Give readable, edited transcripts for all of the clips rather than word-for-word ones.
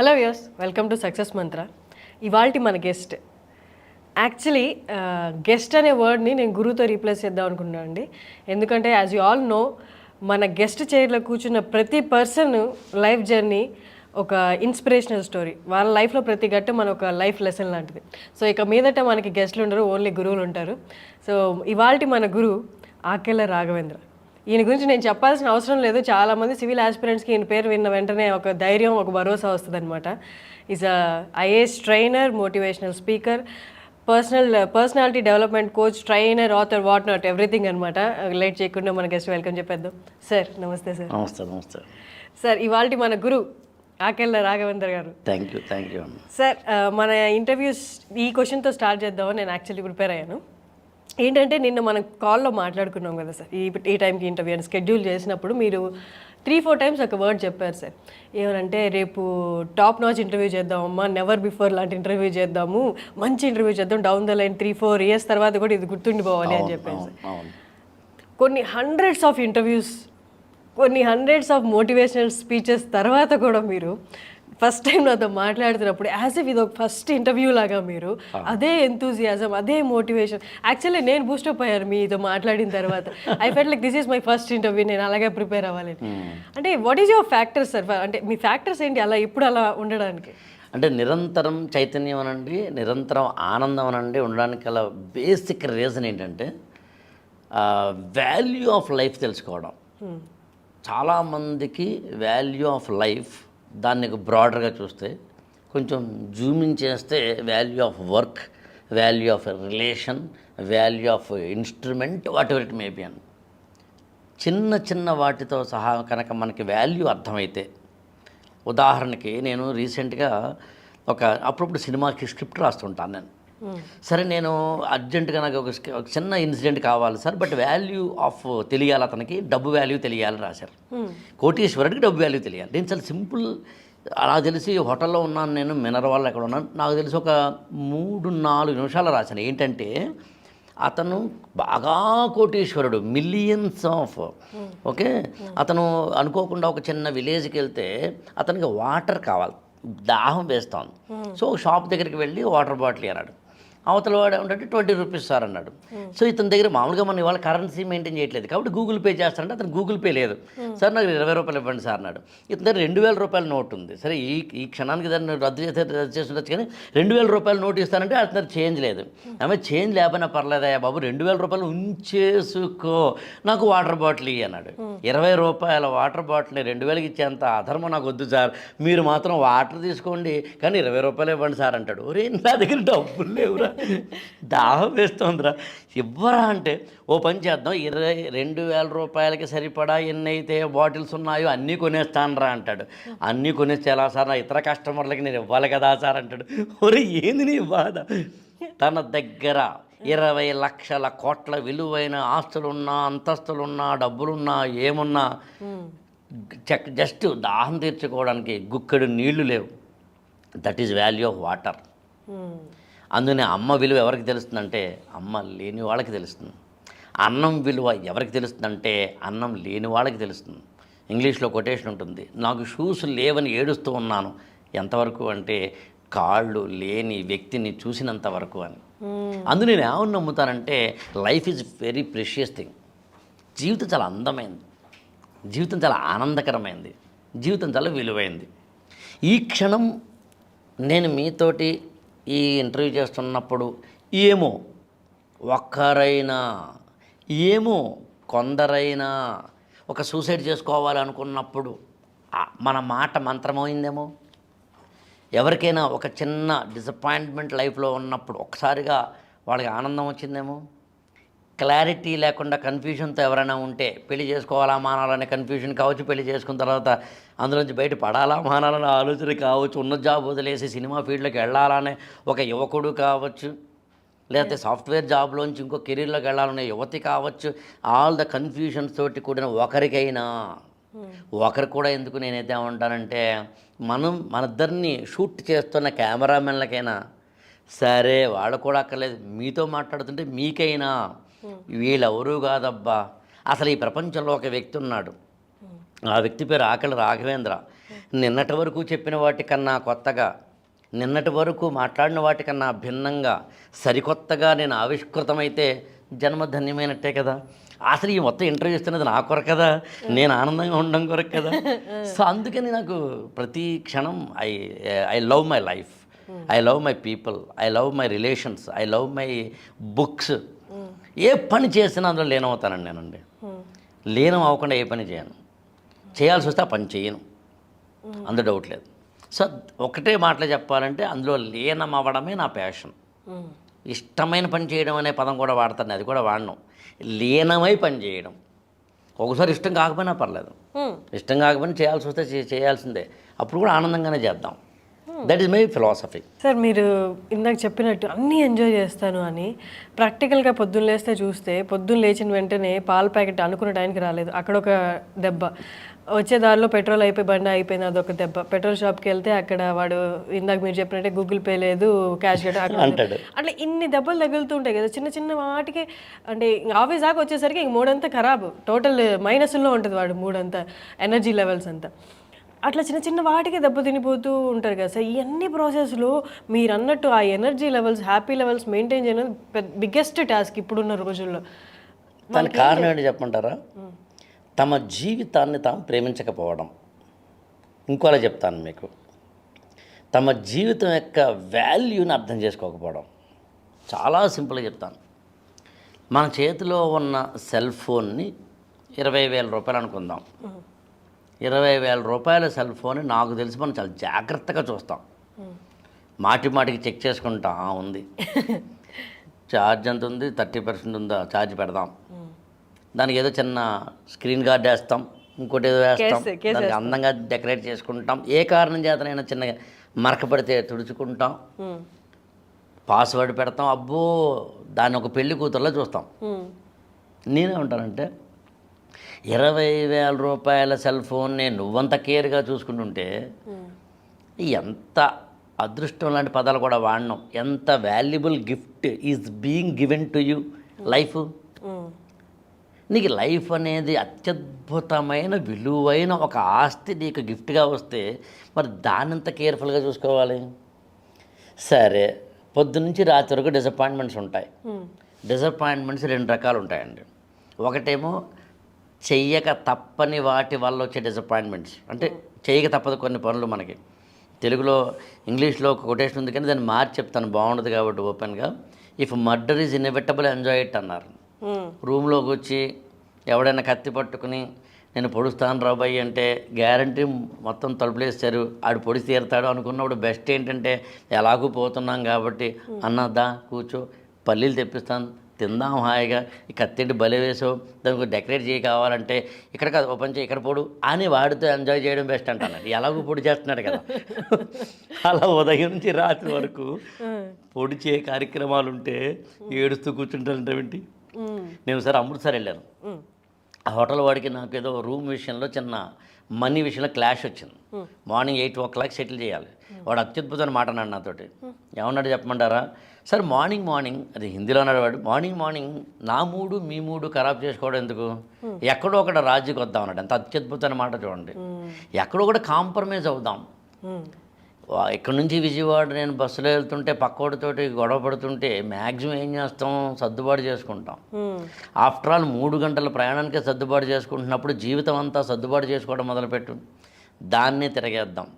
Hello views, welcome to success మంత్ర. ఇవాల్టి మన guest actually guest అనే వర్డ్ని నేను గురువుతో రీప్లేస్ చేద్దాం అనుకున్నాను అండి. ఎందుకంటే యాజ్ యూ ఆల్ నో, మన గెస్ట్ చైర్లో కూర్చున్న ప్రతి పర్సన్ లైఫ్ జర్నీ ఒక ఇన్స్పిరేషనల్ స్టోరీ. వాళ్ళ లైఫ్లో ప్రతి ఘట్టం మన ఒక లైఫ్ లెసన్ లాంటిది. సో ఇక మీదట మనకి గెస్ట్లు ఉండరు, ఓన్లీ గురువులు ఉంటారు. సో ఇవాల్టి మన గురువు ఆకెళ్ళ రాఘవేంద్ర. ఈయన గురించి నేను చెప్పాల్సిన అవసరం లేదు. చాలామంది సివిల్ ఆస్పిరెంట్స్కి ఈయన పేరు విన్న వెంటనే ఒక ధైర్యం, ఒక భరోసా వస్తుంది అనమాట. Is IAS trainer, motivational speaker, personality development coach, trainer, author, what not everything అనమాట. లేట్ చేయకుండా మన గెస్ట్ వెల్కమ్ చెప్పేద్దాం. సార్ నమస్తే. సార్ నమస్తే. సార్ ఇవాళ మన గురు ఆకెళ్ళ రాఘవేంద్ర గారు. Thank you. సార్ మన ఇంటర్వ్యూస్ ఈ క్వశ్చన్తో స్టార్ట్ చేద్దామని నేను యాక్చువల్లీ ప్రిపేర్ అయ్యాను. ఏంటంటే నిన్న మనం కాల్లో మాట్లాడుకున్నాం కదా సార్, ఈ టైంకి ఇంటర్వ్యూ అని షెడ్యూల్ చేసినప్పుడు మీరు 3-4 టైమ్స్ ఒక వర్డ్ చెప్పారు సార్. ఏమనంటే రేపు టాప్ నాచ్ ఇంటర్వ్యూ చేద్దామమ్మా, నెవర్ బిఫోర్ లాంటి ఇంటర్వ్యూ చేద్దాము, మంచి ఇంటర్వ్యూ చేద్దాం, డౌన్ ద లైన్ 3-4 ఇయర్స్ తర్వాత కూడా ఇది గుర్తుండిపోవాలి అని చెప్పాను సార్. కొన్ని హండ్రెడ్స్ ఆఫ్ ఇంటర్వ్యూస్, కొన్ని హండ్రెడ్స్ ఆఫ్ మోటివేషనల్ స్పీచెస్ తర్వాత కూడా మీరు ఫస్ట్ టైం నాతో మాట్లాడుతున్నప్పుడు యాజ్ ఇఫ్ ఇది ఒక ఫస్ట్ ఇంటర్వ్యూ లాగా మీరు అదే ఎంతూజియాజం, అదే మోటివేషన్. యాక్చువల్లీ నేను బూస్టప్ అయ్యాను మీతో మాట్లాడిన తర్వాత. I felt like this is my first interview, నేను అలాగే ప్రిపేర్ అవ్వాలని. అంటే what is your factors sir? అంటే మీ ఫ్యాక్టర్స్ ఏంటి అలా ఇప్పుడు అలా ఉండడానికి? అంటే నిరంతరం చైతన్యం అనండి, నిరంతరం ఆనందం అనండి ఉండడానికి గల బేసిక్ రీజన్ ఏంటంటే వాల్యూ ఆఫ్ లైఫ్ తెలుసుకోవడం. చాలామందికి వాల్యూ ఆఫ్ లైఫ్ దాన్ని బ్రాడర్గా చూస్తే, కొంచెం జూమింగ్ చేస్తే value of work, value of relation, value of instrument, what ever it maybe అని చిన్న చిన్న వాటితో సహా కనుక మనకి వాల్యూ అర్థమైతే. ఉదాహరణకి నేను రీసెంట్గా అప్పుడప్పుడు సినిమాకి స్క్రిప్ట్ రాస్తుంటాను నేను. సరే నేను అర్జెంటుగా నాకు ఒక చిన్న ఇన్సిడెంట్ కావాలి సార్, బట్ వాల్యూ ఆఫ్ తెలియాలి, అతనికి డబ్బు వాల్యూ తెలియాలి రాశారు. కోటీశ్వరుడికి డబ్బు వాల్యూ తెలియాలి. నేను చాలా సింపుల్. అలా తెలిసి హోటల్లో ఉన్నాను నేను, మినర్వాళ్ళు ఎక్కడ ఉన్నాను, నాకు తెలిసి ఒక 3-4 నిమిషాలు రాశాను. ఏంటంటే అతను బాగా కోటీశ్వరుడు, మిలియన్స్ ఆఫ్ ఓకే. అతను అనుకోకుండా ఒక చిన్న విలేజ్కి వెళ్తే అతనికి వాటర్ కావాలి, దాహం వేస్తాను. సో షాప్ దగ్గరికి వెళ్ళి వాటర్ బాటిల్ అన్నాడు. అవతల వాడు ఏమంటే 20 రూపీస్ సార్ అన్నాడు. సో ఇతని దగ్గర మామూలుగా మనం ఇవాళ కరెన్సీ మెయింటైన్ చేయట్లేదు కాబట్టి గూగుల్ పే చేస్తానంటే అతను గూగుల్ పే లేదు. సార్ నాకు 20 రూపాయలు ఇవ్వండి సార్ అన్నాడు. ఇతని దగ్గర 2000 రూపాయల నోట్ ఉంది. సరే ఈ క్షణానికి దాన్ని రద్దు చేస్తుండొచ్చు, కానీ 2000 రూపాయల నోట్ ఇస్తానంటే అతని దగ్గర చేంజ్ లేదు. ఆమె చేంజ్ లేకపోయినా పర్లేదయ్యా బాబు, 2000 రూపాయలు ఉంచేసుకో, నాకు వాటర్ బాటిల్ ఇయ్యి అన్నాడు. 20 రూపాయల వాటర్ బాటిల్ని 2000కి ఇచ్చేంత అధర్మం నాకు వద్దు సార్, మీరు మాత్రం వాటర్ తీసుకోండి కానీ 20 రూపాయలు ఇవ్వండి సార్ అంటాడు. ఒరే నా దగ్గర డబ్బులు లేవురా, దాహం వేస్తుందిరా, ఇవ్వరా అంటే ఓ పని చేద్దాం, 22,000 రూపాయలకి సరిపడా ఎన్నైతే బాటిల్స్ ఉన్నాయో అన్నీ కొనేస్తానరా అంటాడు. అన్నీ కొనేస్తే ఎలా సార్, నా ఇతర కస్టమర్లకి నేను ఇవ్వాలి కదా సార్ అంటాడు. ఒరే ఏంది నీ బాధ? తన దగ్గర 20 లక్షల కోట్ల విలువైన ఆస్తులున్నా, అంతస్తులున్నా, డబ్బులున్నా, ఏమున్నా జస్ట్ దాహం తీర్చుకోవడానికి గుక్కడు నీళ్లు లేవు. That is value of water. అందుకనే అమ్మ విలువ ఎవరికి తెలుస్తుందంటే అమ్మ లేని వాళ్ళకి తెలుస్తుంది. అన్నం విలువ ఎవరికి తెలుస్తుందంటే అన్నం లేని వాళ్ళకి తెలుస్తుంది. ఇంగ్లీష్లో కొటేషన్ ఉంటుంది, నాకు షూస్ లేవని ఏడుస్తూ ఉన్నాను, ఎంతవరకు అంటే కాళ్ళు లేని వ్యక్తిని చూసినంత వరకు అని. అందుకు నేను ఏమని నమ్ముతానంటే life is very precious thing. జీవితం చాలా అందమైంది, జీవితం చాలా ఆనందకరమైంది, జీవితం చాలా విలువైంది. ఈ క్షణం నేను మీతోటి ఈ ఇంటర్వ్యూ చేస్తున్నప్పుడు ఏమో ఒక్కరైనా, ఏమో కొందరైనా ఒక సూసైడ్ చేసుకోవాలనుకున్నప్పుడు మన మాట మంత్రమైందేమో. ఎవరికైనా ఒక చిన్న డిసప్పాయింట్మెంట్ లైఫ్లో ఉన్నప్పుడు ఒక్కసారిగా వాళ్ళకి ఆనందం వచ్చిందేమో. క్లారిటీ లేకుండా కన్ఫ్యూజన్తో ఎవరైనా ఉంటే పెళ్లి చేసుకోవాలా మానాలనే కన్ఫ్యూజన్ కావచ్చు, పెళ్లి చేసుకున్న తర్వాత అందులోంచి బయట పడాలా మానాలనే ఆలోచన కావచ్చు, ఉన్న జాబ్ వదిలేసి సినిమా ఫీల్డ్లోకి వెళ్ళాలనే ఒక యువకుడు కావచ్చు, లేకపోతే సాఫ్ట్వేర్ జాబ్లోంచి ఇంకో కెరీర్లోకి వెళ్ళాలనే యువతి కావచ్చు. ఆల్ ద కన్ఫ్యూజన్స్ తోటి కూడిన ఒకరికైనా, ఒకరు కూడా ఎందుకు నేనైతే ఏమంటానంటే మనిద్దరిని షూట్ చేస్తున్న కెమెరామెన్లకైనా సరే, వాళ్ళు కూడా అక్కర్లేదు, మీతో మాట్లాడుతుంటే మీకైనా వీళ్ళెవరూ కాదబ్బా, అసలు ఈ ప్రపంచంలో ఒక వ్యక్తి ఉన్నాడు, ఆ వ్యక్తి పేరు ఆకెళ్ళ రాఘవేంద్ర. నిన్నటి వరకు చెప్పిన వాటికన్నా కొత్తగా, నిన్నటి వరకు మాట్లాడిన వాటికన్నా భిన్నంగా, సరికొత్తగా నేను ఆవిష్కృతమైతే జన్మ ధన్యమైనట్టే కదా. అసలు ఈ మొత్తం ఇంటర్వ్యూ ఇస్తున్నది నా కొరకు కదా, నేను ఆనందంగా ఉండడం కొరకు కదా. సో అందుకని నాకు ప్రతి క్షణం I love my life, I love my people, I love my relations, I love my books. ఏ పని చేసినా అందులో లీనమవుతానండి నేనండి. లీనం అవ్వకుండా ఏ పని చేయను. చేయాల్సి వస్తే ఆ పని చేయను, అందులో డౌట్ లేదు. సో ఒకటే మాటలు చెప్పాలంటే అందులో లీనం అవ్వడమే నా ప్యాషన్. ఇష్టమైన పని చేయడం అనే పదం కూడా వాడతాను, అది కూడా వాడను. లీనమై పని చేయడం. ఒకసారి ఇష్టం కాకపోయినా పర్లేదు, ఇష్టం కాకపోయినా చేయాల్సి వస్తే చేయాల్సిందే. అప్పుడు కూడా ఆనందంగానే చేద్దాం. That is my philosophy. Sir మీరు ఇందాక చెప్పినట్టు అన్నీ ఎంజాయ్ చేస్తాను అని ప్రాక్టికల్గా పొద్దున్న లేస్తే చూస్తే, పొద్దున్న లేచిన వెంటనే పాల ప్యాకెట్ అనుకున్న టైంకి రాలేదు, అక్కడ ఒక దెబ్బ, వచ్చే దారిలో పెట్రోల్ అయిపోయి బండి అయిపోయింది, అదొక దెబ్బ, పెట్రోల్ షాప్కి వెళ్తే అక్కడ వాడు ఇందాక మీరు చెప్పినట్టే గూగుల్ పే లేదు, క్యాష్ కట్ అంటాడు. అట్లా ఇన్ని దెబ్బలు తగులుతుంటాయి కదా చిన్న చిన్న వాటికి. అంటే ఆఫీస్ దాకా వచ్చేసరికి ఇంక మూడంతా ఖరాబ్, టోటల్ మైనస్లో ఉంటుంది వాడు మూడంతా, ఎనర్జీ లెవెల్స్ అంతా. అట్లా చిన్న చిన్న వాటికి దెబ్బ తినిపోతూ ఉంటారు కదా సార్. ఇవన్నీ ప్రాసెస్లో మీరు అన్నట్టు ఆ energy levels, happy levels maintain చేయడం బిగ్గెస్ట్ టాస్క్ ఇప్పుడున్న రోజుల్లో. దానికి కారణం ఏంటి చెప్పమంటారా? తమ జీవితాన్ని తాము ప్రేమించకపోవడం. ఇంకోలా చెప్తాను మీకు, తమ జీవితం యొక్క వాల్యూని అర్థం చేసుకోకపోవడం. చాలా సింపుల్గా చెప్తాను. మన చేతిలో ఉన్న సెల్ ఫోన్ని 20,000 రూపాయలు అనుకుందాం. 20,000 రూపాయల సెల్ ఫోన్ నాకు తెలిసి మనం చాలా జాగ్రత్తగా చూస్తాం, మాటికి చెక్ చేసుకుంటాం. ఉంది ఛార్జ్ ఎంత ఉంది, 30% ఉందా, ఛార్జ్ పెడదాం. దానికి ఏదో చిన్న స్క్రీన్ గార్డ్ వేస్తాం, ఇంకోటి ఏదో వేస్తాం, దానికి అందంగా డెకరేట్ చేసుకుంటాం. ఏ కారణం చేతనైనా చిన్నగా మరక పడితే తుడుచుకుంటాం, పాస్వర్డ్ పెడతాం. అబ్బో దాన్ని ఒక పెళ్లి కూతురులో చూస్తాం. నేనేమంటానంటే 20,000 రూపాయల సెల్ ఫోన్ని నువ్వంత కేర్గా చూసుకుంటుంటే ఎంత అదృష్టం లాంటి పదాలు కూడా వాడినాం. ఎంత valuable gift is being given to you life. నీకు లైఫ్ అనేది అత్యద్భుతమైన విలువైన ఒక ఆస్తి నీకు గిఫ్ట్గా వస్తే మరి దాన్ని ఎంత కేర్ఫుల్గా చూసుకోవాలి. సరే, పొద్దున్నుంచి రాత్రి వరకు డిసప్పాయింట్మెంట్స్ ఉంటాయి. డిసప్పాయింట్మెంట్స్ 2 రకాలు ఉంటాయండి. ఒకటేమో చెయ్యక తప్పని వాటి వల్ల వచ్చే డిసప్పాయింట్మెంట్స్, అంటే చేయక తప్పదు కొన్ని పనులు. మనకి తెలుగులో, ఇంగ్లీష్లో ఒక కొటేషన్ ఉంది కానీ దాన్ని మార్చి చెప్తాను, బాగుండదు కాబట్టి ఓపెన్గా. If murder is inevitable enjoy it అన్నారు. రూమ్లోకి వచ్చి ఎవడైనా కత్తి పట్టుకుని నేను పొడుస్తాను రాబాయి అంటే గ్యారంటీ మొత్తం తలుపులేస్తారు, ఆడు పొడిచి తీరుతాడు అనుకున్నప్పుడు బెస్ట్ ఏంటంటే ఎలాగూ పోతున్నాం కాబట్టి అన్నదా కూర్చో, పల్లీలు తెప్పిస్తాను, తిందాం హాయిగా, ఈ కత్తింటి బలి వేసావు, దానికి డెకరేట్ చేయి కావాలంటే ఇక్కడ కాదు ఓపెన్ చేయి, ఇక్కడ పొడు అని వాడితో ఎంజాయ్ చేయడం బెస్ట్ అంటాను. ఎలాగో పొడి చేస్తున్నాడు కదా. అలా ఉదయం నుంచి రాత్రి వరకు పొడి చేయ కార్యక్రమాలు ఉంటే ఏడుస్తూ కూర్చుంటానంటే. నేను సరే అమృత్సర్ వెళ్ళాను. ఆ హోటల్ వాడికి నాకు ఏదో రూమ్ విషయంలో చిన్న మనీ విషయంలో క్లాష్ వచ్చింది. మార్నింగ్ 8 o'clock సెటిల్ చేయాలి. వాడు అత్యద్భుతమైన మాట అన్నాడు నాతోటి. ఏమన్నాడు చెప్పమంటారా? సరే మార్నింగ్ అది హిందీలో అన్నాడు వాడు. మార్నింగ్ నా మూడు మీ మూడు ఖరాబ్ చేసుకోవడం ఎందుకు, ఎక్కడో ఒకటి రాజీకి వద్దాం అన్నాడు. ఎంత అత్యద్భుతమైన మాట చూడండి. ఎక్కడో ఒకటి కాంప్రమైజ్ అవుదాం. ఇక్కడ నుంచి విజయవాడ నేను బస్సులో వెళ్తుంటే పక్కోడితోటి గొడవ పడుతుంటే మ్యాక్సిమం ఏం చేస్తాం, సర్దుబాటు చేసుకుంటాం. ఆఫ్టర్ ఆల్ 3 గంటల ప్రయాణానికే సర్దుబాటు చేసుకుంటున్నప్పుడు జీవితం అంతా సర్దుబాటు చేసుకోవడం మొదలుపెట్టు, దాన్నే తిరగేద్దాం.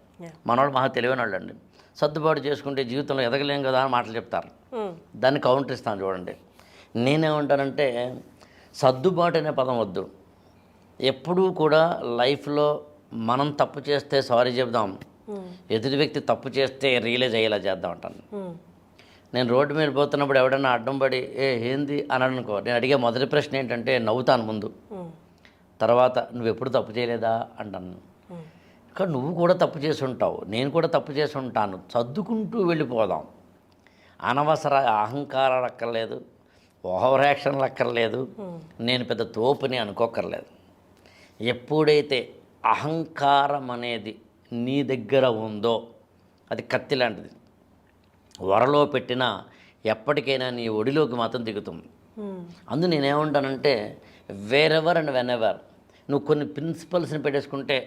మనవాడు మహా తెలివైన వాళ్ళు అండి. సర్దుబాటు చేసుకుంటే జీవితంలో ఎదగలేం కదా అని మాటలు చెప్తారు. దాన్ని కౌంటర్ ఇస్తాను చూడండి. నేనేమంటానంటే సర్దుబాటు అనే పదం వద్దు. ఎప్పుడూ కూడా లైఫ్లో మనం తప్పు చేస్తే సారీ చెప్దాం, ఎదుటి వ్యక్తి తప్పు చేస్తే రియలైజ్ అయ్యేలా చేద్దాం అంటాను. నేను రోడ్డు మీద పోతున్నప్పుడు ఎవడన్నా అడ్డం పడి ఏంది అని అనుకో, నేను అడిగే మొదటి ప్రశ్న ఏంటంటే నవ్వుతాను ముందు, తర్వాత నువ్వు ఎప్పుడు తప్పు చేయలేదా అంటాను. కానీ నువ్వు కూడా తప్పు చేసి ఉంటావు, నేను కూడా తప్పు చేసి ఉంటాను, సర్దుకుంటూ వెళ్ళిపోదాం. అనవసర అహంకారాలు అక్కర్లేదు, ఓవర్ యాక్షన్లు అక్కర్లేదు, నేను పెద్ద తోపుని అనుకోకర్లేదు. ఎప్పుడైతే అహంకారం అనేది నీ దగ్గర ఉందో అది కత్తి లాంటిది, వరలో పెట్టినా ఎప్పటికైనా నీ ఒడిలోకి మాత్రం దిగుతుంది. అందు నేనేమంటానంటే వేరెవర్ అండ్ వెనెవర్ నువ్వు కొన్ని ప్రిన్సిపల్స్ని పెట్టేసుకుంటే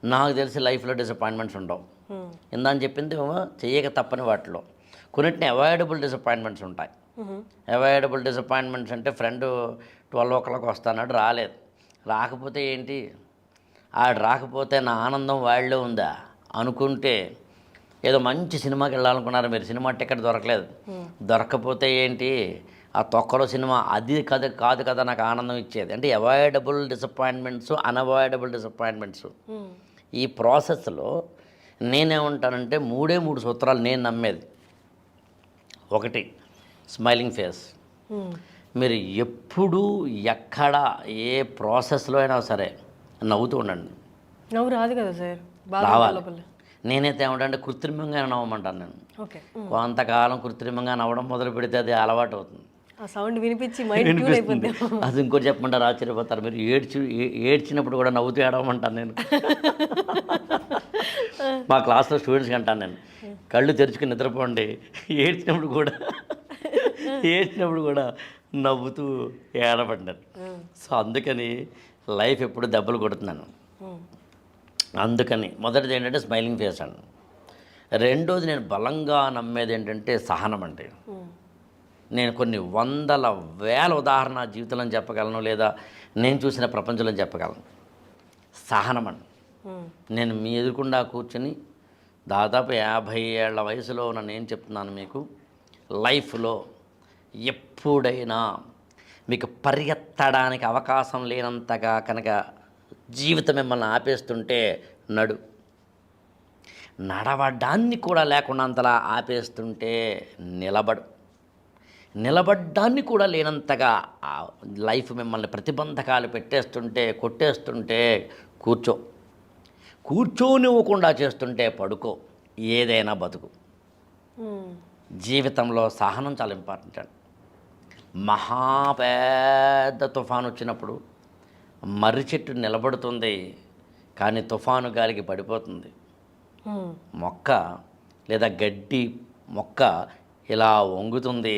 నాకు తెలిసి లైఫ్లో డిసప్పాయింట్మెంట్స్ ఉండవు. ఇందని చెప్పింది ఏమో చెయ్యక తప్పని వాటిలో కొన్నిటిని అవాయిడబుల్ డిసప్పాయింట్మెంట్స్ ఉంటాయి. అవాయిడబుల్ డిసప్పాయింట్మెంట్స్ అంటే ఫ్రెండ్ 12 వస్తాడు, రాలేదు. రాకపోతే ఏంటి, ఆడు రాకపోతే నా ఆనందం వాళ్ళలో ఉందా అనుకుంటే, ఏదో మంచి సినిమాకి వెళ్ళాలనుకున్నారు మీరు, సినిమా టికెట్ దొరకలేదు, దొరకకపోతే ఏంటి, ఆ తొక్కలో సినిమా అది కాదు కదా నాకు ఆనందం ఇచ్చేది. అంటే అవాయిడబుల్ డిసప్పాయింట్మెంట్స్, అన్అవాయిడబుల్ డిసప్పాయింట్మెంట్స్. ఈ ప్రాసెస్లో నేనేమంటానంటే 3 సూత్రాలు నేను నమ్మేది. ఒకటి, స్మైలింగ్ ఫేస్. మీరు ఎప్పుడు ఎక్కడ ఏ ప్రాసెస్లో అయినా సరే నవ్వుతూ ఉండండి. నవ్వు రాదు కదా సార్, రావాలి. నేనైతే ఏమంటే కృత్రిమంగా నవ్వమంటాను నేను. కొంతకాలం కృత్రిమంగా నవ్వడం మొదలు పెడితే అది అలవాటు అవుతుంది. వినిపిస్తుంది. అది ఇంకోటి చెప్పమంటారు, ఆశ్చర్యపోతారు మీరు. ఏడ్చినప్పుడు కూడా నవ్వుతూ ఏడవమంటాను నేను. మా క్లాస్లో స్టూడెంట్స్కి అంటాను నేను, కళ్ళు తెరుచుకుని నిద్రపోండి, ఏడ్చినప్పుడు కూడా నవ్వుతూ ఏడబడ్డాను. సో అందుకని లైఫ్ ఎప్పుడు దెబ్బలు కొడుతున్నాను. అందుకని మొదటిది ఏంటంటే స్మైలింగ్ ఫేస్ అండి. రెండోది నేను బలంగా నమ్మేది ఏంటంటే సహనం అండి. నేను కొన్ని వందల వేల ఉదాహరణ జీవితంలో చెప్పగలను, లేదా నేను చూసిన ప్రపంచంలో చెప్పగలను. సహనం అండి. నేను మీ ఎదురుకుండా కూర్చొని దాదాపు 50 ఏళ్ల వయసులో నేను చెప్తున్నాను మీకు, లైఫ్లో ఎప్పుడైనా మీకు పరిగెత్తడానికి అవకాశం లేనంతగా కనుక జీవితం మిమ్మల్ని ఆపేస్తుంటే నడవడాన్ని కూడా లేకుండా అంతలా ఆపేస్తుంటే నిలబడ్డాన్ని కూడా లేనంతగా లైఫ్ మిమ్మల్ని ప్రతిబంధకాలు పెట్టేస్తుంటే, కొట్టేస్తుంటే కూర్చోనివ్వకుండా చేస్తుంటే పడుకో, ఏదైనా బతుకు. జీవితంలో సహనం చాలా ఇంపార్టెంట్ అండి. పెద్ద తుఫాను వచ్చినప్పుడు మర్రి చెట్టు నిలబడుతుంది, కానీ తుఫాను గాలికి పడిపోతుంది. మొక్క లేదా గడ్డి మొక్క ఇలా వంగుతుంది,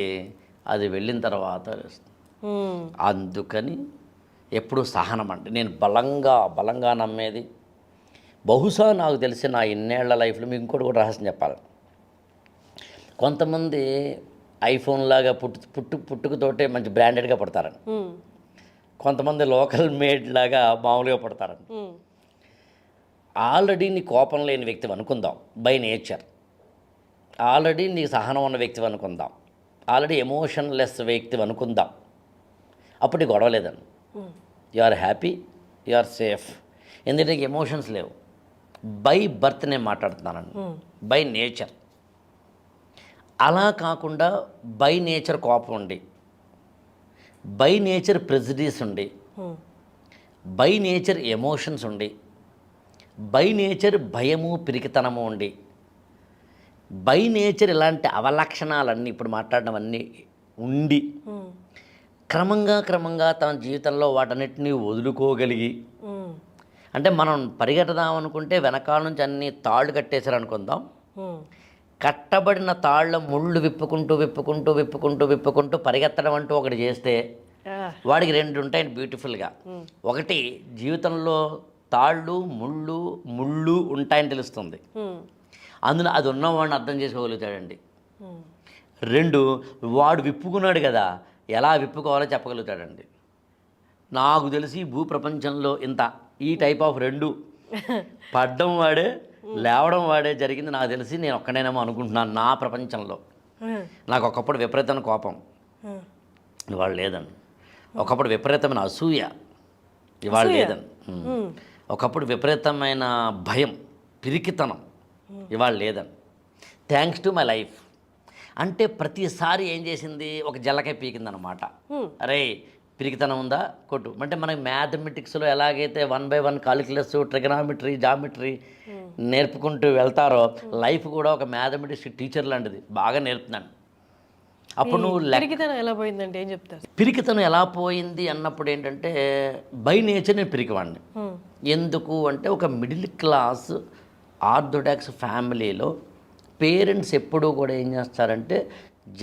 అది వెళ్ళిన తర్వాత అందుకని ఎప్పుడు సహనం అండి నేను బలంగా నమ్మేది. బహుశా నాకు తెలిసి నా ఇన్నేళ్ల లైఫ్లో మీకు ఇంకోటి కూడా రహస్యం చెప్పాలి. కొంతమంది ఐఫోన్ లాగా పుట్టుకతోటే మంచి బ్రాండెడ్గా పడతారని, కొంతమంది లోకల్ మేడ్ లాగా మామూలుగా పడతారని. ఆల్రెడీ నీ కోపం లేని వ్యక్తివి అనుకుందాం, బై నేచర్. ఆల్రెడీ నీ సహనం ఉన్న వ్యక్తివి అనుకుందాం, ఆల్రెడీ ఎమోషన్లెస్ వ్యక్తివి అనుకుందాం. అప్పుడు గొడవ లేదండి. You are happy, you are safe. ఎందుకంటే నీకు ఎమోషన్స్ లేవు. బై బర్త్ నేను మాట్లాడుతున్నానండి, బై నేచర్. అలా కాకుండా బై నేచర్ కోపం ఉండి, బై నేచర్ ప్రెజుడిస్ ఉండి, బై నేచర్ ఎమోషన్స్ ఉండి, బై నేచర్ భయము పిరికితనము ఉండి, బై నేచర్ ఇలాంటి అవలక్షణాలన్నీ ఇప్పుడు మాట్లాడడం ఉండి క్రమంగా తన జీవితంలో వాటన్నిటినీ వదులుకోగలిగి, అంటే మనం పరిగెడదాం అనుకుంటే వెనకాల నుంచి అన్ని తాళ్ళు కట్టేశారు అనుకుందాం, కట్టబడిన తాళ్ళ ముళ్ళు విప్పుకుంటూ పరిగెత్తడం అంటూ ఒకటి చేస్తే వాడికి 2 ఉంటాయి బ్యూటిఫుల్గా. ఒకటి, జీవితంలో తాళ్ళు ముళ్ళు ఉంటాయని తెలుస్తుంది, అందులో అది ఉన్నవాడిని అర్థం చేసుకోగలుగుతాడండి. 2, వాడు విప్పుకున్నాడు కదా, ఎలా విప్పుకోవాలో చెప్పగలుగుతాడండి. నాకు తెలిసి భూప్రపంచంలో ఈ టైప్ ఆఫ్ 2 పడ్డం వాడే లేవడం వాడే జరిగింది నాకు తెలిసి. నేను ఒక్కడేనేమో అనుకుంటున్నాను నా ప్రపంచంలో. నాకు ఒకప్పుడు విపరీతమైన కోపం, ఇవాళ లేదండి. ఒకప్పుడు విపరీతమైన అసూయ, ఇవాళ లేదండి. ఒకప్పుడు విపరీతమైన భయం, పిరికితనం, ఇవాళ లేదండి. Thanks to my life. అంటే ప్రతిసారి ఏం చేసింది, ఒక జల్లకాయ పీకిందనమాట. అరే పిరికితనం ఉందా కొట్టు. అంటే మనకి మ్యాథమెటిక్స్లో ఎలాగైతే 1 by 1 కాలిక్యులస్, ట్రిగనామెట్రీ, జామెట్రీ నేర్పుకుంటూ వెళ్తారో, లైఫ్ కూడా ఒక మ్యాథమెటిక్స్ టీచర్ లాంటిది, బాగా నేర్పుతున్నాను. అప్పుడు నువ్వు పిరికితనం ఎలా పోయిందంటే ఏం చెప్తారు? పిరికితనం ఎలా పోయింది అన్నప్పుడు ఏంటంటే, బై నేచర్ నేను పిరికివాడిని. ఎందుకు అంటే, ఒక మిడిల్ క్లాస్ ఆర్థోడాక్స్ ఫ్యామిలీలో పేరెంట్స్ ఎప్పుడూ కూడా ఏం చేస్తారంటే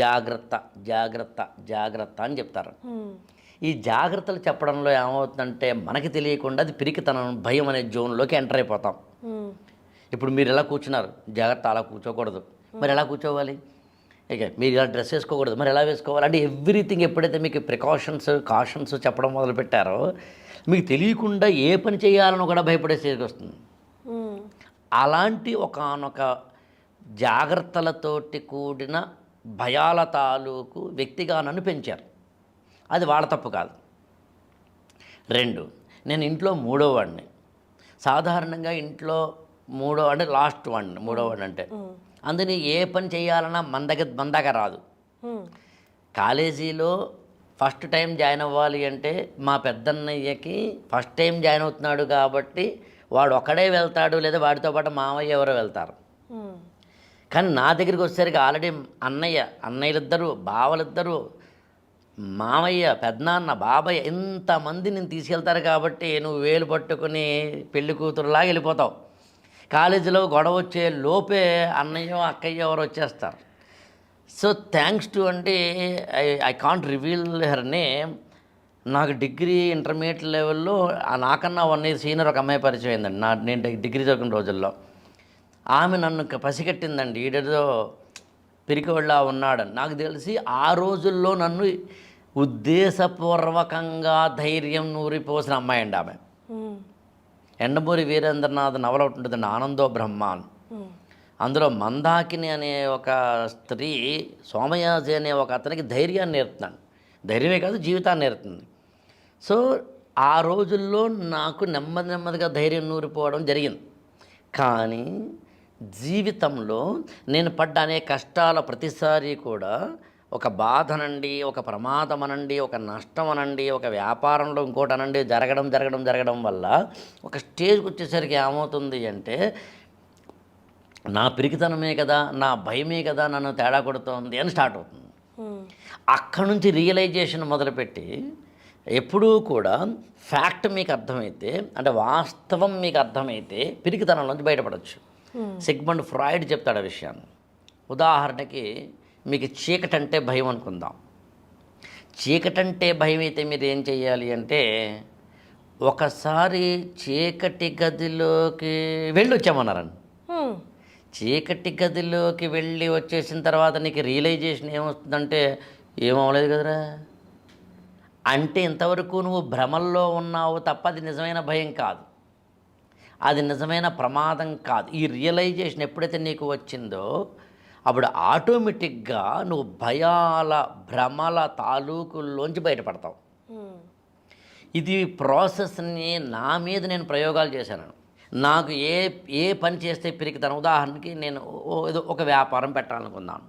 జాగ్రత్త అని చెప్తారు. ఈ జాగ్రత్తలు చెప్పడంలో ఏమవుతుందంటే, మనకి తెలియకుండా అది పిరికితనం, భయం అనే జోన్లోకి ఎంటర్ అయిపోతాం. ఇప్పుడు మీరు ఎలా కూర్చున్నారు, జాగ్రత్త అలా కూర్చోకూడదు, మరి ఎలా కూర్చోవాలి, ఇక మీరు ఇలా డ్రెస్ వేసుకోకూడదు, మరి ఎలా వేసుకోవాలి అంటే ఎవ్రీథింగ్ ఎప్పుడైతే మీకు ప్రికాషన్స్ కాషన్స్ చెప్పడం మొదలుపెట్టారో మీకు తెలియకుండా ఏ పని చేయాలని కూడా భయపడే స్టేజ్కి వస్తుంది. అలాంటి ఒకానొక జాగ్రత్తలతోటి కూడిన భయాల తాలూకు వ్యక్తిగా నన్ను పెంచారు. అది వాళ్ళ తప్పు కాదు. 2, నేను ఇంట్లో 3వ వాడిని. సాధారణంగా ఇంట్లో అంటే లాస్ట్ వాడిని, 3వ వాడిని అంటే అందుకని ఏ పని చేయాలన్నా మన దగ్గర రాదు. కాలేజీలో ఫస్ట్ టైం జాయిన్ అవ్వాలి అంటే మా పెద్దన్నయ్యకి ఫస్ట్ టైం జాయిన్ అవుతున్నాడు కాబట్టి వాడు ఒక్కడే వెళ్తాడు, లేదా వాడితో పాటు మామయ్య ఎవరో వెళ్తారు. కానీ నా దగ్గరికి వచ్చేసరికి ఆల్రెడీ అన్నయ్యలిద్దరూ, బావలిద్దరూ, మామయ్య, పెద్దనాన్న, బాబాయ్ ఇంతమంది నేను తీసుకెళ్తారు కాబట్టి నువ్వు వేలు పట్టుకుని పెళ్లి కూతురులాగా వెళ్ళిపోతావు. కాలేజీలో గొడవ వచ్చే లోపే అన్నయ్య అక్కయ్య ఎవరు వచ్చేస్తారు. సో థ్యాంక్స్ టు అంటే I can't reveal her name. నాకు డిగ్రీ ఇంటర్మీడియట్ లెవెల్లో నాకన్నా 1 year సీనియర్ ఒక అమ్మాయి పరిచయం అయిందండి. నేను డిగ్రీ చదివిన రోజుల్లో ఆమె నన్ను పసిగట్టిందండి, ఈడేదో పిరికివాళ్ళ ఉన్నాడని. నాకు తెలిసి ఆ రోజుల్లో నన్ను ఉద్దేశపూర్వకంగా ధైర్యం నూరిపోసిన అమ్మాయి అండి ఆమె. ఎండమూరి వీరేంద్రనాథ్ నవల ఒకటి ఉంటుందండి, ఆనందో బ్రహ్మ అని. అందులో మందాకిని అనే ఒక స్త్రీ సోమయాజి అనే ఒక అతనికి ధైర్యాన్ని నేర్పుతాను. ధైర్యమే కాదు, జీవితాన్ని నేర్పుతుంది. సో ఆ రోజుల్లో నాకు నెమ్మదిగా ధైర్యం నూరిపోవడం జరిగింది. కానీ జీవితంలో నేను పడ్డ అనేక కష్టాల ప్రతిసారి కూడా ఒక బాధ అనండి, ఒక ప్రమాదం అనండి, ఒక నష్టం అనండి, ఒక వ్యాపారంలో ఇంకోటి అనండి జరగడం వల్ల ఒక స్టేజ్కి వచ్చేసరికి ఏమవుతుంది అంటే నా పిరికితనమే కదా, నా భయమే కదా నన్ను తేడా కొడుతోంది అని స్టార్ట్ అవుతుంది. అక్కడి నుంచి రియలైజేషన్ మొదలుపెట్టి ఎప్పుడూ కూడా ఫ్యాక్ట్ మీకు అర్థమైతే, అంటే వాస్తవం మీకు అర్థమైతే పిరికితనంలోంచి బయటపడవచ్చు. సిగ్మండ్ ఫ్రాయిడ్ చెప్తాడు ఆ విషయాన్ని. ఉదాహరణకి మీకు చీకటి అంటే భయం అనుకుందాం. చీకటి అంటే భయం అయితే మీరు ఏం చేయాలి అంటే ఒకసారి చీకటి గదిలోకి వెళ్ళి వచ్చామన్నారండి. చీకటి గదిలోకి వెళ్ళి వచ్చేసిన తర్వాత నీకు రియలైజేషన్ ఏమొస్తుందంటే ఏమవలేదు కదరా అంటే ఇంతవరకు నువ్వు భ్రమల్లో ఉన్నావు తప్ప అది నిజమైన భయం కాదు, అది నిజమైన ప్రమాదం కాదు. ఈ రియలైజేషన్ ఎప్పుడైతే నీకు వచ్చిందో అప్పుడు ఆటోమేటిక్గా నువ్వు భయాల భ్రమల తాలూకుల్లోంచి బయటపడతావు. ఇది ప్రాసెస్ని నా మీద నేను ప్రయోగాలు చేశాను. నాకు ఏ పని చేస్తే పిరికితనం, ఉదాహరణకి నేను ఏదో ఒక వ్యాపారం పెట్టాలనుకున్నాను,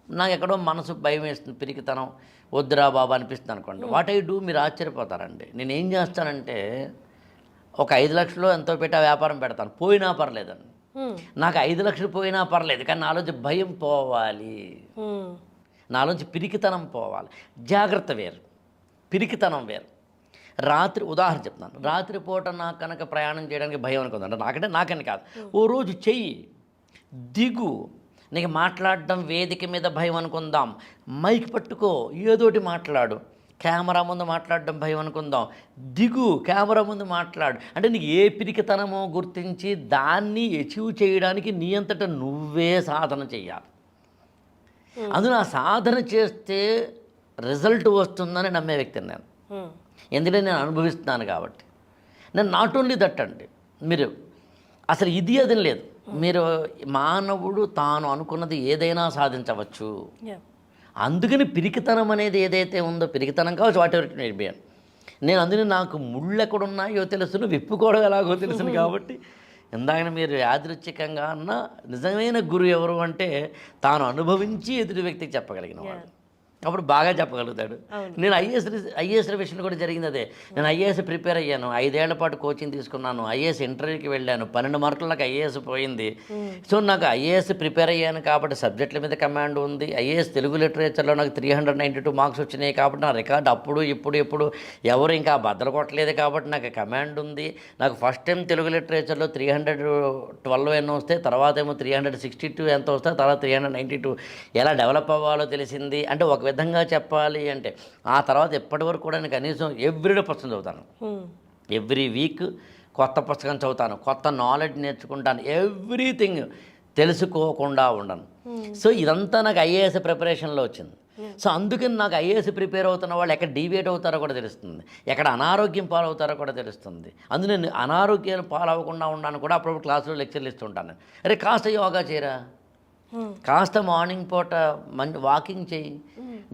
నాకు ఎక్కడో మనసు భయం వేస్తుంది, పిరికితనం వద్దురా బాబా అనిపిస్తుంది అనుకోండి. వాట్ ఐ డూ, మీరు ఆశ్చర్యపోతారండి. నేను ఏం చేస్తానంటే ఒక 5 లక్షలు ఎంతో పెట్టి ఆ వ్యాపారం పెడతాను, పోయినా పర్లేదండి. నాకు 5 లక్షలు పోయినా పర్లేదు, కానీ నాలోంచి భయం పోవాలి, నాలోంచి పిరికితనం పోవాలి. జాగ్రత్త వేరు, పిరికితనం వేరు. రాత్రి ఉదాహరణ చెప్తాను, రాత్రిపూట నాకు కనుక ప్రయాణం చేయడానికి భయం అనుకుందంటే నాకని కాదు, ఓ రోజు చెయ్యి దిగు. నీకు మాట్లాడడం వేదిక మీద భయం అనుకుందాం, మైక్ పట్టుకో ఏదోటి మాట్లాడు. కెమెరా ముందు మాట్లాడడం భయం అనుకుందాం, దిగు కెమెరా ముందు మాట్లాడు. అంటే నీకు ఏ పిరికితనమో గుర్తించి దాన్ని అచీవ్ చేయడానికి నీ అంతట నువ్వే సాధన చెయ్యాలి. అందులో ఆ సాధన చేస్తే రిజల్ట్ వస్తుందని నమ్మే వ్యక్తిని నేను. ఎందుకంటే నేను అనుభవిస్తున్నాను కాబట్టి. నేను నాట్ ఓన్లీ దట్ అండి, మీరు అసలు ఇది అది లేదు, మీరు మానవుడు తాను అనుకున్నది ఏదైనా సాధించవచ్చు. అందుకని పిరికితనం అనేది ఏదైతే ఉందో, పిరికితనం కావచ్చు what ever it may be, నేను అందుకని నాకు ముళ్ళు ఎక్కడున్నాయో తెలుసును, విప్పుకోవడం ఎలాగో తెలుసును. కాబట్టి ఇందాక మీరు యాదృచ్ఛికంగా అన్న నిజమైన గురువు ఎవరు అంటే తాను అనుభవించి ఎదుటి వ్యక్తికి చెప్పగలిగిన వాడు. అప్పుడు బాగా చెప్పగలుగుతాడు. నేను ఐఏఎస్ విషయంలో కూడా జరిగింది అదే. నేను ఐఏఎస్ ప్రిపేర్ అయ్యాను, 5 ఏళ్ల పాటు కోచింగ్ తీసుకున్నాను, ఐఏఎస్ ఇంటర్వ్యూకి వెళ్ళాను, 12 మార్కులు నాకు ఐఏఎస్ పోయింది. సో నాకు ఐఏఎస్ ప్రిపేర్ అయ్యాను కాబట్టి సబ్జెక్టుల మీద కమాండ్ ఉంది. ఐఏఎస్ తెలుగు లిటరేచర్లో నాకు 392 మార్క్స్ వచ్చినాయి కాబట్టి నా రికార్డు అప్పుడు ఇప్పుడు ఎవరు ఇంకా బద్దలు కొట్టలేదు కాబట్టి నాకు కమాండ్ ఉంది. నాకు ఫస్ట్ టైం తెలుగు లిటరేచర్లో 312 ఎన్నో వస్తే, తర్వాత ఏమో 362 ఎంత వస్తే, తర్వాత 392 ఎలా డెవలప్ అవ్వాలో తెలిసింది. అంటే ఒక విధంగా చెప్పాలి అంటే ఆ తర్వాత ఎప్పటి వరకు కూడా నేను కనీసం ఎవ్రీడే పుస్తకం చదువుతాను. ఎవ్రీ వీక్ కొత్త పుస్తకం చదువుతాను, కొత్త నాలెడ్జ్ నేర్చుకుంటాను, ఎవ్రీథింగ్ తెలుసుకోకుండా ఉండను. సో ఇదంతా నాకు ఐఏఎస్ ప్రిపరేషన్లో వచ్చింది. సో అందుకని నాకు ఐఏఎస్ ప్రిపేర్ అవుతున్న వాళ్ళు ఎక్కడ డీవియేట్ అవుతారో కూడా తెలుస్తుంది, ఎక్కడ అనారోగ్యం పాలవుతారో కూడా తెలుస్తుంది. అందులో నేను అనారోగ్యాలు పాలవ్వకుండా ఉన్నాను కూడా అప్పుడప్పుడు క్లాసులో లెక్చర్లు ఇస్తుంటాను. అరే కాస్త యోగా చేయరా, కాస్త మార్నింగ్ పూట మంచి వాకింగ్ చేయి,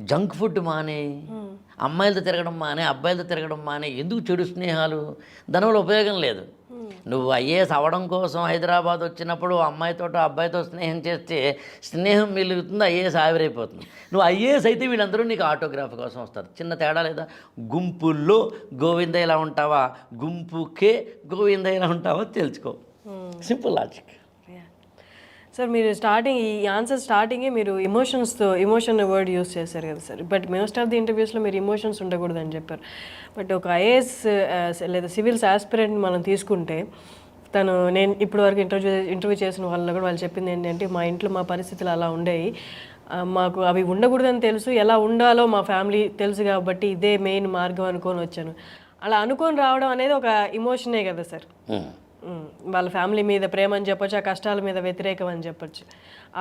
జంక్ ఫుడ్ మానే, అమ్మాయిలతో తిరగడం మానే, అబ్బాయిలతో తిరగడం మానే. ఎందుకు చెడు స్నేహాలు? దానివల్ల ఉపయోగం లేదు. నువ్వు ఐఏఎస్ అవ్వడం కోసం హైదరాబాద్ వచ్చినప్పుడు అమ్మాయితో అబ్బాయితో స్నేహం చేస్తే స్నేహం మిలుగుతుంది, ఐఏఎస్ ఆవిరైపోతుంది. నువ్వు ఐఏఎస్ అయితే వీళ్ళందరూ నీకు ఆటోగ్రాఫ్ కోసం వస్తారు. చిన్న తేడా లేదా? గుంపుల్లో గోవింద ఇలా ఉంటావా, గుంపుకే గోవింద ఇలా ఉంటావా తెలుసుకో. Simple logic. సార్ మీరు ఈ ఆన్సర్ స్టార్టింగే మీరు ఎమోషన్ వర్డ్ యూస్ చేశారు కదా sir. But most of the ఇంటర్వ్యూస్లో మీరు ఎమోషన్స్ ఉండకూడదని చెప్పారు. బట్ ఒక ఐఏఎస్ లేదా సివిల్స్ ఆస్పిరెంట్ మనం తీసుకుంటే నేను ఇప్పటివరకు ఇంటర్వ్యూ చేసిన వాళ్ళలో కూడా వాళ్ళు చెప్పింది ఏంటంటే, మా ఇంట్లో మా పరిస్థితులు అలా ఉండేవి, మాకు అవి ఉండకూడదని తెలుసు, ఎలా ఉండాలో మా ఫ్యామిలీ తెలుసు కాబట్టి ఇదే మెయిన్ మార్గం అనుకొని వచ్చాను. అలా అనుకొని రావడం అనేది ఒక ఎమోషనే కదా సార్. వాళ్ళ ఫ్యామిలీ మీద ప్రేమ అని చెప్పొచ్చు, ఆ కష్టాల మీద వ్యతిరేకం అని చెప్పొచ్చు.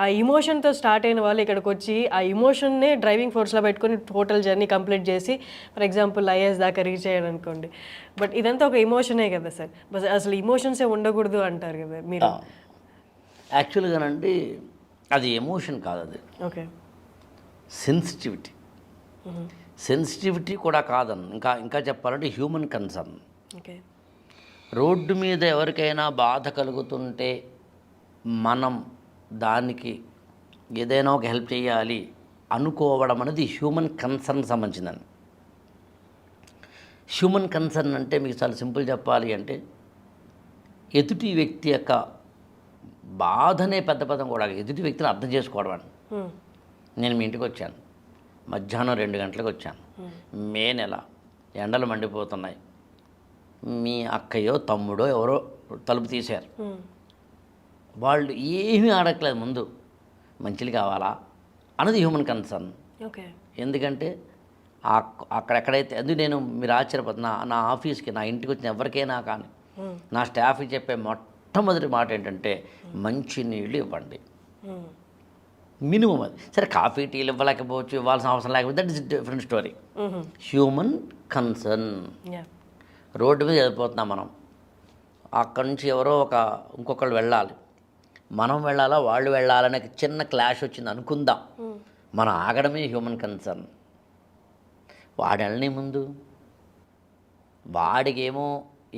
ఆ ఇమోషన్తో స్టార్ట్ అయిన వాళ్ళు ఇక్కడికి వచ్చి ఆ ఇమోషన్నే డ్రైవింగ్ ఫోర్స్లో పెట్టుకొని టోటల్ జర్నీ కంప్లీట్ చేసి ఫర్ ఎగ్జాంపుల్ ఐఏఎస్ దాకా రీచ్ అయ్యాడు అనుకోండి. బట్ ఇదంతా ఒక ఇమోషనే కదా సార్. బస్ అసలు ఇమోషన్సే ఉండకూడదు అంటారు కదా మీరు. యాక్చువల్గానండి అది ఎమోషన్ కాదు, అది ఓకే సెన్సిటివిటీ. సెన్సిటివిటీ కూడా కాదన్న, ఇంకా చెప్పాలంటే హ్యూమన్ కన్సర్న్. ఓకే. రోడ్డు మీద ఎవరికైనా బాధ కలుగుతుంటే మనం దానికి ఏదైనా ఒక హెల్ప్ చేయాలి అనుకోవడం అనేది హ్యూమన్ కన్సర్న్ సంబంధించిందండి. హ్యూమన్ కన్సర్న్ అంటే మీకు చాలా సింపుల్ చెప్పాలి అంటే, ఎదుటి వ్యక్తి యొక్క బాధనే పెద్ద పదం కూడా, ఎదుటి వ్యక్తిని అర్థం చేసుకోవడం అండి. నేను మీ ఇంటికి వచ్చాను, మధ్యాహ్నం 2 గంటలకు వచ్చాను, మే నెల, ఎండలు మండిపోతున్నాయి, మీ అక్కయ్యో తమ్ముడో ఎవరో తలుపు తీశారు. వాళ్ళు ఏమీ అడగలేదు, ముందు మంచిలు కావాలా అన్నది హ్యూమన్ కన్సర్న్. ఓకే. ఎందుకంటే అక్కడెక్కడైతే అది మీరు ఆశ్చర్యపోతున్నా, నా ఆఫీస్కి నా ఇంటికి వచ్చిన ఎవరికైనా కానీ నా స్టాఫ్కి చెప్పే మొట్టమొదటి మాట ఏంటంటే మంచి నీళ్ళు ఇవ్వండి. మినిమం అది. సరే కాఫీ టీలు ఇవ్వలేకపోవచ్చు, ఇవ్వాల్సిన అవసరం లేకపోతే that is different story. Human concern. Road మీద వెళ్ళిపోతున్నాం మనం, అక్కడి నుంచి ఎవరో ఇంకొకళ్ళు వెళ్ళాలి, మనం వెళ్ళాలా వాళ్ళు వెళ్ళాలనే చిన్న క్లాష్ వచ్చింది అనుకుందాం, మనం ఆగడమే హ్యూమన్ కన్సర్న్. వాడు వెళ్ళని ముందు వాడికేమో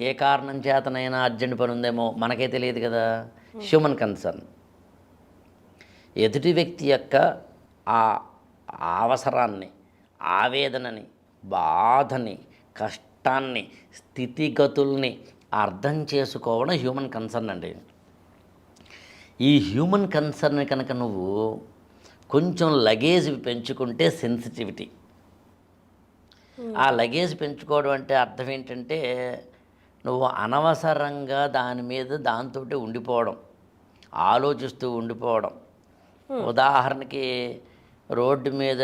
ఏ కారణం చేతనైనా అర్జెంట్ పని ఉందేమో మనకే తెలియదు కదా, హ్యూమన్ కన్సర్న్. ఎదుటి వ్యక్తి యొక్క ఆ అవసరాన్ని, ఆవేదనని, బాధని, కష్టాన్ని, స్థితిగతుల్ని అర్థం చేసుకోవడం హ్యూమన్ కన్సర్న్ అండి. ఈ హ్యూమన్ కన్సర్న్ కనుక నువ్వు కొంచెం లగేజ్ పెంచుకుంటే సెన్సిటివిటీ. ఆ లగేజ్ పెంచుకోవడం అంటే అర్థం ఏంటంటే, నువ్వు అనవసరంగా దాంతో ఉండిపోవడం, ఆలోచిస్తూ ఉండిపోవడం. ఉదాహరణకి రోడ్డు మీద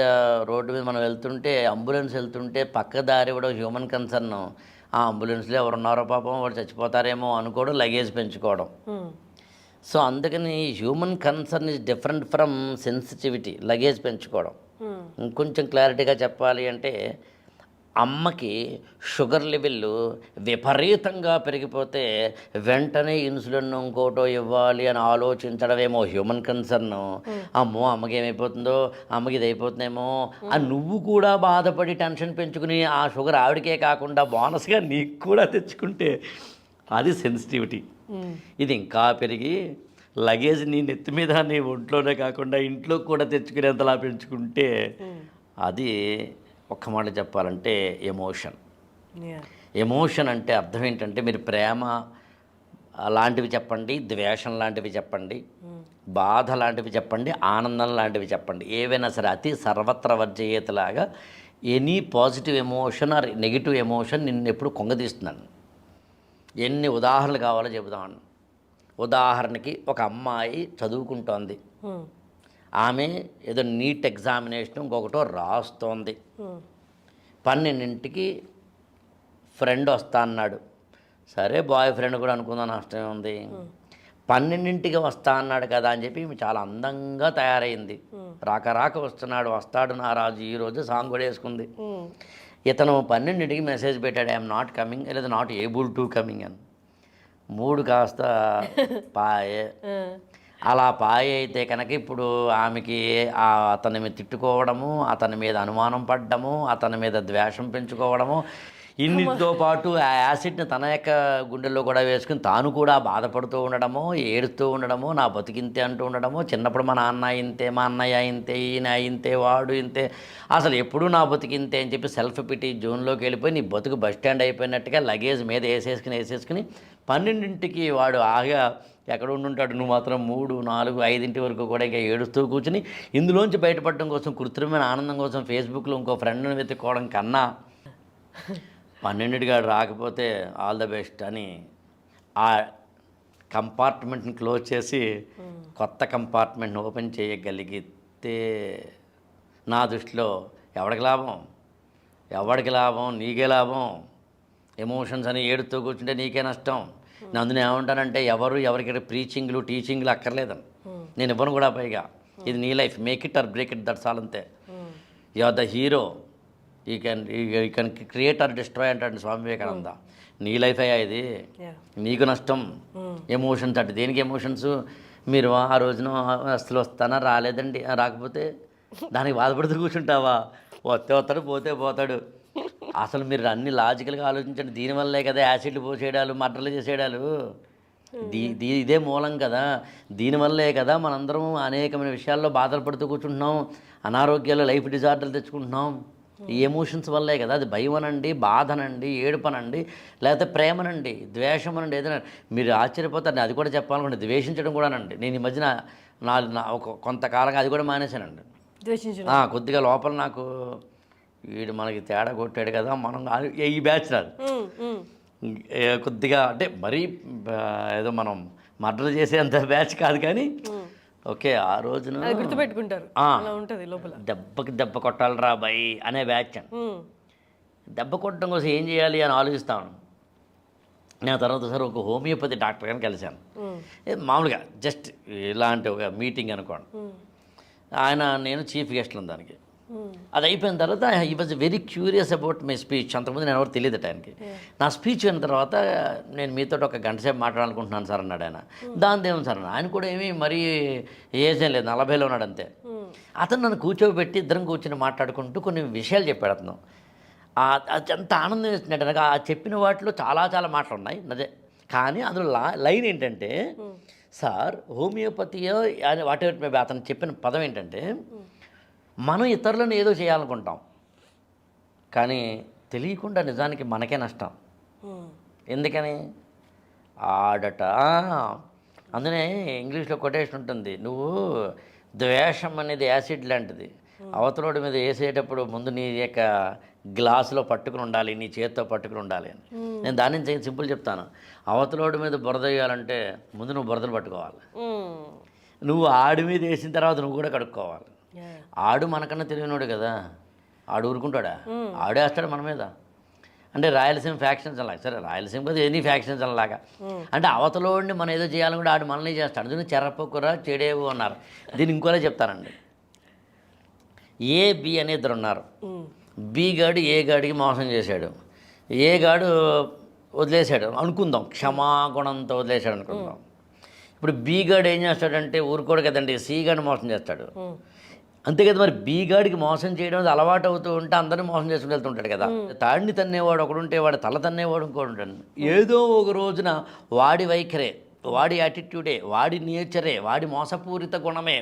మనం వెళ్తుంటే, అంబులెన్స్ వెళ్తుంటే పక్క దారి ఇవ్వడం హ్యూమన్ కన్సర్న్. ఆ అంబులెన్స్లో ఎవరున్నారో పాపం వాడు చచ్చిపోతారేమో అనుకోవడం లగేజ్ పెంచుకోవడం. సో అందుకని human concern is different from sensitivity, luggage పెంచుకోవడం. ఇంకొంచెం క్లారిటీగా చెప్పాలి అంటే, అమ్మకి షుగర్ లెవెల్ విపరీతంగా పెరిగిపోతే వెంటనే ఇన్సులిన్ ఇంకోటో ఇవ్వాలి అని ఆలోచించడమేమో హ్యూమన్ కన్సర్న్. అమ్మో అమ్మకి ఏమైపోతుందో, అమ్మకి ఇది అయిపోతుందేమో అని నువ్వు కూడా బాధపడి టెన్షన్ పెంచుకుని ఆ షుగర్ ఆవిడకే కాకుండా బోనస్గా నీకు కూడా తెచ్చుకుంటే అది సెన్సిటివిటీ. ఇది ఇంకా పెరిగి లగేజ్ నీ నెత్తి మీద నీ ఒంట్లోనే కాకుండా ఇంట్లో కూడా తెచ్చుకునేంతలా పెంచుకుంటే అది ఒక్క మాట చెప్పాలంటే ఎమోషన్. ఎమోషన్ అంటే అర్థం ఏంటంటే, మీరు ప్రేమ లాంటివి చెప్పండి, ద్వేషం లాంటివి చెప్పండి, బాధ లాంటివి చెప్పండి, ఆనందం లాంటివి చెప్పండి, ఏవైనా సరే అతి సర్వత్ర వర్జయేతలాగా any positive emotion or negative emotion నిన్ను ఎప్పుడు కొంగదీస్తున్నాను. ఎన్ని ఉదాహరణలు కావాలో చెబుతాను. ఉదాహరణకి ఒక అమ్మాయి చదువుకుంటోంది, ఆమె ఏదో నీట్ ఎగ్జామినేషన్ ఇంకొకటో రాస్తోంది. 12ంటికి ఫ్రెండ్ వస్తా అన్నాడు, సరే బాయ్ ఫ్రెండ్ కూడా అనుకుందాం, నష్టమే ఉంది. 12ంటికి వస్తా అన్నాడు కదా అని చెప్పి ఈమె చాలా అందంగా తయారైంది. రాక వస్తున్నాడు, వస్తాడు నా రాజు ఈరోజు సాంగ్ కూడా వేసుకుంది. ఇతను 12ంటికి మెసేజ్ పెట్టాడు, ఐఎమ్ నాట్ కమింగ్ లేదా నాట్ ఏబుల్ టు కమింగ్ అని. 3 కాస్త పాయే. అలా పాయ అయితే కనుక ఇప్పుడు ఆమెకి అతని మీద తిట్టుకోవడము, అతని మీద అనుమానం పడ్డము, అతని మీద ద్వేషం పెంచుకోవడము, ఇన్నిటితో పాటు ఆ యాసిడ్ని తన యొక్క గుండెల్లో కూడా వేసుకుని తాను కూడా బాధపడుతూ ఉండడము, ఏడుస్తూ ఉండడము, నా బతికింతే అంటూ ఉండడము, చిన్నప్పుడు మా నాన్న ఇంతే, మా అన్నయ్య ఇంతే, ఈయన ఇంతే, వాడు ఇంతే, అసలు ఎప్పుడూ నా బతికింతే అని చెప్పి సెల్ఫ్ పిటీ జోన్లోకి వెళ్ళిపోయి నీ బతుకు బస్ స్టాండ్ అయిపోయినట్టుగా లగేజ్ మీద వేసేసుకుని 12ంటికి వాడు ఆగా ఎక్కడ ఉండుంటాడు, నువ్వు మాత్రం 3, 4, 5 వరకు కూడా ఇంకా ఏడుస్తూ కూర్చుని ఇందులోంచి బయటపడడం కోసం కృత్రిమైన ఆనందం కోసం ఫేస్బుక్లో ఇంకో ఫ్రెండ్ని వెతుక్కోవడం కన్నా 12ంటికి రాకపోతే ఆల్ ద బెస్ట్ అని ఆ కంపార్ట్మెంట్ని క్లోజ్ చేసి కొత్త కంపార్ట్మెంట్ని ఓపెన్ చేయగలిగితే నా దృష్టిలో ఎవడికి లాభం, నీకే లాభం. ఎమోషన్స్ అని ఏడుతూ కూర్చుంటే నీకే నష్టం. నేను అందులో ఏమంటానంటే ఎవరికి టీచింగ్లు అక్కర్లేదని నేను ఇవ్వను కూడా. పైగా ఇది నీ life, make it or break it, that's all అంతే. You are the hero, you can create or destroy అంటాడు స్వామి వివేకానంద. నీ లైఫ్ అయ్యా ఇది, నీకు నష్టం. ఎమోషన్స్ అంటే దేనికి ఎమోషన్స్? మీరు ఆ రోజున అసలు వస్తానా, రాలేదండి, రాకపోతే దానికి బాధపడుతూ కూర్చుంటావా? వస్తే వస్తాడు, పోతే పోతాడు. అసలు మీరు అన్ని లాజికల్గా ఆలోచించండి. దీనివల్లే కదా యాసిడ్లు పోసేయడాలు, మర్డర్లు చేసేయడాలు. ఇదే మూలం కదా. దీనివల్లే కదా మనందరం అనేకమైన విషయాల్లో బాధలు పడుతూ కూర్చుంటున్నాం, అనారోగ్యాలు, లైఫ్ డిజార్డర్లు తెచ్చుకుంటున్నాం. ఈ ఎమోషన్స్ వల్లే కదా. అది భయం అనండి, బాధనండి, ఏడుపనండి, లేకపోతే ప్రేమనండి, ద్వేషం అనండి, ఏదైనా. మీరు ఆశ్చర్యపోతారండి. అది కూడా చెప్పాలనుకోండి, ద్వేషించడం కూడానండి. నేను ఈ మధ్యన కొంతకాలంగా అది కూడా మానేశానండి. కొద్దిగా లోపల నాకు వీడు మనకి తేడా కొట్టాడు కదా, మనం ఈ బ్యాచ్ రాదు కొద్దిగా, అంటే మరీ ఏదో మనం మర్డర్ చేసేంత బ్యాచ్ కాదు కానీ ఓకే. ఆ రోజున గుర్తుపెట్టుకుంటారు, దెబ్బకి దెబ్బ కొట్టాలరా బాయ్ అనే బ్యాచ్ అని. దెబ్బ కొట్టడం కోసం ఏం చేయాలి అని ఆలోచిస్తాను. నేను తర్వాత సార్ ఒక హోమియోపతి డాక్టర్ గారిని కలిశాను. మామూలుగా జస్ట్ ఇలాంటి ఒక మీటింగ్ అనుకోండి. నేను చీఫ్ గెస్ట్లు దానికి. అది అయిపోయిన తర్వాత ఈ was very curious about my speech. అంతకుముందు నేను ఎవరు తెలియదు ఆయనకి. నా స్పీచ్ అయిన తర్వాత నేను మీతో ఒక గంట సేపు మాట్లాడాలనుకుంటున్నాను సార్ అన్నాడు ఆయన. దాని దేవుని సార్ అన్న. ఆయన కూడా ఏమీ మరీ ఏజ్ ఏం లేదు, 40లో ఉన్నాడు అంతే. అతను నన్ను కూర్చోబెట్టి ఇద్దరం కూర్చొని మాట్లాడుకుంటూ కొన్ని విషయాలు చెప్పాడు అతను. అది ఎంత ఆనందం వేస్తున్నాడు నాకు. ఆ చెప్పిన వాటిలో చాలా చాలా మాటలు ఉన్నాయి అదే. కానీ అందులో లైన్ ఏంటంటే, సార్ హోమియోపతి అని వాటి అతను చెప్పిన పదం ఏంటంటే, మనం ఇతరులను ఏదో చేయాలనుకుంటాం కానీ తెలియకుండా నిజానికి మనకే నష్టం. ఎందుకని ఆడట. అందునే ఇంగ్లీష్లో కొటేషన్ ఉంటుంది, నువ్వు ద్వేషం అనేది యాసిడ్ లాంటిది. అవతలోడి మీద వేసేటప్పుడు ముందు నీ యొక్క గ్లాసులో పట్టుకుని ఉండాలి, నీ చేతితో పట్టుకుని ఉండాలి అని. నేను దాని నుంచి సింపుల్ చెప్తాను. అవతలోడి మీద బురద వేయాలంటే ముందు నువ్వు బురదలు పట్టుకోవాలి. నువ్వు ఆడి మీద వేసిన తర్వాత నువ్వు కూడా కడుక్కోవాలి. ఆడు మనకన్నా తెలియనోడు కదా, ఆడు ఊరుకుంటాడా? ఆడే వేస్తాడు మన మీద. అంటే రాయలసీమ ఫ్యాక్షన్స్ అలాగా. సరే రాయలసీమ కదా ఎన్ని ఫ్యాక్షన్స్ అలాగా. అంటే అవతలోడిని మనం ఏదో చేయాలని కూడా ఆడు మనల్ని చేస్తాడు. అందుకని చెరపకురా చెడేవు అన్నారు. దీన్ని ఇంకోలా చెప్తానండి. ఏ బి అనే ఇద్దరు ఉన్నారు. బి గాడు ఏ గాడికి మోసం చేశాడు. ఏ గాడు వదిలేశాడు అనుకుందాం, క్షమాగుణంతో వదిలేశాడు అనుకుందాం. ఇప్పుడు బి గాడు ఏం చేస్తాడంటే ఊరుకోడు కదండి, సి గాడిని మోసం చేస్తాడు. అంతే కదా. మరి బి గాడికి మోసం చేయడం అలవాటు అవుతూ ఉంటే అందరినీ మోసం చేసుకుని వెళ్తుంటాడు కదా. తాడిని తన్నేవాడు ఒకడుంటే వాడు తల తన్నేవాడు ఇంకోటి ఉంటాడు. ఏదో ఒక రోజున వాడి వైఖరే, వాడి యాటిట్యూడే, వాడి నేచరే, వాడి మోసపూరిత గుణమే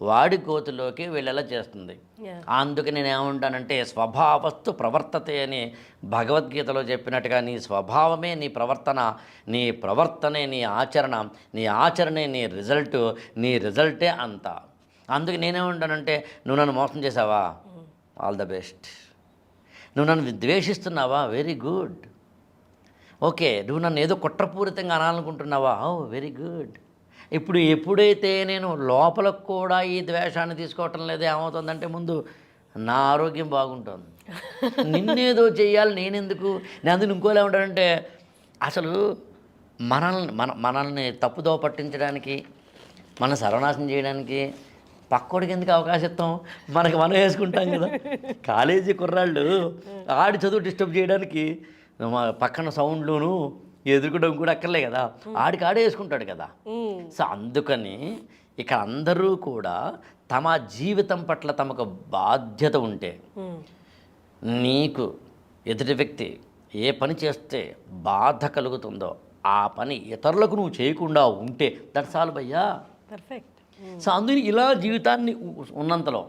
వాడి కోతిలోకి వెళ్ళేలా చేస్తుంది. అందుకే నేను ఏమంటానంటే, స్వభావస్తు ప్రవర్తతే అని భగవద్గీతలో చెప్పినట్టుగా నీ స్వభావమే నీ ప్రవర్తన, నీ ప్రవర్తనే నీ ఆచరణ, నీ ఆచరణే నీ రిజల్ట్, నీ రిజల్టే అంతా. అందుకే నేనేమంటానంటే, నువ్వు నన్ను మోసం చేసావా, ఆల్ ద బెస్ట్. నువ్వు నన్ను ద్వేషిస్తున్నావా, వెరీ గుడ్. ఓకే, నువ్వు నన్ను ఏదో కుట్రపూరితంగా అనాలనుకుంటున్నావా, ఓ వెరీ గుడ్. ఇప్పుడు ఎప్పుడైతే నేను లోపలకు కూడా ఈ ద్వేషాన్ని తీసుకోవటం లేదు, ఏమవుతుందంటే ముందు నా ఆరోగ్యం బాగుంటుంది. నిన్నేదో చెయ్యాలి నేనెందుకు. నేను అందుకు ఇంకోలే ఉంటానంటే, అసలు మనల్ని తప్పుదోవ పట్టించడానికి, మన సర్వనాశనం చేయడానికి పక్కోడికి ఎందుకు అవకాశం ఇస్తాం? మనకి మనం వేసుకుంటాం కదా. కాలేజీ కుర్రాళ్ళు ఆడి చదువు డిస్టర్బ్ చేయడానికి పక్కన సౌండ్లోను ఎదుర్కోవడం కూడా అక్కర్లే కదా, ఆడికి ఆడే వేసుకుంటాడు కదా. సో అందుకని ఇక్కడ అందరూ కూడా తమ జీవితం పట్ల తమకు బాధ్యత ఉంటే, నీకు ఎదుటి వ్యక్తి ఏ పని చేస్తే బాధ కలుగుతుందో ఆ పని ఇతరులకు నువ్వు చేయకుండా ఉంటే దట్స్ ఆల్ భయ్యా. పర్ఫెక్ట్. సో అందుకని ఇలా జీవితాన్ని ఉన్నంతలో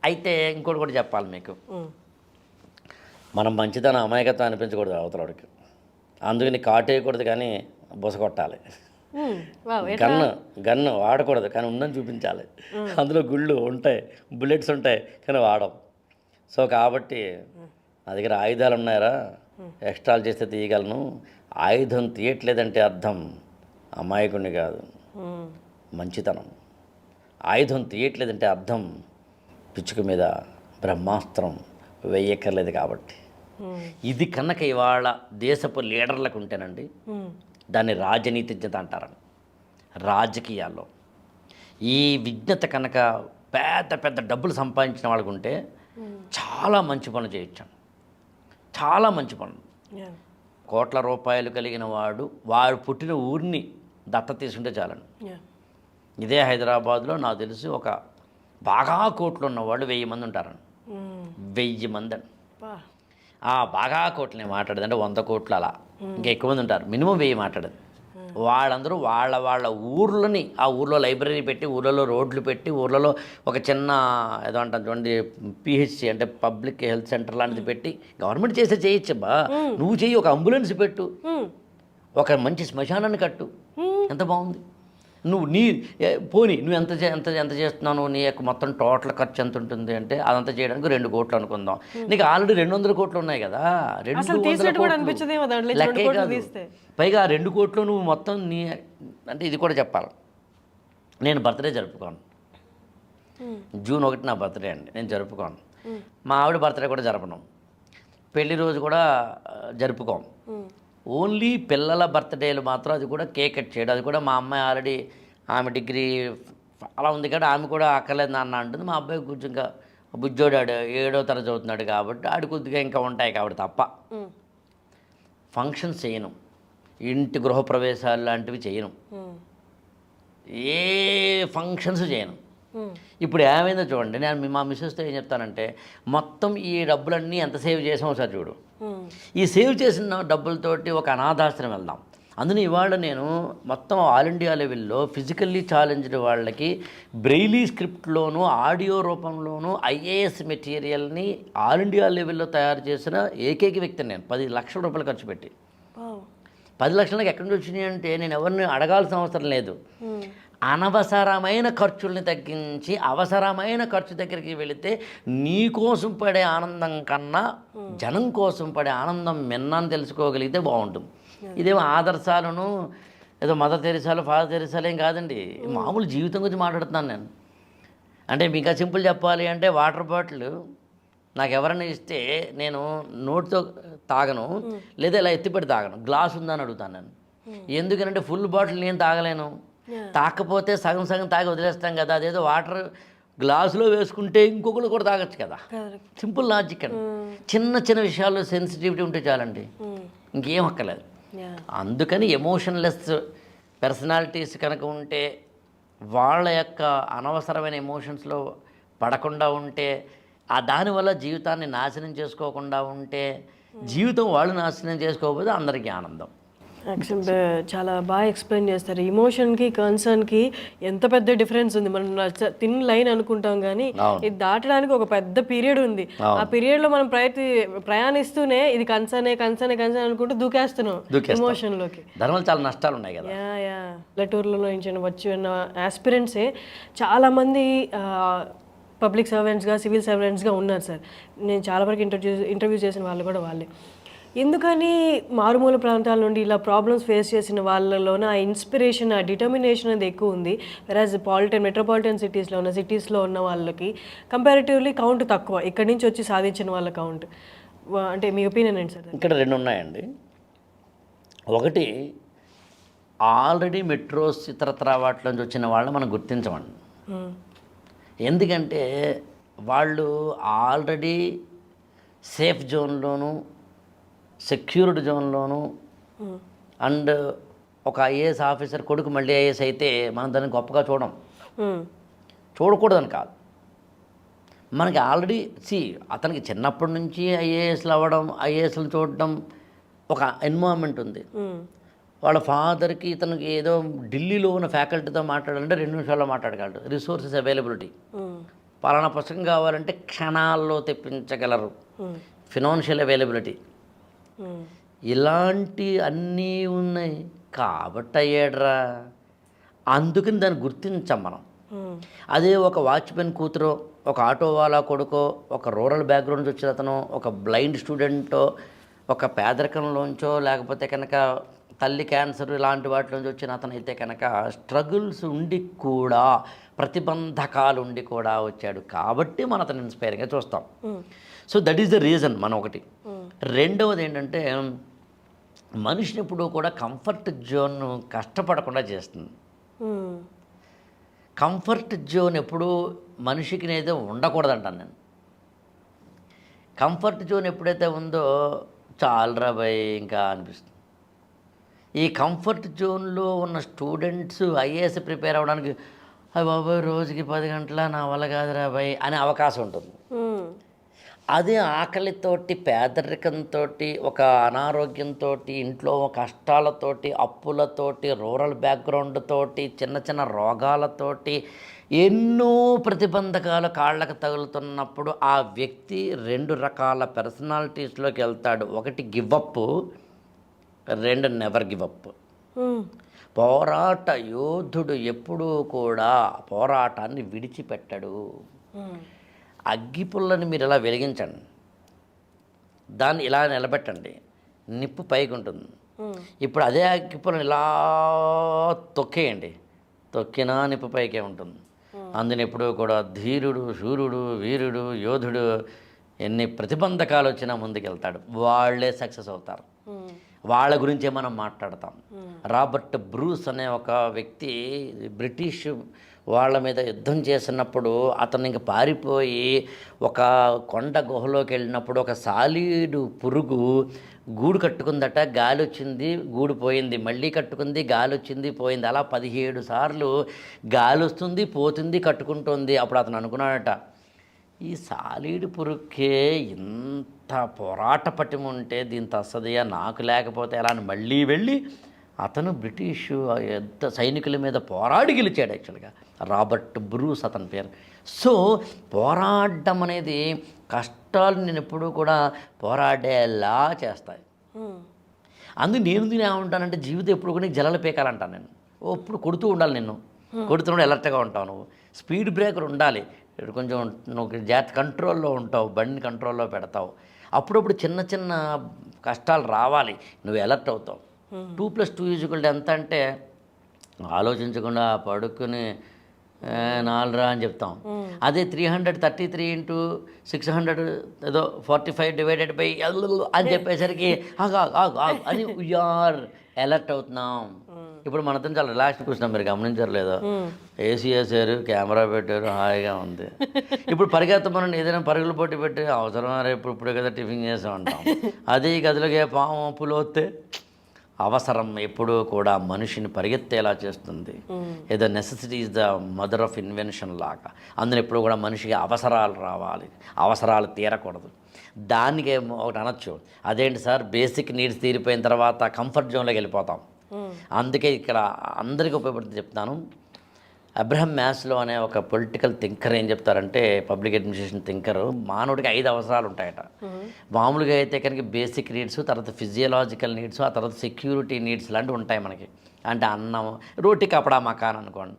అయితే ఇంకోటి కూడా చెప్పాలి మీకు, మనం మంచితనం అమాయకత్వం అనిపించకూడదు అవతలడికి. అందుకని కాటేయకూడదు కానీ బుస కొట్టాలి. గన్ను వాడకూడదు కానీ ఉందని చూపించాలి. అందులో గుళ్ళు ఉంటాయి, బుల్లెట్స్ ఉంటాయి కానీ వాడం. సో కాబట్టి నా దగ్గర ఆయుధాలు ఉన్నాయరా, ఎక్స్ట్రాలు చేస్తే తీయగలను. ఆయుధం తీయట్లేదంటే అర్థం అమాయకుడిని కాదు, మంచితనం. ఆయుధం తీయట్లేదంటే అర్థం పిచ్చుక మీద బ్రహ్మాస్త్రం వేయక్కర్లేదు కాబట్టి. ఇది కనుక ఇవాళ దేశపు లీడర్లకు ఉంటేనండి, దాన్ని రాజనీతిజ్ఞత అంటారని. రాజకీయాల్లో ఈ విజ్ఞత కనుక పెద్ద పెద్ద డబ్బులు సంపాదించిన వాళ్ళకు ఉంటే చాలా మంచి పనులు చేయొచ్చు, చాలా మంచి పనులు. కోట్ల రూపాయలు కలిగిన వాడు పుట్టిన ఊరిని దత్త తీసుకుంటే చాలండి. ఇదే హైదరాబాద్లో నాకు తెలిసి ఒక బాగా కోట్లు ఉన్నవాళ్ళు 1000 మంది ఉంటారండి. 1000 మంది అండి. బాగా కోట్లు నేను మాట్లాడేది అంటే 100 కోట్లు అలా ఇంకా ఎక్కువ మంది ఉంటారు, మినిమం 1000 మాట్లాడేది. వాళ్ళందరూ వాళ్ళ ఊర్లని, ఆ ఊర్లో లైబ్రరీ పెట్టి, ఊర్లలో రోడ్లు పెట్టి, ఊర్లలో ఒక చిన్న ఏదో అంటారు చూడండి పిహెచ్సి అంటే పబ్లిక్ హెల్త్ సెంటర్ లాంటిది పెట్టి, గవర్నమెంట్ చేస్తే చేయొచ్చబ్బా, నువ్వు చెయ్యి. ఒక అంబులెన్స్ పెట్టు, ఒక మంచి శ్మశానాన్ని కట్టు, ఎంత బాగుంది. నువ్వు నువ్వు ఎంత చేస్తున్నావు, నీ యొక్క మొత్తం టోటల్ ఖర్చు ఎంత ఉంటుంది అంటే అదంతా చేయడానికి 2 కోట్లు అనుకుందాం. నీకు ఆల్రెడీ 200 కోట్లు ఉన్నాయి కదా, 200 కోట్లు లెక్కే కాదు. పైగా 2 కోట్లు నువ్వు మొత్తం అంటే ఇది కూడా చెప్పాలి. నేను బర్త్డే జరుపుకోను, జూన్ 1 నా బర్త్డే అండి, నేను జరుపుకోను. మా ఆవిడ బర్త్డే కూడా జరపను, పెళ్లి రోజు కూడా జరుపుకోం. ఓన్లీ పిల్లల బర్త్డేలు మాత్రం, అది కూడా కేక్ కట్ చేయడం. అది కూడా మా అమ్మాయి ఆల్రెడీ ఆమె డిగ్రీ అలా ఉంది కాబట్టి ఆమె కూడా అక్కర్లేదు నాన్న అంటుంది. మా అబ్బాయి కొంచెం ఇంకా బుజ్జోడాడు 7వ తరగతి చదువుతున్నాడు కాబట్టి ఆడు కొద్దిగా ఇంకా ఉంటాయి కాబట్టి తప్ప ఫంక్షన్స్ చేయను, ఇంటి గృహప్రవేశాలు లాంటివి చేయను, ఏ ఫంక్షన్స్ చేయను. ఇప్పుడు ఏమైందో చూడండి, నేను మా మిస్సెస్తో ఏం చెప్తానంటే, మొత్తం ఈ డబ్బులన్నీ ఎంత సేవ్ చేసామో సార్ చూడు, ఈ సేవ్ చేసిన డబ్బులతోటి ఒక అనాథాశ్రమం వెళ్దాం. అందులో ఇవాళ నేను మొత్తం ఆల్ ఇండియా లెవెల్లో ఫిజికల్లీ ఛాలెంజ్డ్ వాళ్ళకి బ్రెయిలీ స్క్రిప్ట్లోను ఆడియో రూపంలోను ఐఏఎస్ మెటీరియల్ని ఆల్ ఇండియా లెవెల్లో తయారు చేసిన ఏకైక వ్యక్తిని నేను. 10 లక్షల రూపాయలు ఖర్చు పెట్టి, 10 లక్షలకు ఎక్కడి నుంచి వచ్చినాయి అంటే నేను ఎవరిని అడగాల్సిన అవసరం లేదు. అనవసరమైన ఖర్చుల్ని తగ్గించి అవసరమైన ఖర్చు దగ్గరికి వెళితే నీ కోసం పడే ఆనందం కన్నా జనం కోసం పడే ఆనందం మిన్నాన్ని తెలుసుకోగలిగితే బాగుంటుంది. ఇదేమో ఆదర్శాలను ఏదో మదర్ తెరిసాలు ఫాదర్ తెరిసాలు ఏం కాదండి, మామూలు జీవితం గురించి మాట్లాడుతున్నాను నేను. అంటే మీకు సింపుల్ చెప్పాలి అంటే, వాటర్ బాటిల్ నాకు ఎవరైనా ఇస్తే నేను నోటితో తాగను, లేదా ఇలా ఎత్తిపెట్టి తాగను, గ్లాస్ ఉందని అడుగుతాను నేను. ఎందుకనంటే ఫుల్ బాటిల్ నేను తాగలేను, తాకపోతే సగం సగం తాగి వదిలేస్తాం కదా. అదేదో వాటర్ గ్లాసులో వేసుకుంటే ఇంకొకరు కూడా తాగొచ్చు కదా. సింపుల్ లాజిక్ అండి. చిన్న చిన్న విషయాల్లో సెన్సిటివిటీ ఉంటే చాలండి, ఇంకేం అక్కర్లేదు. అందుకని ఎమోషన్లెస్ పర్సనాలిటీస్ కనుక ఉంటే, వాళ్ళ యొక్క అనవసరమైన ఎమోషన్స్లో పడకుండా ఉంటే, దానివల్ల జీవితాన్ని నాశనం చేసుకోకుండా ఉంటే, జీవితం వాళ్ళు నాశనం చేసుకోకపోతే అందరికీ ఆనందం. యాక్చువల్గా చాలా బాగా ఎక్స్ప్లెయిన్ చేస్తారు. ఇమోషన్కి కన్సర్న్కి ఎంత పెద్ద డిఫరెన్స్ ఉంది. మనం తిన్ లైన్ అనుకుంటాం కానీ ఇది దాటడానికి ఒక పెద్ద పీరియడ్ ఉంది. ఆ పీరియడ్లో మనం ప్రయాణిస్తూనే ఇది కన్సర్న్ అనుకుంటూ దూకేస్తున్నాం ఎమోషన్లోకి. దానివల్ల చాలా నష్టాలు ఉన్నాయి కదా. పల్లెటూర్లలో నుంచి వచ్చి ఉన్న ఆస్పిరెంట్సే చాలామంది పబ్లిక్ సర్వెంట్స్గా, సివిల్ సర్వెంట్స్గా ఉన్నారు సార్. నేను చాలా వరకు ఇంటర్వ్యూ చేసిన వాళ్ళు కూడా వాళ్ళే. ఎందుకని మారుమూల ప్రాంతాల నుండి ఇలా ప్రాబ్లమ్స్ ఫేస్ చేసిన వాళ్ళలోన ఆ ఇన్స్పిరేషన్, ఆ డిటర్మినేషన్ అనేది ఎక్కువ ఉంది. వెరాజ్ మెట్రోపాలిటన్ సిటీస్లో ఉన్న వాళ్ళకి కంపారిటివ్లీ కౌంట్ తక్కువ, ఇక్కడి నుంచి వచ్చి సాధించిన వాళ్ళ కౌంట్. అంటే మీ ఒపీనియన్ ఏంటి సార్? ఇక్కడ 2 ఉన్నాయండి. ఒకటి ఆల్రెడీ మెట్రోస్ ఇతరత్ర వాటిలో నుంచి వచ్చిన వాళ్ళని మనం గుర్తించమండి. ఎందుకంటే వాళ్ళు ఆల్రెడీ సేఫ్ జోన్లోను, సెక్యూర్డ్ జోన్లోను, అండ్ ఒక ఐఏఎస్ ఆఫీసర్ కొడుకు మళ్ళీ ఐఏఎస్ అయితే మనం దాన్ని గొప్పగా చూడకూడదని కాదు. మనకి ఆల్రెడీ అతనికి చిన్నప్పటి నుంచి ఐఏఎస్లు అవ్వడం, ఐఏఎస్లు చూడడం ఒక ఎన్వైరన్మెంట్ ఉంది. వాళ్ళ ఫాదర్కి ఇతనికి ఏదో ఢిల్లీలో ఉన్న ఫ్యాకల్టీతో మాట్లాడాలంటే 2 నిమిషాల్లో మాట్లాడగలడు. రిసోర్సెస్ అవైలబిలిటీ, పలానా పుస్తకం కావాలంటే క్షణాల్లో తెప్పించగలరు. ఫినాన్షియల్ అవైలబిలిటీ, ఇలాంటి అన్నీ ఉన్నాయి కాబట్టి అయ్యాడరా. అందుకని దాన్ని గుర్తించాం మనం. అదే ఒక వాచ్మెన్ కూతురో, ఒక ఆటో వాళ్ళ కొడుకో, ఒక రూరల్ బ్యాక్గ్రౌండ్ నుంచి వచ్చిన అతను, ఒక బ్లైండ్ స్టూడెంటో, ఒక పేదరికంలోంచో, లేకపోతే కనుక తల్లి క్యాన్సర్ ఇలాంటి వాటిలోంచి వచ్చిన అతను అయితే కనుక స్ట్రగుల్స్ ఉండి కూడా, ప్రతిబంధకాలు ఉండి కూడా వచ్చాడు కాబట్టి మనం అతను ఇన్స్పైరింగ్గా చూస్తాం. So that is the reason మనం ఒకటి. రెండవది ఏంటంటే మనిషిని ఎప్పుడూ కూడా కంఫర్ట్ జోన్ కష్టపడకుండా చేస్తుంది. కంఫర్ట్ జోన్ ఎప్పుడు మనిషికి అయితే ఉండకూడదంటాను నేను. కంఫర్ట్ జోన్ ఎప్పుడైతే ఉందో చాలరా భయ్ ఇంకా అనిపిస్తుంది. ఈ కంఫర్ట్ జోన్లో ఉన్న స్టూడెంట్స్ ఐఏఎస్ ప్రిపేర్ అవ్వడానికి బాబాయ్ రోజుకి 10 గంటల నా వల్ల కాదురా భయ్ అనే అవకాశం ఉంటుంది. అదే ఆకలితోటి, పేదరికంతో, ఒక అనారోగ్యంతో, ఇంట్లో కష్టాలతోటి, అప్పులతోటి, రూరల్ బ్యాక్గ్రౌండ్ తోటి, చిన్న చిన్న రోగాలతోటి, ఎన్నో ప్రతిబంధకాలు కాళ్ళకు తగులుతున్నప్పుడు ఆ వ్యక్తి 2 రకాల పర్సనాలిటీస్లోకి వెళ్తాడు. ఒకటి గివప్, 2 నెవర్ గివప్. పోరాట యోధుడు ఎప్పుడూ కూడా పోరాటాన్ని విడిచిపెట్టడు. అగ్గిపుల్లని మీరు ఇలా వెలిగించండి, దాన్ని ఇలా నిలబెట్టండి, నిప్పు పైకి ఉంటుంది. ఇప్పుడు అదే అగ్గిపుల్లని ఇలా తొక్కేయండి, తొక్కినా నిప్పు పైకే ఉంటుంది. అందుని ఎప్పుడూ కూడా ధీరుడు, శూరుడు, వీరుడు, యోధుడు ఎన్ని ప్రతిబంధకాలు వచ్చినా ముందుకెళ్తాడు. వాళ్ళే సక్సెస్ అవుతారు. వాళ్ళ గురించే మనం మాట్లాడతాం. రాబర్ట్ బ్రూస్ అనే ఒక వ్యక్తి బ్రిటిష్ వాళ్ళ మీద యుద్ధం చేసినప్పుడు అతను ఇంక పారిపోయి ఒక కొండ గుహలోకి వెళ్ళినప్పుడు ఒక సాలీడు పురుగు గూడు కట్టుకుందట. గాలి వచ్చింది, గూడు పోయింది, మళ్ళీ కట్టుకుంది, గాలి వచ్చింది, పోయింది. అలా 17 సార్లు గాలి వస్తుంది, పోతుంది, కట్టుకుంటుంది. అప్పుడు అతను అనుకున్నాడట, ఈ సాలీడు పురుగుకే ఇంత పోరాట పటిమ ఉంటే దీంతో వస్తుందియా, నాకు లేకపోతే ఎలా అని మళ్ళీ వెళ్ళి అతను బ్రిటిషు యుద్ధ సైనికుల మీద పోరాడి గెలిచాడు. యాక్చువల్గా రాబర్ట్ బ్రూస్ అతని పేరు. సో పోరాడడం అనేది కష్టాలు నేను ఎప్పుడూ కూడా పోరాడేలా చేస్తాయి. అందుకు నేను ఏమంటానంటే జీవితం ఎప్పుడు కూడా జలలు పీకాలంటాను నేను. ఎప్పుడు కొడుతూ ఉండాలి, నిన్ను కొడుతున్నాడు అలర్ట్గా ఉంటావు. నువ్వు స్పీడ్ బ్రేకర్ ఉండాలి, కొంచెం నువ్వు జాగ్రత్త కంట్రోల్లో ఉంటావు, బండిని కంట్రోల్లో పెడతావు. అప్పుడప్పుడు చిన్న చిన్న కష్టాలు రావాలి, నువ్వు అలర్ట్ అవుతావు. 2+2 ఎంత అంటే ఆలోచించకుండా పడుకుని 4 అని చెప్తాం. అదే 333 × 600 ఏదో 45 డివైడెడ్ బై అని చెప్పేసరికి అని వీఆర్ అలర్ట్ అవుతున్నాం. ఇప్పుడు మనతో చాలా రిలాక్స్ కూర్చున్నాం, మీరు గమనించారు లేదో, ఏసీ వేసారు, కెమెరా పెట్టారు, హాయిగా ఉంది. ఇప్పుడు పరిగెత్తమని ఏదైనా పరుగులు పోటీ పెట్టి అవసరమా రేపు ఇప్పుడే కదా టిఫిన్ చేసాం అంటాం. అదే ఈ గదిలోకి పాము పులోస్తే అవసరం ఎప్పుడూ కూడా మనిషిని పరిగెత్తేలా చేస్తుంది. ఏదో necessity is the mother of invention లాగా. అందులో ఎప్పుడు కూడా మనిషికి అవసరాలు రావాలి, అవసరాలు తీరకూడదు. దానికి ఒకటి అనొచ్చు, అదేంటి సార్ బేసిక్ నీడ్స్ తీరిపోయిన తర్వాత కంఫర్ట్ జోన్లోకి వెళ్ళిపోతాం. అందుకే ఇక్కడ అందరికీ ఉపయోగపడుతుంది చెప్తాను. అబ్రహం మ్యాస్లో అనే ఒక పొలిటికల్ థింకర్ ఏం చెప్తారంటే, పబ్లిక్ అడ్మినిస్ట్రేషన్ థింకర్, మానవుడికి 5 అవసరాలు ఉంటాయట. మామూలుగా అయితే కనుక బేసిక్ నీడ్స్, తర్వాత ఫిజియలాజికల్ నీడ్స్, ఆ తర్వాత సెక్యూరిటీ నీడ్స్ లాంటివి ఉంటాయి మనకి. అంటే అన్నం, రోటీ, కపడా, మకాన్ అనుకోండి.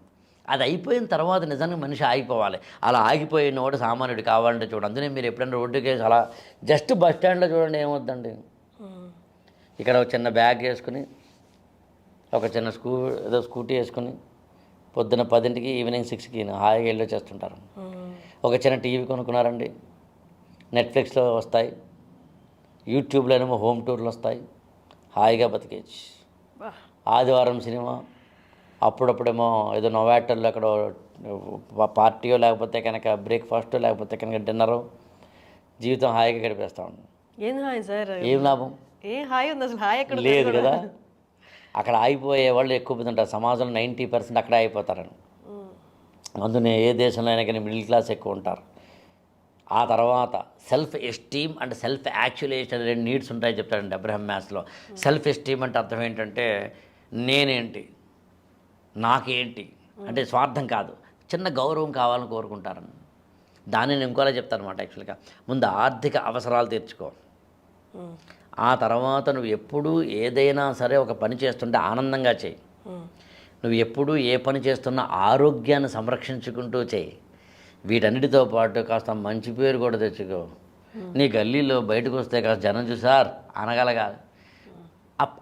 అది అయిపోయిన తర్వాత నిజంగా మనిషి ఆగిపోవాలి. అలా ఆగిపోయిన వాడు సామాన్యుడు కావాలంటే చూడండి. అందుకే మీరు ఎప్పుడైనా రోడ్డుకి అలా జస్ట్ బస్ స్టాండ్లో చూడండి, ఏమవుద్దండి, ఇక్కడ ఒక చిన్న బ్యాగ్ వేసుకుని, ఒక చిన్న స్కూటీ వేసుకుని పొద్దున 10కి ఈవినింగ్ 6కి హాయిగా వెళ్ళి చేస్తుంటారు. ఒక చిన్న టీవీ కొనుక్కున్నారండి, నెట్ఫ్లిక్స్లో వస్తాయి, యూట్యూబ్లో ఏమో హోమ్ టూర్లు వస్తాయి, హాయిగా బతికేయచ్చు. ఆదివారం సినిమా, అప్పుడప్పుడేమో ఏదో నోవాటర్లో అక్కడ పార్టీయో లేకపోతే కనుక బ్రేక్ఫాస్టో లేకపోతే కనుక డిన్నరు, జీవితం హాయిగా గడిపేస్తాం. ఏం హాయ్ సార్, ఏం లాభం? ఏ హాయ్ ఉంది అసలు? హాయ్ ఎక్కడ లేదు కదా. అక్కడ ఆగిపోయే వాళ్ళు ఎక్కువ మంది ఉంటారు. సమాజంలో 90% అక్కడే అయిపోతారని. అందునే ఏ దేశంలో అయినా కానీ మిడిల్ క్లాస్ ఎక్కువ ఉంటారు. ఆ తర్వాత self esteem and self actualisation 2 needs ఉంటాయి చెప్తాడండి అబ్రహం మ్యాథ్స్లో. సెల్ఫ్ ఎస్టీమ్ అంటే అర్థం ఏంటంటే నేనేంటి, నాకేంటి అంటే స్వార్థం కాదు, చిన్న గౌరవం కావాలని కోరుకుంటారని. దాన్ని నేను ఇంకోలా చెప్తాను అనమాట. యాక్చువల్గా ముందు ఆర్థిక అవసరాలు తీర్చుకో, ఆ తర్వాత నువ్వు ఎప్పుడూ ఏదైనా సరే ఒక పని చేస్తుంటే ఆనందంగా చేయి. నువ్వు ఎప్పుడూ ఏ పని చేస్తున్నా ఆరోగ్యాన్ని సంరక్షించుకుంటూ చేయి. వీటన్నిటితో పాటు కాస్త మంచి పేరు కూడా తెచ్చుకో. నీ గల్లీలో బయటకు వస్తే కాస్త జనం చూసారు అనగలగాలి.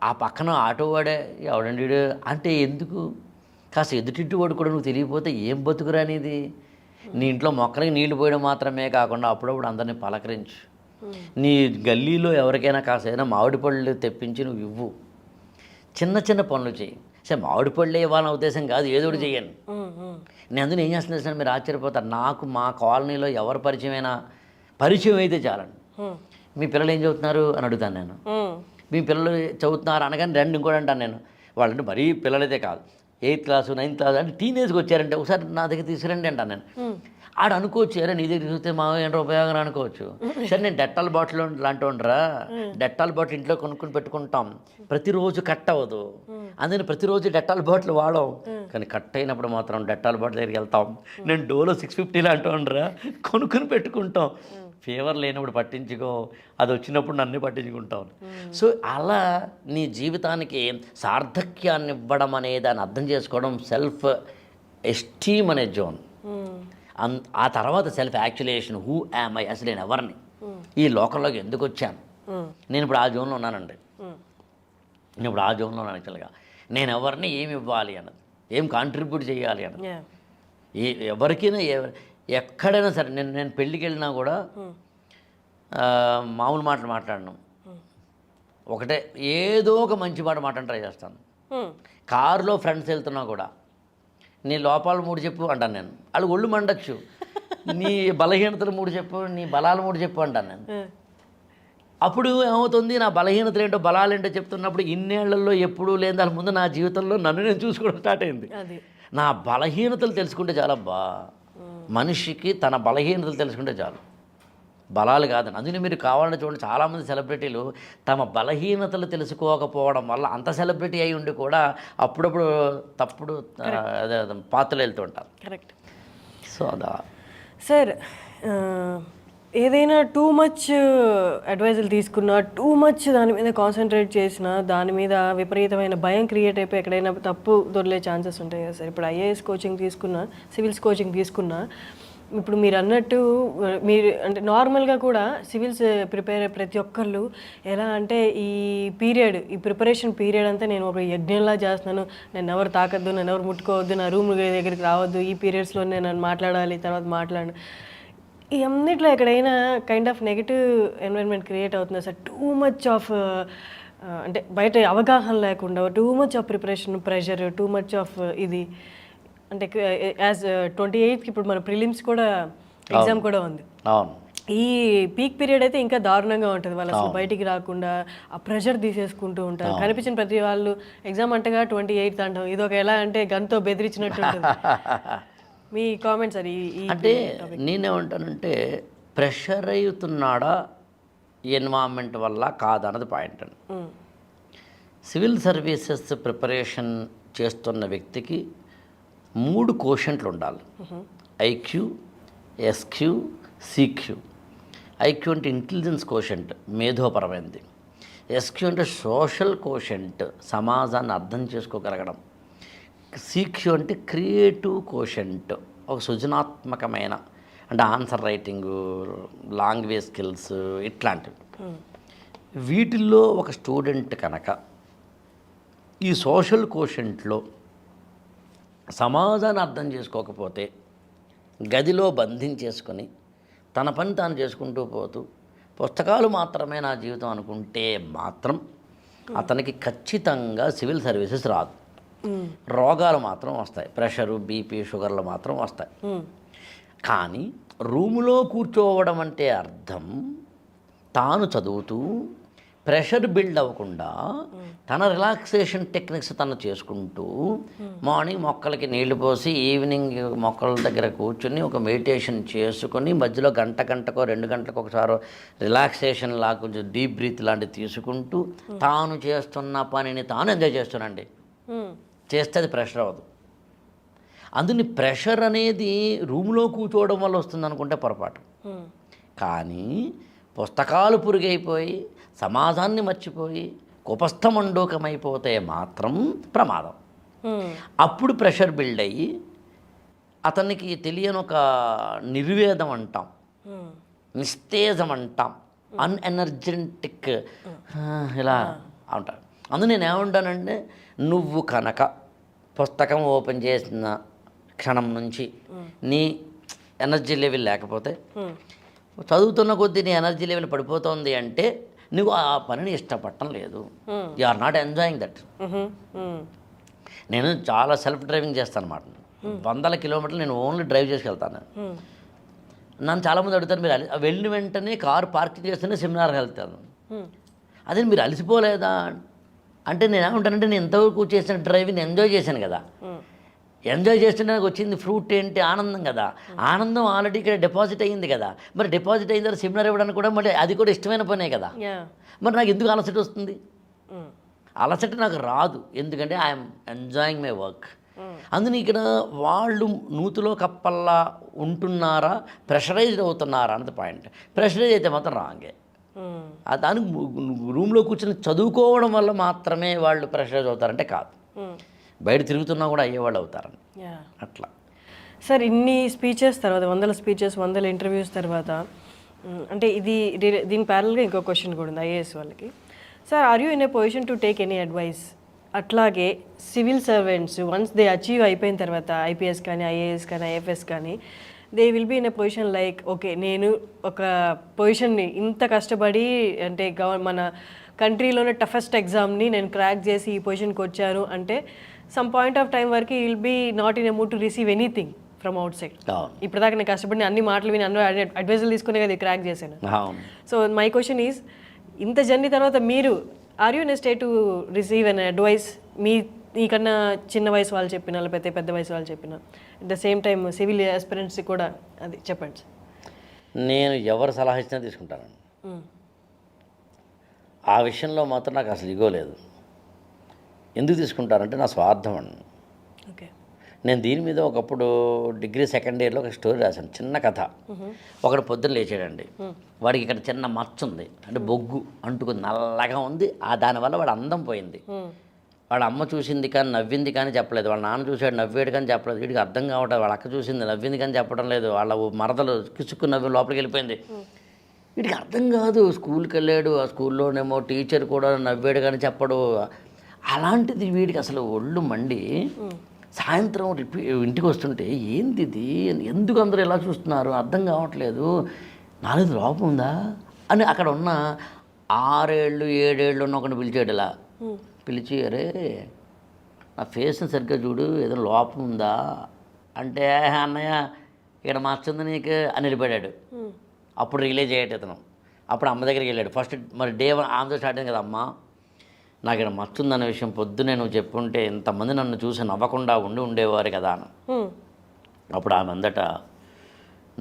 ఆ పక్కన ఆటో వాడే ఎవడండి వీడు అంటే ఎందుకు, కాస్త ఎదుటింటి వాడు కూడా నువ్వు తెలియకపోతే ఏం బతుకురానిది. నీ ఇంట్లో మొక్కలకి నీళ్లు పోయడం మాత్రమే కాకుండా అప్పుడప్పుడు అందరినీ పలకరించు. నీ గల్లీలో ఎవరికైనా కాసైనా మామిడి పళ్ళు తెప్పించి నువ్వు ఇవ్వు. చిన్న చిన్న పనులు చేయి. సరే మామిడి పళ్ళే ఇవ్వాలన్న ఉద్దేశం కాదు, ఏదో ఒకటి చెయ్యండి. నేను అందులో ఏం చేస్తున్నా మీరు ఆశ్చర్యపోతారు. నాకు మా కాలనీలో ఎవరు పరిచయం అయితే చాలండి. మీ పిల్లలు ఏం చదువుతున్నారు అని అడుగుతాను నేను. మీ పిల్లలు చదువుతున్నారు అనగానే రండి ఇంకోటి అంటాను నేను. వాళ్ళంటే మరీ పిల్లలైతే కాదు, 8th క్లాసు 9th క్లాసు అంటే టీనేజ్కి వచ్చారంటే ఒకసారి నా దగ్గర తీసుకురండి అంటాను నేను. ఆడ అనుకోవచ్చు, అరే నీ దగ్గర చూస్తే మా ఏంటో ఉపయోగం అనుకోవచ్చు. సరే నేను డెట్టాల్ బాటిల్ లాంటి ఉండరా, డెట్టాల్ బాటిల్ ఇంట్లో కొనుక్కొని పెట్టుకుంటాం, ప్రతిరోజు కట్ అవ్వదు, అందుకని ప్రతిరోజు డెట్టాల్ బాటిల్ వాడడం. కానీ కట్ అయినప్పుడు మాత్రం డెట్టాల్ బాటిల్ దగ్గరికి వెళ్తాం. నేను డోలో 650 లాంటి ఉండరా కొనుక్కొని పెట్టుకుంటాం. ఫీవర్ లేనప్పుడు పట్టించుకో, అది వచ్చినప్పుడు నన్ను పట్టించుకుంటాం. సో అలా నీ జీవితానికి సార్థక్యాన్ని ఇవ్వడం అనేది దాన్ని అర్థం చేసుకోవడం సెల్ఫ్ ఎస్టీమ్ అనే జోన్. ఆ తర్వాత సెల్ఫ్ యాక్చువలేషన్, హూ యామ్ ఐ, అసలు నేను ఎవరిని, ఈ లోకంలోకి ఎందుకు వచ్చాను. నేను ఇప్పుడు ఆ జోన్లో ఉన్నానండి. నేను ఇప్పుడు ఆ జోన్లో ఉన్నాను. యాక్చువల్గా నేను ఎవరిని ఏమి ఇవ్వాలి అన్నది, ఏం కాంట్రిబ్యూట్ చేయాలి అన్నది. ఎవరికైనా ఎక్కడైనా సరే నేను పెళ్ళికి వెళ్ళినా కూడా మామూలు మాటలు మాట్లాడను, ఒకటే ఏదో ఒక మంచి మాట మాట్లాడి ట్రై చేస్తాను. కారులో ఫ్రెండ్స్ వెళ్తున్నా కూడా నీ లోపాలు 3 చెప్పు అంటాను నేను. వాళ్ళు ఒళ్ళు మండచ్చు. నీ బలహీనతలు 3 చెప్పు, నీ బలాలు 3 చెప్పు అంటాను నేను. అప్పుడు ఏమవుతుంది, నా బలహీనతలు ఏంటో బలాలు ఏంటో చెప్తున్నప్పుడు ఇన్నేళ్లలో ఎప్పుడూ లేని దాని ముందు నా జీవితంలో నన్ను నేను చూసుకోవడం స్టార్ట్ అయింది. నా బలహీనతలు తెలుసుకుంటే చాలబ్బా. మనిషికి తన బలహీనతలు తెలుసుకుంటే చాలు, బలాలు కాదని. అందుకని మీరు కావాలని చూడండి, చాలామంది సెలబ్రిటీలు తమ బలహీనతలు తెలుసుకోకపోవడం వల్ల అంత సెలబ్రిటీ అయి ఉండి కూడా అప్పుడప్పుడు తప్పుడు అదే పాత్రలు వెళ్తూ ఉంటారు. కరెక్ట్. సో అదా సార్, ఏదైనా టూ మచ్ అడ్వైజులు తీసుకున్నా, టూ మచ్ దాని మీద కాన్సన్ట్రేట్ చేసినా, దాని మీద విపరీతమైన భయం క్రియేట్ అయిపోయి ఎక్కడైనా తప్పు దొరికే ఛాన్సెస్ ఉంటాయి కదా సార్. ఇప్పుడు IAS కోచింగ్ తీసుకున్నా, సివిల్స్ కోచింగ్ తీసుకున్నా, ఇప్పుడు మీరు అన్నట్టు మీరు అంటే నార్మల్గా కూడా సివిల్స్ ప్రిపేర్ అయ్యే ప్రతి ఒక్కళ్ళు ఎలా అంటే ఈ ప్రిపరేషన్ పీరియడ్ అంతా నేను ఒక యజ్ఞంలా చేస్తున్నాను, నేను ఎవరు తాకద్దు, నేను ఎవరు ముట్టుకోవద్దు, నా రూమ్ దగ్గరికి రావద్దు, ఈ పీరియడ్స్లో నేను మాట్లాడాలి, తర్వాత మాట్లాడు, ఈ అన్నిట్లో ఎక్కడైనా kind of negative environment create అవుతుంది సార్. టూ మచ్ ఆఫ్ అంటే బయట అవగాహన లేకుండా, too much of preparation pressure, too much of ఇది అంటే యాజ్ 28కి ఇప్పుడు మన ప్రిలిమ్స్ కూడా ఎగ్జామ్ కూడా ఉంది. ఈ పీక్ పీరియడ్ అయితే ఇంకా దారుణంగా ఉంటుంది. వాళ్ళు అసలు బయటికి రాకుండా ఆ ప్రెషర్ తీసేసుకుంటూ ఉంటారు. కనిపించిన ప్రతి వాళ్ళు ఎగ్జామ్ అంటగా 28th అంటాం. ఇది ఒక ఎలా అంటే గన్తో బెదిరించినట్టు ఉంటుంది. మీ కామెంట్స్ అది అంటే నేనేమంటానంటే ప్రెషర్ అవుతున్నాడా ఎన్వైరన్మెంట్ వల్ల కాదన్నది పాయింట్ అండి. సివిల్ సర్వీసెస్ ప్రిపరేషన్ చేస్తున్న వ్యక్తికి 3 కోషంట్లు ఉండాలి. IQ, SQ, CQ. IQ అంటే ఇంటెలిజెన్స్ కోషంట్, మేధోపరమైనది. SQ అంటే సోషల్ కోషంట్, సమాజాన్ని అర్థం చేసుకోగలగడం. CQ అంటే క్రియేటివ్ కోషంట్, ఒక సృజనాత్మకమైన అంటే ఆన్సర్ రైటింగు, లాంగ్వేజ్ స్కిల్స్ ఇట్లాంటివి. వీటిల్లో ఒక స్టూడెంట్ కనుక ఈ సోషల్ కోషంట్లో సమాజాన్ని అర్థం చేసుకోకపోతే గదిలో బంధించేసుకొని తన పని తాను చేసుకుంటూ పోతూ పుస్తకాలు మాత్రమే నా జీవితం అనుకుంటే మాత్రం అతనికి ఖచ్చితంగా సివిల్ సర్వీసెస్ రాదు. రోగాలు మాత్రం వస్తాయి, ప్రెషరు, బీపీ, షుగర్లు మాత్రం వస్తాయి. కానీ రూములో కూర్చోవడం అంటే అర్థం తాను చదువుతూ ప్రెషర్ బిల్డ్ అవ్వకుండా తన రిలాక్సేషన్ టెక్నిక్స్ తను చేసుకుంటూ మార్నింగ్ మొక్కలకి నీళ్లు పోసి ఈవినింగ్ మొక్కల దగ్గర కూర్చుని ఒక మెడిటేషన్ చేసుకొని మధ్యలో గంటకో 2 గంటలకు ఒకసారి రిలాక్సేషన్ లా కొంచెం డీప్ బ్రీత్ లాంటివి తీసుకుంటూ తాను చేస్తున్న పనిని తాను ఎంజాయ్ చేస్తున్నాండి. చేస్తే అది ప్రెషర్ అవ్వదు. అందుని ప్రెషర్ అనేది రూమ్లో కూర్చోవడం వల్ల వస్తుంది అనుకుంటే పొరపాటు. కానీ పుస్తకాలు పురుగైపోయి సమాజాన్ని మర్చిపోయి కుపస్థమండూకమైపోతే మాత్రం ప్రమాదం. అప్పుడు ప్రెషర్ బిల్డ్ అయ్యి అతనికి తెలియని ఒక నిర్వేదం అంటాం, నిస్తేజం అంటాం, అన్ఎనర్జెటిక్ ఇలా అంటారు. అందుకు నేను ఏమంటానంటే, నువ్వు కనుక పుస్తకం ఓపెన్ చేసిన క్షణం నుంచి నీ ఎనర్జీ లెవెల్ లేకపోతే, చదువుతున్న కొద్దీ నీ ఎనర్జీ లెవెల్ పడిపోతుంది అంటే నువ్వు ఆ పనిని ఇష్టపడటం లేదు. You are not enjoying that. నేను చాలా సెల్ఫ్ డ్రైవింగ్ చేస్తాను అన్నమాట. 100 కిలోమీటర్లు నేను ఓన్లీ డ్రైవ్ చేసుకెళ్తాను. నన్ను చాలామంది అడుగుతారు, మీరు వెళ్ళిన వెంటనే కారు పార్కింగ్ చేస్తేనే సెమినార్కి వెళ్తాను, అదే మీరు అలసిపోలేదా అంటే నేను ఏమంటానంటే, నేను ఎంతవరకు చేసిన డ్రైవింగ్ ఎంజాయ్ చేశాను కదా. ఎంజాయ్ చేస్తుంటే నాకు వచ్చింది ఫ్రూట్ ఏంటి, ఆనందం కదా. ఆనందం ఆల్రెడీ ఇక్కడ డిపాజిట్ అయ్యింది కదా. మరి డిపాజిట్ అయిన తర్వాత సెమినార్ ఇవ్వడానికి కూడా మళ్ళీ అది కూడా ఇష్టమైన పనే కదా. మరి నాకు ఎందుకు అలసట వస్తుంది? అలసట నాకు రాదు, ఎందుకంటే ఐఎమ్ ఎంజాయింగ్ మై వర్క్. అందుని ఇక్కడ వాళ్ళు నూతిలో కప్పల్లా ఉంటున్నారా, ప్రెషరైజ్డ్ అవుతున్నారా అన్నది పాయింట్. ప్రెషరైజ్ అయితే మాత్రం రాంగే. దానికి రూమ్లో కూర్చొని చదువుకోవడం వల్ల మాత్రమే వాళ్ళు ప్రెషరైజ్ అవుతారంటే కాదు, బయట తిరుగుతున్నా కూడా అయ్యేవాళ్ళు అవుతారని అట్లా. సార్, ఇన్ని స్పీచెస్ తర్వాత 100 స్పీచెస్ 100 ఇంటర్వ్యూస్ తర్వాత అంటే దీని ప్యారల్గా ఇంకో క్వశ్చన్ కూడా ఉంది ఐఏఎస్ వాళ్ళకి. Sir, are you in a position to take any advice? అట్లాగే civil servants once they achieve అయిపోయిన తర్వాత ఐపీఎస్ కానీ ఐఏఎస్ కానీ ఐఎఫ్ఎస్ కానీ they will be in a position like, okay నేను ఒక పొజిషన్ని ఇంత కష్టపడి అంటే మన కంట్రీలోనే టఫెస్ట్ ఎగ్జామ్ని నేను క్రాక్ చేసి ఈ పొజిషన్కి వచ్చాను అంటే సమ్ పాయింట్ ఆఫ్ టైం వరకు will be not in a mood to receive anything from outside. ఇప్పటిదాకా నేను కష్టపడి అన్ని మాటలు విని అన్ని అడ్వైజులు తీసుకునే కదా క్రాక్ చేశాను. సో మై క్వశ్చన్ ఈజ్, ఇంత జర్నీ తర్వాత మీరు are you in a state to receive an advice? మీకన్నా చిన్న వయసు వాళ్ళు చెప్పిన, లేకపోతే పెద్ద వయసు వాళ్ళు చెప్పిన, at the same time civil aspirants కూడా అది చెప్పండి. నేను ఎవరు సలహా ఇచ్చినా తీసుకుంటానండి. ఆ విషయంలో మాత్రం నాకు అసలు ఇగో లేదు. ఎందుకు తీసుకుంటానంటే నా స్వార్థం అండి. ఓకే. నేను దీని మీద ఒకప్పుడు డిగ్రీ సెకండ్ ఇయర్లో ఒక స్టోరీ రాశాను, చిన్న కథ. ఒకడు పొద్దున్న లేచాడండి, వాడికి ఇక్కడ చిన్న మచ్చ ఉంది, అంటే బొగ్గు అంటుకుంది, నల్లగా ఉంది. దానివల్ల వాడు అందం పోయింది. వాళ్ళ అమ్మ చూసింది కానీ నవ్వింది కానీ చెప్పలేదు, వాళ్ళ నాన్న చూసాడు నవ్వాడు కానీ చెప్పలేదు. వీడికి అర్థం కావట్లేదు, వాళ్ళ అక్క చూసింది నవ్వింది కానీ చెప్పడం లేదు, వాళ్ళ మరదలు కిసుక్కు నవ్వి లోపలికి వెళ్ళిపోయింది. వీడికి అర్థం కాదు. స్కూల్కి వెళ్ళాడు, ఆ స్కూల్లోనేమో టీచర్ కూడా నవ్వాడు కానీ చెప్పడు. అలాంటిది వీడికి అసలు ఒళ్ళు మండి సాయంత్రం ఇంటికి వస్తుంటే, ఏంది ఇది, ఎందుకు అందరూ ఎలా చూస్తున్నారు, అర్థం కావట్లేదు, నాలుగు లోపం ఉందా అని అక్కడ ఉన్న 6 ఏళ్ళు 7 ఏళ్ళు ఉన్న ఒకటి పిలిచాడు. ఇలా పిలిచి, అరే నా ఫేస్ని సరిగ్గా చూడు, ఏదో లోపం ఉందా అంటే, అన్నయ్య ఇక్కడ మచ్చుంది నీకు అని వెళ్ళిపోయాడు. అప్పుడు రిలీజ్ అయ్యాడు ఇతను. అప్పుడు అమ్మ దగ్గరికి వెళ్ళాడు. ఫస్ట్ మరి డే 1 ఆమెతో స్టార్ట్ అయింది కదా, అమ్మ నాకు ఇక్కడ మచ్చుందనే విషయం పొద్దునే నువ్వు చెప్పుంటే ఇంతమంది నన్ను చూసి నవ్వకుండా ఉండేవారు కదా అని. అప్పుడు ఆమె అందట,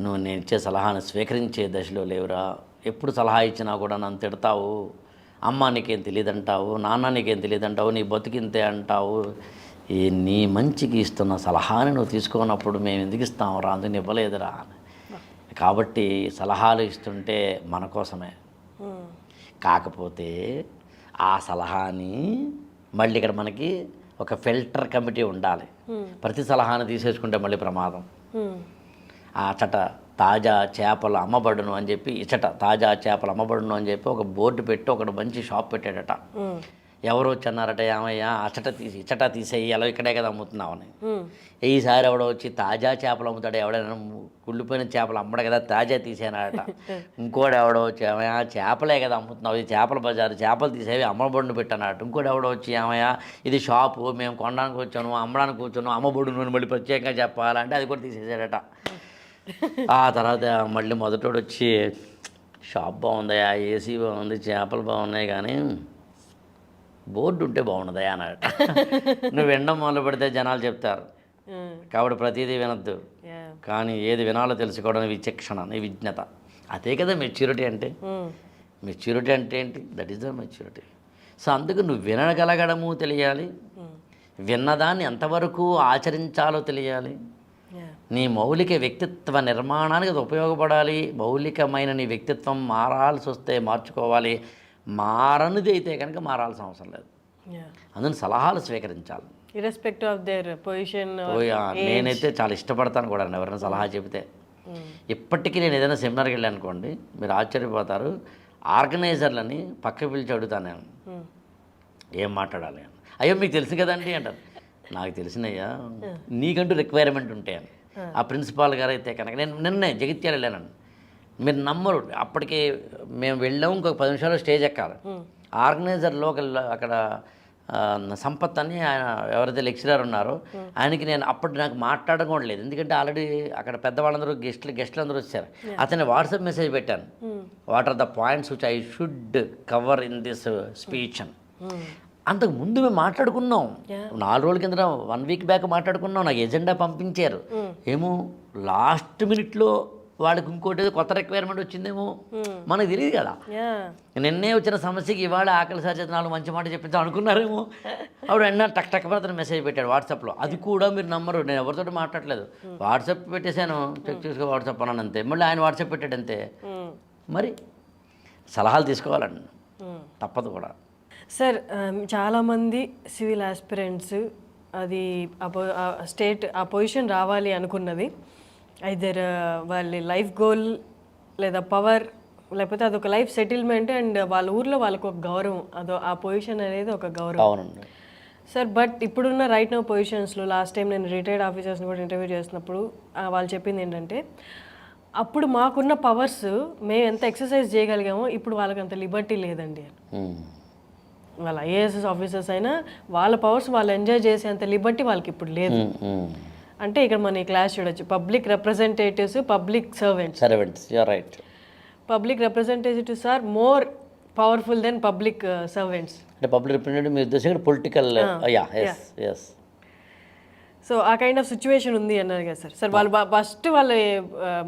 నువ్వు నేను ఇచ్చే సలహాను స్వీకరించే దశలో లేవురా, ఎప్పుడు సలహా ఇచ్చినా కూడా నన్ను తిడతావు, అమ్మ నీకేం తెలియదంటావు, నాన్న నీకేం తెలియదంటావు, నీ బతుకింతే అంటావు, నీ మంచికి ఇస్తున్న సలహాని నువ్వు తీసుకున్నప్పుడు మేము ఎందుకు ఇస్తాము రా, అందుకు ఇవ్వలేదురా. కాబట్టి సలహాలు ఇస్తుంటే మన కోసమే, కాకపోతే ఆ సలహాని మళ్ళీ ఇక్కడ మనకి ఒక ఫిల్టర్ కమిటీ ఉండాలి. ప్రతి సలహాని తీసేసుకుంటే మళ్ళీ ప్రమాదం. ఆ చట తాజా చేపలు అమ్మబడును అని చెప్పి, ఇచ్చట తాజా చేపలు అమ్మబడును అని చెప్పి ఒక బోర్డు పెట్టి ఒకడు మంచి షాప్ పెట్టాడట. ఎవరు వచ్చి అన్నారట ఏమయ్యా ఇచ్చట తీసేయి ఎలా ఇక్కడే కదా అమ్ముతున్నామని. ఈసారి ఎవడో వచ్చి తాజా చేపలు అమ్ముతాడు, ఎవడైనా కుళ్ళిపోయిన చేపలు అమ్మడు కదా తాజా తీసేనాడట. ఇంకోటి ఎవడో వచ్చి ఏమయ్యా చేపలే కదా అమ్ముతున్నావు, ఇది చేపల బజారు, చేపలు తీసేవి అమ్మబొడిని పెట్టానట. ఇంకోటి ఎవడో వచ్చి ఏమయ్యా ఇది షాపు, మేము కొనడానికి వచ్చాను అమ్మడానికి కూర్చొని అమ్మబొడి నూనె మళ్ళీ ప్రత్యేకంగా చెప్పాలంటే అది కూడా తీసేసాడట. ఆ తర్వాత మళ్ళీ మొదటోడు వచ్చి షాప్ బాగుందయా, ఏసీ బాగుంది, చేపలు బాగున్నాయి కానీ బోర్డు ఉంటే బాగున్నదయా అన్నాడట. నువ్వు వినడం మొదలు పెడితే జనాలు చెప్తారు కాబట్టి ప్రతిదీ వినొద్దు, కానీ ఏది వినాలో తెలుసుకోవడం విచక్షణ, నీ విజ్ఞత. అదే కదా మెచ్యూరిటీ అంటే. మెచ్యూరిటీ అంటే ఏంటి? That is the maturity. So అందుకు నువ్వు వినగలగడము తెలియాలి, విన్నదాన్ని ఎంతవరకు ఆచరించాలో తెలియాలి, నీ మౌలిక వ్యక్తిత్వ నిర్మాణానికి అది ఉపయోగపడాలి. మౌలికమైన నీ వ్యక్తిత్వం మారాల్సి వస్తే మార్చుకోవాలి, మారనిది అయితే కనుక మారాల్సిన అవసరం లేదు. అందుకని సలహాలు స్వీకరించాలి ఇర్రెస్పెక్టివ్ ఆఫ్ దేర్ పొజిషన్. నేనైతే చాలా ఇష్టపడతాను కూడా ఎవరైనా సలహా చెబితే. ఇప్పటికీ నేను ఏదైనా సెమినార్కి వెళ్ళాను అనుకోండి, మీరు ఆశ్చర్యపోతారు, ఆర్గనైజర్లని పక్క పిలిచి అడుగుతాను నేను ఏం మాట్లాడాలి అని. అయ్యో మీకు తెలుసు కదండి అంటారు. నాకు తెలిసినయ్యా, నీకంటూ రిక్వైర్మెంట్ ఉంటాయి అని. ఆ ప్రిన్సిపాల్ గారు అయితే కనుక నేను నిన్నే జగిత్యాల వెళ్ళాను, మీరు నమ్మరు, అప్పటికి మేము వెళ్ళాము, ఇంకొక 10 నిమిషాలు స్టేజ్ ఎక్కాలి. ఆర్గనైజర్ లోకల్ అక్కడ సంపత్ అని ఆయన ఎవరైతే లెక్చరర్ ఉన్నారో ఆయనకి నేను అప్పటి నాకు మాట్లాడడం కూడా లేదు, ఎందుకంటే ఆల్రెడీ అక్కడ పెద్దవాళ్ళందరూ గెస్ట్లు అందరూ వచ్చారు. అతని వాట్సాప్ మెసేజ్ పెట్టాను, what are the points which I should cover in this speech అని. అంతకు ముందు మేము మాట్లాడుకున్నాం, 4 రోజుల కింద 1 వీక్ బ్యాక్ మాట్లాడుకున్నాం. నాకు ఎజెండా పంపించారు, ఏమో లాస్ట్ మినిట్లో వాడికి ఇంకోటి ఏదో కొత్త రిక్వైర్మెంట్ వచ్చిందేమో మనకు తెలియదు కదా. నిన్నే వచ్చిన సమస్యకి ఇవాళ ఆకలి సాధ్యత 4 మంచి మాట చెప్పించాం అనుకున్నారేమో. అప్పుడు వెంటనే టక్ అతను మెసేజ్ పెట్టాడు వాట్సాప్లో. అది కూడా మీరు నమ్మరు, నేను ఎవరితో మాట్లాడలేదు, వాట్సాప్ పెట్టేశాను, చెక్ చేసుకో వాట్సాప్ అన్నాను అంతే. మళ్ళీ ఆయన వాట్సాప్ పెట్టాడు అంతే. మరి సలహాలు తీసుకోవాలండి, తప్పదు కూడా. సార్ చాలామంది సివిల్ ఆస్పిరెంట్స్ అది స్టేట్ ఆ పొజిషన్ రావాలి అనుకున్నది ఐదర్ వాళ్ళ లైఫ్ గోల్ లేదా పవర్, లేకపోతే అదొక లైఫ్ సెటిల్మెంట్ అండ్ వాళ్ళ ఊర్లో వాళ్ళకు ఒక గౌరవం, ఆ పొజిషన్ అనేది ఒక గౌరవం. అవునండి సార్. బట్ ఇప్పుడున్న రైట్ నో పొజిషన్స్లో లాస్ట్ టైం నేను రిటైర్డ్ ఆఫీసర్స్ని కూడా ఇంటర్వ్యూ చేసినప్పుడు వాళ్ళు చెప్పింది ఏంటంటే, అప్పుడు మాకున్న పవర్స్ మేము ఎంత ఎక్సర్సైజ్ చేయగలిగామో ఇప్పుడు వాళ్ళకి అంత లిబర్టీ లేదండి. వాళ్ళ ఐఏఎస్ ఆఫీసర్స్ అయినా వాళ్ళ పవర్స్ వాళ్ళు ఎంజాయ్ చేసేంత లిబర్టీ వాళ్ళకి ఇప్పుడు లేదు. అంటే ఇక్కడ మన ఈ క్లాస్ చూడొచ్చు, public representatives, public servants. Right. Public representatives are more powerful than public servants. అంటే పబ్లిక్ రిప్రజెంటేటివ్ మీ ఉద్దేశం పొలిటికల్. సో ఆ కైండ్ ఆఫ్ సిచ్యువేషన్ ఉంది అన్నారు కదా సార్. వాళ్ళు ఫస్ట్ వాళ్ళ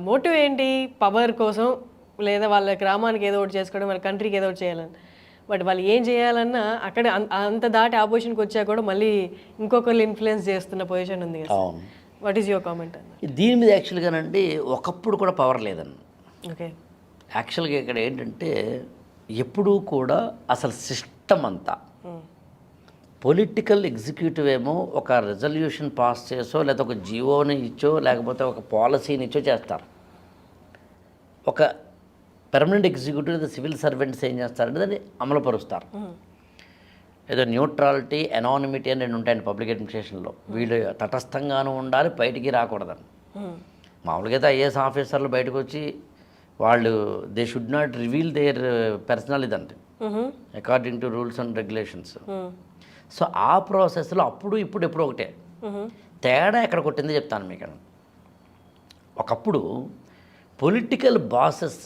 మోటివ్ ఏంటి? పవర్ కోసం, లేదా వాళ్ళ గ్రామానికి ఏదో ఒకటి చేసుకోవడం, వాళ్ళ కంట్రీకి ఏదో ఒకటి చేయాలని. బట్ వాళ్ళు ఏం చేయాలన్నా అక్కడ అంత దాటి ఆ పొజిషన్కి వచ్చా కూడా మళ్ళీ ఇంకొకరు ఇన్ఫ్లుయెన్స్ చేస్తున్న పొజిషన్ ఉంది కదా. వాట్ ఈస్ యువర్ కామెంట్ అన్న దీని మీద? యాక్చువల్గానండి ఒకప్పుడు కూడా పవర్ లేదన్న. ఓకే. యాక్చువల్గా ఇక్కడ ఏంటంటే ఎప్పుడూ కూడా అసలు సిస్టమ్ అంతా పొలిటికల్ ఎగ్జిక్యూటివ్ ఏమో ఒక రెజల్యూషన్ పాస్ చేసో, లేదా ఒక జియోని ఇచ్చో, లేకపోతే ఒక పాలసీని ఇచ్చో చేస్తారు. ఒక పెర్మనెంట్ ఎగ్జిక్యూటివ్ సివిల్ సర్వెంట్స్ ఏం చేస్తారంటే దాన్ని అమలుపరుస్తారు. ఏదో న్యూట్రాలిటీ, ఎనానిమిటీ అని 2 ఉంటాయండి పబ్లిక్ అడ్మినిస్ట్రేషన్లో. వీళ్ళు తటస్థంగానూ ఉండాలి, బయటికి రాకూడదని. మామూలుగా అయితే ఐఏఎస్ ఆఫీసర్లు బయటకు వచ్చి వాళ్ళు they should not reveal their personal ఇదంటే according to rules and regulations. So ఆ ప్రాసెస్లో అప్పుడు ఇప్పుడు ఎప్పుడు ఒకటే. తేడా ఎక్కడ కొట్టింది చెప్తాను మీకు. ఒకప్పుడు political bosses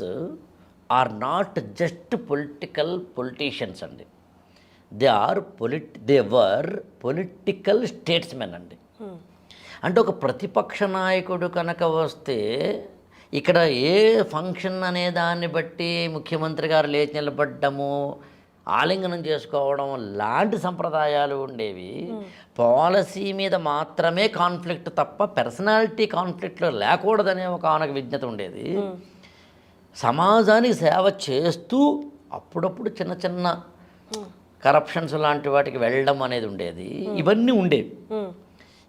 are not just politicians అండి, దే వర్ పొలిటికల్ స్టేట్స్మెన్ అండి. అంటే ఒక ప్రతిపక్ష నాయకుడు కనుక వస్తే ఇక్కడ ఏ ఫంక్షన్ అనే దాన్ని బట్టి ముఖ్యమంత్రి గారు లేచి నిలబడ్డము, ఆలింగనం చేసుకోవడం లాంటి సంప్రదాయాలు ఉండేవి. పాలసీ మీద మాత్రమే కాన్ఫ్లిక్ట్ తప్ప పర్సనాలిటీ కాన్ఫ్లిక్ట్లో లేకూడదనే ఒక ఆనక విజ్ఞత ఉండేది. సమాజానికి సేవ చేస్తూ అప్పుడప్పుడు చిన్న చిన్న కరప్షన్స్ లాంటి వాటికి వెళ్ళడం అనేది ఉండేది. ఇవన్నీ ఉండేవి.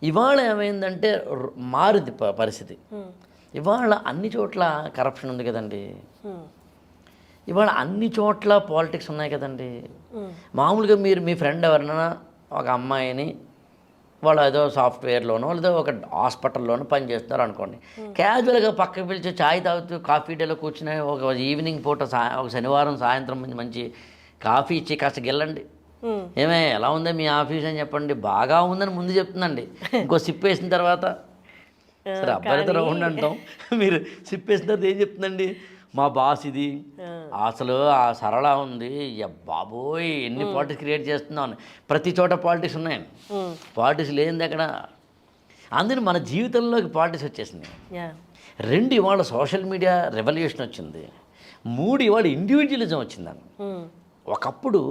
ఇవాళ ఏమైందంటే మారింది పరిస్థితి. ఇవాళ అన్ని చోట్ల కరప్షన్ ఉంది కదండి. ఇవాళ అన్ని చోట్ల పాలిటిక్స్ ఉన్నాయి కదండి. మామూలుగా మీరు మీ ఫ్రెండ్ ఎవరైనా ఒక అమ్మాయిని వాళ్ళు ఏదో సాఫ్ట్వేర్లోనో లేదా ఒక హాస్పిటల్లోనో పనిచేస్తున్నారు అనుకోండి, క్యాజువల్గా పక్కకి పిలిచి చాయ్ తాగుతూ కాఫీ డేలో కూర్చుని ఒక ఈవినింగ్ పూట ఒక శనివారం సాయంత్రం మంచి కాఫీ ఇచ్చి కాస్త గెల్లండి, ఏమే ఎలా ఉందో మీ ఆఫీస్ అని చెప్పండి, బాగా ఉందని ముందు చెప్తుందండి. ఇంకో సిప్ వేసిన తర్వాత సరే అబ్బాయితో రౌండ్ అంటాం, మీరు సిప్ వేసిన తర్వాత ఏం చెప్తుందండి, మా బాస్ ఇది అసలు ఆ సరళ ఉంది, బాబోయ్ ఎన్ని పాలిటిక్స్ క్రియేట్ చేస్తున్నాం అని. ప్రతి చోట పాలిటిక్స్ ఉన్నాయండి, పాలిటిక్స్ లేనిది అక్కడ. అందుకని మన జీవితంలోకి పాలిటిక్స్ వచ్చేసింది. 2 ఇవాళ సోషల్ మీడియా రెవల్యూషన్ వచ్చింది. 3 ఇవాళ ఇండివిజువలిజం వచ్చిందండి. ఒకప్పుడు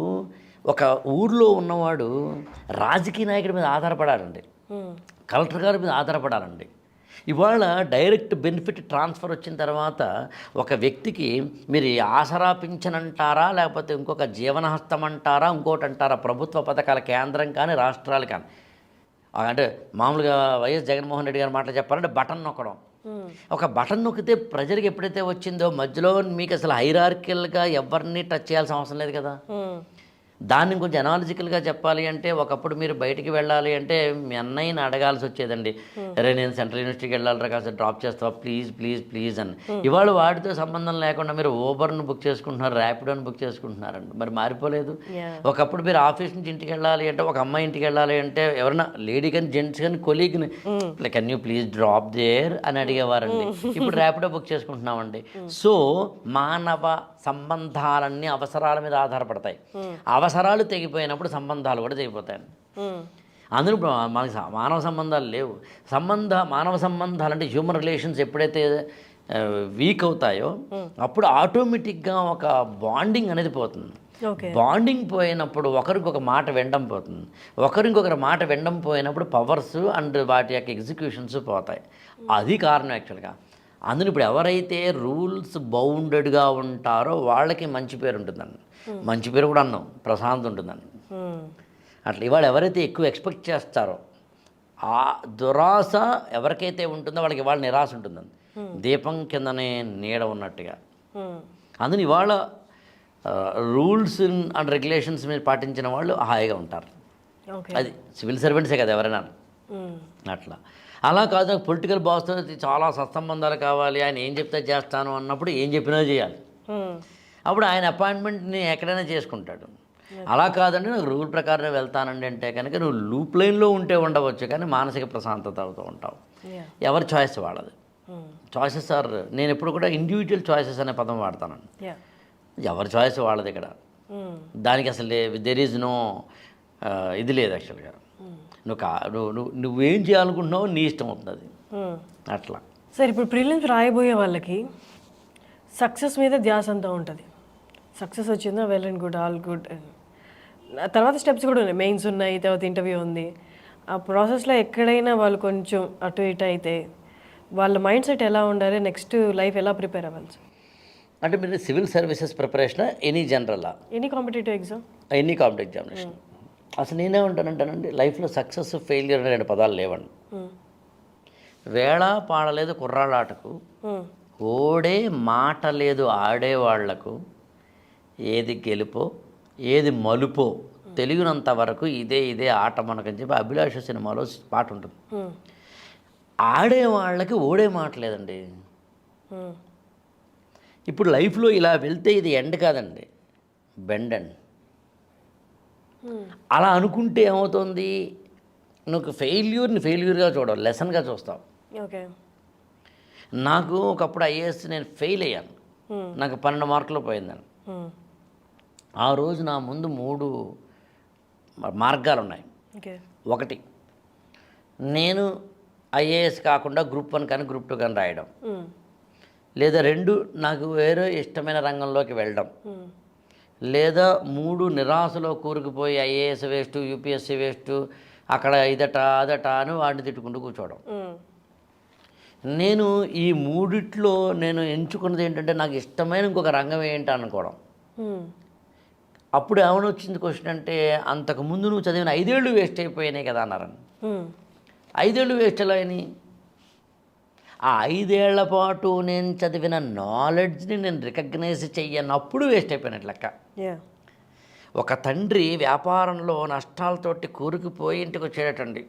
ఒక ఊర్లో ఉన్నవాడు రాజకీయ నాయకుడి మీద ఆధారపడాలండి, కలెక్టర్ గారి మీద ఆధారపడాలండి. ఇవాళ డైరెక్ట్ బెనిఫిట్ ట్రాన్స్ఫర్ వచ్చిన తర్వాత ఒక వ్యక్తికి మీరు ఆసరా పింఛన్ అంటారా, లేకపోతే ఇంకొక జీవనహస్తం అంటారా, ఇంకోటి అంటారా, ప్రభుత్వ పథకాల కేంద్రం కానీ రాష్ట్రాలు కానీ, అంటే మామూలుగా వైఎస్ జగన్మోహన్ రెడ్డి గారి మాటలు చెప్పాలంటే బటన్ నొక్కడం. ఒక బటన్ నొక్కితే ప్రజలకు ఎప్పుడైతే వచ్చిందో మధ్యలో మీకు అసలు హైరార్కియల్గా ఎవరిని టచ్ చేయాల్సిన అవసరం లేదు కదా. దాన్ని కొంచెం అనాలజికల్గా చెప్పాలి అంటే ఒకప్పుడు మీరు బయటికి వెళ్ళాలి అంటే మీ అన్నయ్యని అడగాల్సి వచ్చేదండి, అరే నేను సెంట్రల్ యూనివర్సిటీకి వెళ్ళాలరా కాస్త డ్రాప్ చేస్తావా ప్లీజ్ ప్లీజ్ ప్లీజ్ అని. ఇవాళ వాటితో సంబంధం లేకుండా మీరు ఊబర్ను బుక్ చేసుకుంటున్నారు, ర్యాపిడోని బుక్ చేసుకుంటున్నారండి. మరి మారిపోలేదు. ఒకప్పుడు మీరు ఆఫీస్ నుంచి ఇంటికి వెళ్ళాలి అంటే, ఒక అమ్మాయి ఇంటికి వెళ్ళాలి అంటే ఎవరైనా లేడీ కానీ జెంట్స్ కానీ కొలీగ్ని can you please drop there అని అడిగేవారండి. ఇప్పుడు ర్యాపిడో బుక్ చేసుకుంటున్నామండి. సో మానవ సంబంధాలన్నీ అవసరాల మీద ఆధారపడతాయి. అవసరాలు తెగిపోయినప్పుడు సంబంధాలు కూడా తెగిపోతాయి. అందులో మనకి మానవ సంబంధాలు లేవు. మానవ సంబంధాలు అంటే హ్యూమన్ రిలేషన్స్ ఎప్పుడైతే వీక్ అవుతాయో అప్పుడు ఆటోమేటిక్గా ఒక బాండింగ్ అనేది పోతుంది. బాండింగ్ పోయినప్పుడు ఒకరికొక మాట వినడం పోతుంది. ఒకరికొకరి మాట వినడం పోయినప్పుడు పవర్స్ అండ్ వాటి యొక్క ఎగ్జిక్యూషన్స్ పోతాయి. అది కారణం యాక్చువల్గా. అందులో ఇప్పుడు ఎవరైతే రూల్స్ బౌండెడ్గా ఉంటారో వాళ్ళకి మంచి పేరు ఉంటుందండి. మంచి పేరు కూడా అన్నాం, ప్రశాంత్ ఉంటుందండి. అట్లా ఇవాళ ఎవరైతే ఎక్కువ ఎక్స్పెక్ట్ చేస్తారో ఆ దురాశ ఎవరికైతే ఉంటుందో వాళ్ళకి ఇవాళ నిరాశ ఉంటుందండి. దీపం కిందనే నీడ ఉన్నట్టుగా. అందుని ఇవాళ రూల్స్ అండ్ రెగ్యులేషన్స్ మీద పాటించిన వాళ్ళు హాయిగా ఉంటారు. అది సివిల్ సర్వెంట్సే కదా ఎవరైనా. అట్లా అలా కాదు, నాకు పొలిటికల్ బాస్తో చాలా సత్సంబంధాలు కావాలి, ఆయన ఏం చెప్తే చేస్తాను అన్నప్పుడు ఏం చెప్పినా చేయాలి. అప్పుడు ఆయన అపాయింట్మెంట్ని ఎక్కడైనా చేసుకుంటాడు. అలా కాదండి నాకు రూల్ ప్రకారం వెళ్తానండి అంటే కనుక నువ్వు లూప్ లైన్లో ఉంటే ఉండవచ్చు కానీ మానసిక ప్రశాంతత అవుతూ ఉంటావు. ఎవరి చాయిస్ వాళ్ళది. చాయిసెస్ ఆర్, నేను ఎప్పుడు కూడా ఇండివిజువల్ చాయిసెస్ అనే పదం వాడతానండి. ఎవరి చాయిస్ వాళ్ళది ఇక్కడ. దానికి అసలు దెర్ ఈజ్ నో ఇది లేదు యాక్చువల్గా. నువ్వేం చేయాలనుకుంటున్నావో నీ ఇష్టం అవుతుంది అది. అట్లా సార్ ఇప్పుడు ప్రిలిమ్స్ రాయబోయే వాళ్ళకి సక్సెస్ మీద ధ్యాస అంతా ఉంటుంది. సక్సెస్ వచ్చిందా well and good, all good. తర్వాత స్టెప్స్ కూడా ఉన్నాయి, మెయిన్స్ ఉన్నాయి, తర్వాత ఇంటర్వ్యూ ఉంది. ఆ ప్రాసెస్లో ఎక్కడైనా వాళ్ళు కొంచెం అటు ఇటు అయితే వాళ్ళ మైండ్ సెట్ ఎలా ఉండాలి, నెక్స్ట్ లైఫ్ ఎలా ప్రిపేర్ అవ్వాలి సార్? అంటే మీరు civil services preparation any general any competitive exam, any competitive examination. అసలు నేనేమంటానంటానండి, లైఫ్లో సక్సెస్ ఫెయిల్యూర్ అనే 2 పదాలు లేవండి. వేళ పాడలేదు కుర్రాళ్ళాటకు, ఓడే మాట లేదు ఆడేవాళ్లకు, ఏది గెలుపో ఏది మలుపో తెలియనంత వరకు ఇదే ఆట మనకని చెప్పి అభిలాష సినిమాలో పాట ఉంటుంది. ఆడేవాళ్ళకి ఓడే మాట లేదండి. ఇప్పుడు లైఫ్లో ఇలా వెళ్తే ఇది ఎండ్ కాదండి, బెండ్ అండ్. అలా అనుకుంటే ఏమవుతుంది, నువ్వు ఫెయిల్యూర్గా చూడవు, లెసన్గా చూస్తావు. ఓకే, నాకు ఒకప్పుడు ఐఏఎస్ నేను ఫెయిల్ అయ్యాను, నాకు 12 మార్కులు పోయిందని. ఆ రోజు నా ముందు 3 మార్గాలు ఉన్నాయి. ఒకటి, నేను ఐఏఎస్ కాకుండా గ్రూప్ 1 కానీ గ్రూప్ 2 కానీ రాయడం, లేదా 2 నాకు వేరే ఇష్టమైన రంగంలోకి వెళ్ళడం, లేదా 3 నిరాశలో కూరుకుపోయి ఐఏఎస్ వేస్ట్, యూపీఎస్సీ వేస్ట్, అక్కడ ఇదట అదట అని వాడిని తిట్టుకుంటూ కూర్చోవడం. నేను ఈ 3 నేను ఎంచుకున్నది ఏంటంటే నాకు ఇష్టమైన ఇంకొక రంగం ఏంటి అనుకోవడం. అప్పుడు ఏమైనా వచ్చింది క్వశ్చన్ అంటే, అంతకుముందు నువ్వు చదివిన 5 ఏళ్ళు వేస్ట్ అయిపోయినాయి కదా అన్నారని. 5 ఏళ్ళు వేస్ట్ ఎలా అయినాయి? ఆ 5 ఏళ్ల పాటు నేను చదివిన నాలెడ్జ్ని నేను రికగ్నైజ్ చెయ్యనప్పుడు వేస్ట్ అయిపోయినట్లు లెక్క. యా. ఒక తండ్రి వ్యాపారంలో నష్టాలతోటి కూరుకుపోయి ఇంటికి వచ్చేటండి.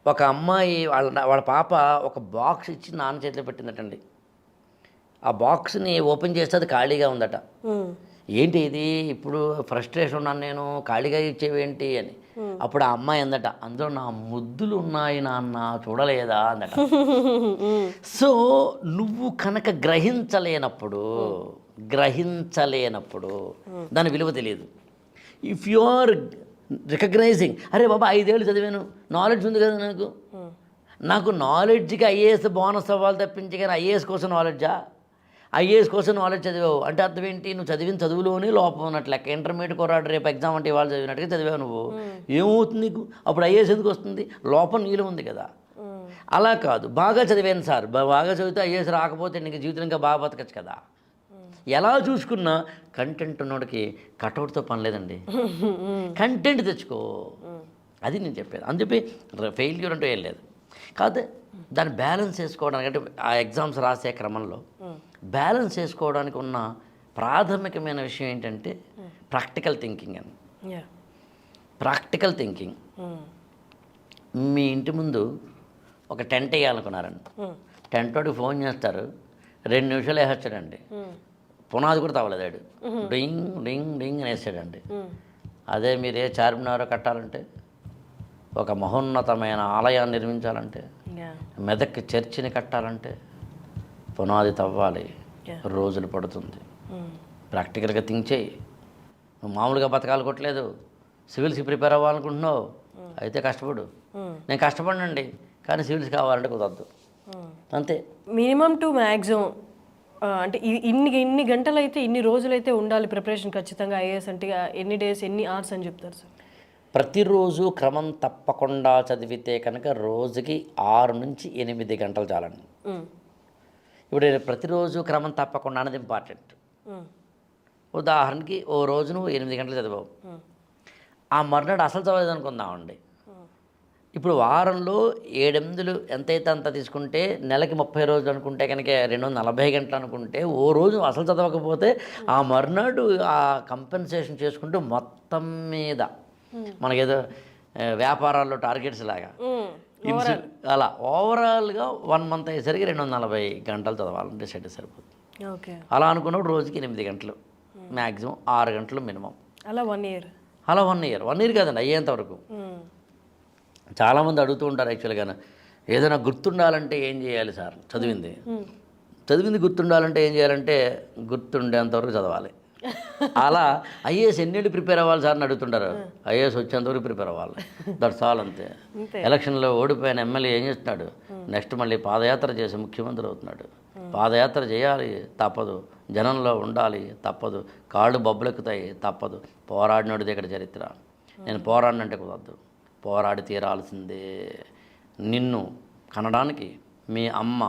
ఒక అమ్మాయి వాళ్ళ పాప ఒక బాక్స్ ఇచ్చి నాన్న చేతిలో పెట్టిందటండి. ఆ బాక్స్ని ఓపెన్ చేస్తే అది ఖాళీగా ఉందట. ఏంటి ఇది, ఇప్పుడు ఫ్రస్ట్రేషన్ ఉన్నాను నేను, ఖాళీగా ఇచ్చేవేంటి అని. అప్పుడు ఆ అమ్మాయి అందట, అందులో నా ముద్దులు ఉన్నాయి నాన్న, చూడలేదా అందట. సో నువ్వు కనుక గ్రహించలేనప్పుడు దాని విలువ తెలియదు. ఇఫ్ యు ఆర్ రికగ్నైజింగ్, అరే బాబా 5 ఏళ్ళు చదివాను, నాలెడ్జ్ ఉంది కదా నాకు నాలెడ్జ్కి ఐఏఎస్ బోనస్ అవ్వాలి తప్పించి, కానీ ఐఏఎస్ కోసం నాలెడ్జా? ఐఏఎస్ కోసం నాలెడ్జ్ చదివావు అంటే అర్థం ఏంటి, నువ్వు చదివిన చదువులోనే లోపం ఉన్నట్లు లెక్క. ఇంటర్మీడియట్ కొరాడు రేపు ఎగ్జామ్ అంటే ఇవాళ చదివినట్టుగా చదివావు నువ్వు, ఏమవుతుంది నీకు? అప్పుడు ఐఏఎస్ ఎందుకు వస్తుంది? లోపం నీలో ఉంది కదా. అలా కాదు, బాగా చదివాను సార్, బాగా చదివితే ఐఏఎస్ రాకపోతే నీకు జీవితం ఇంకా బాగా బతకచ్చు కదా. ఎలా చూసుకున్నా కంటెంట్ ఉన్నోడికి కటౌట్తో పని లేదండి. కంటెంట్ తెచ్చుకో, అది నేను చెప్పేది. అని చెప్పి ఫెయిల్యూర్ అంటూ ఏం లేదు. కాకపోతే దాన్ని బ్యాలెన్స్ చేసుకోవడానికి, అంటే ఆ ఎగ్జామ్స్ రాసే క్రమంలో బ్యాలెన్స్ చేసుకోవడానికి ఉన్న ప్రాథమికమైన విషయం ఏంటంటే ప్రాక్టికల్ థింకింగ్ అని. Practical thinking. మీ ఇంటి ముందు ఒక టెంట్ వేయాలనుకున్నారండి. టెంట్ వాడికి ఫోన్ చేస్తారు, 2 నిమిషాలు వేసేస్తాడండి. పునాది కూడా తవ్వలేదాడు, డింగ్ డింగ్ డింగ్ అని వేసాడండి. అదే మీరే చార్మినార్ కట్టాలంటే, ఒక మహోన్నతమైన ఆలయాన్ని నిర్మించాలంటే, మెదక్ చర్చిని కట్టాలంటే పునాది తవ్వాలి, రోజులు పడుతుంది. ప్రాక్టికల్గా థింక్ చేయి. నువ్వు మామూలుగా బతకాలు కొట్టలేదు, సివిల్స్కి ప్రిపేర్ అవ్వాలనుకుంటున్నావు అయితే కష్టపడు. నేను కష్టపడినండి, కానీ సివిల్స్ కావాలంటే కుదరదు, అంతే. మినిమం టు మ్యాక్సిమం అంటే ఇన్ని గంటలు అయితే, ఇన్ని రోజులు అయితే ఉండాలి ప్రిపరేషన్ ఖచ్చితంగా ఐఏఎస్ అంటే. ఎన్ని డేస్, ఎన్ని అవర్స్ అని చెప్తారు సార్? ప్రతిరోజు క్రమం తప్పకుండా చదివితే కనుక రోజుకి 6 నుంచి 8 గంటలు చాలండి. ఇప్పుడు ప్రతిరోజు క్రమం తప్పకుండా అనేది ఇంపార్టెంట్. ఉదాహరణకి ఓ రోజు నువ్వు 8 గంటలు చదివావు, ఆ మర్నాడు అసలు చదవలేదు అనుకుందామండి. ఇప్పుడు వారంలో 7 ఎంతైతే అంత తీసుకుంటే, నెలకి 30 రోజులు అనుకుంటే కనుక 240 గంటలు అనుకుంటే, ఓ రోజు అసలు చదవకపోతే ఆ మర్నాడు ఆ కంపెన్సేషన్ చేసుకుంటూ మొత్తం మీద మనకేదో వ్యాపారాల్లో టార్గెట్స్ లాగా అలా ఓవరాల్గా 1 మంత్ అయ్యేసరికి 240 గంటలు చదవాలంటే సెట్ సరిపోతుంది. అలా అనుకున్నప్పుడు రోజుకి 8 గంటలు, మ్యాక్సిమం 6 గంటలు మినిమం. అలా 1 ఇయర్. అలా 1 ఇయర్, 1 ఇయర్ కాదండి, అయ్యేంతవరకు. చాలామంది అడుగుతూ ఉంటారు యాక్చువల్గా, ఏదైనా గుర్తుండాలంటే ఏం చేయాలి సార్? చదివింది గుర్తుండాలంటే ఏం చేయాలంటే, గుర్తుండేంతవరకు చదవాలి. అలా ఐఏఎస్ ఎన్నేళ్ళు ప్రిపేర్ అవ్వాలి సార్ అని అడుగుతుంటారు. ఐఏఎస్ వచ్చేంతవరకు ప్రిపేర్ అవ్వాలి, దట్స్ ఆల్, అంతే. ఎలక్షన్లో ఓడిపోయిన ఎమ్మెల్యే ఏం చేస్తున్నాడు? నెక్స్ట్ మళ్ళీ పాదయాత్ర చేసి ముఖ్యమంత్రి అవుతున్నాడు. పాదయాత్ర చేయాలి, తప్పదు. జనంలో ఉండాలి, తప్పదు. కాళ్ళు బొబ్బలెక్కుతాయి, తప్పదు. పోరాడినోడిది ఇక్కడ చరిత్ర. నేను పోరాడినంటే కుదరదు, పోరాడి తీరాల్సిందే. నిన్ను కనడానికి మీ అమ్మ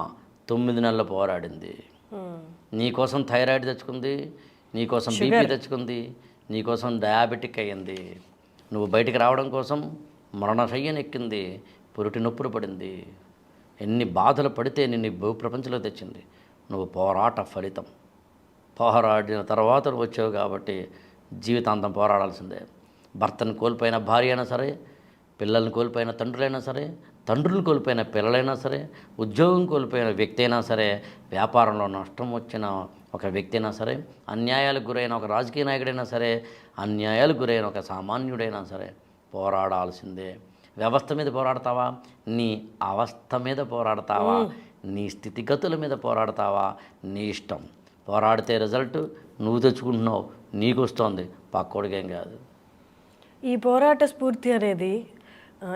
9 నెలలు పోరాడింది. నీకోసం థైరాయిడ్ తెచ్చుకుంది, నీకోసం బీపీ తెచ్చుకుంది, నీకోసం డయాబెటిక్ అయ్యింది. నువ్వు బయటికి రావడం కోసం మరణశయ్యనెక్కింది, పురుటి నొప్పులు పడింది. ఎన్ని బాధలు పడితే నిన్ను భూప్రపంచంలో తెచ్చింది. నువ్వు పోరాట ఫలితం. పోరాడిన తర్వాత నువ్వు వచ్చావు కాబట్టి జీవితాంతం పోరాడాల్సిందే. భర్తను కోల్పోయిన భార్య అయినా సరే, పిల్లల్ని కోల్పోయిన తండ్రులైనా సరే, తండ్రులను కోల్పోయిన పిల్లలైనా సరే, ఉద్యోగం కోల్పోయిన వ్యక్తి అయినా సరే, వ్యాపారంలో నష్టం వచ్చిన ఒక వ్యక్తి అయినా సరే, అన్యాయాలకు గురైన ఒక రాజకీయ నాయకుడైనా సరే, అన్యాయాలకు గురైన ఒక సామాన్యుడైనా సరే పోరాడాల్సిందే. వ్యవస్థ మీద పోరాడతావా, నీ అవస్థ మీద పోరాడతావా, నీ స్థితిగతుల మీద పోరాడతావా, నీ ఇష్టం. పోరాడితే రిజల్ట్ నువ్వు తెచ్చుకుంటున్నావు, నీకు వస్తుంది, పక్కోడికేం కాదు. ఈ పోరాట స్ఫూర్తి అనేది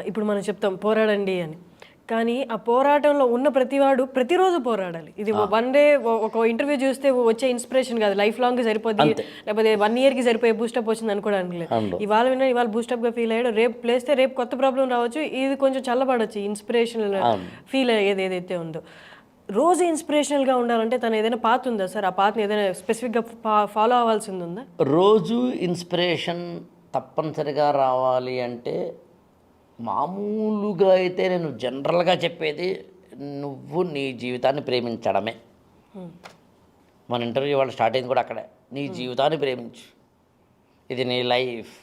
ఇప్పుడు మనం చెప్తాం పోరాడండి అని, కానీ ఆ పోరాటంలో ఉన్న ప్రతివాడు ప్రతిరోజు పోరాడాలి. ఇది 1 డే ఒక ఇంటర్వ్యూ చూస్తే వచ్చే ఇన్స్పిరేషన్ కాదు, లైఫ్ లాంగ్ సరిపోద్ది, లేకపోతే 1 ఇయర్కి సరిపోయే బూస్టప్ వచ్చింది అనుకోవడానికి లేదు. ఇవాళ బూస్టప్గా ఫీల్ అయ్యాడు, రేపు ప్లేస్తే రేపు కొత్త ప్రాబ్లం రావచ్చు, ఇది కొంచెం చల్లబడవచ్చు. ఇన్స్పిరేషనల్ ఫీల్ అయ్యేది ఏదైతే ఉందో, రోజు ఇన్స్పిరేషనల్గా ఉండాలంటే తను ఏదైనా పాత్ ఉందా సార్? ఆ పాత్ని ఏదైనా స్పెసిఫిక్గా ఫాలో అవ్వాల్సింది ఉందా? రోజు ఇన్స్పిరేషన్ తప్పనిసరిగా రావాలి అంటే, మామూలుగా అయితే నేను జనరల్గా చెప్పేది, నువ్వు నీ జీవితాన్ని ప్రేమించడమే. మన ఇంటర్వ్యూ వాళ్ళు స్టార్ట్ అయింది కూడా అక్కడే. నీ జీవితాన్ని ప్రేమించు, ఇది నీ లైఫ్.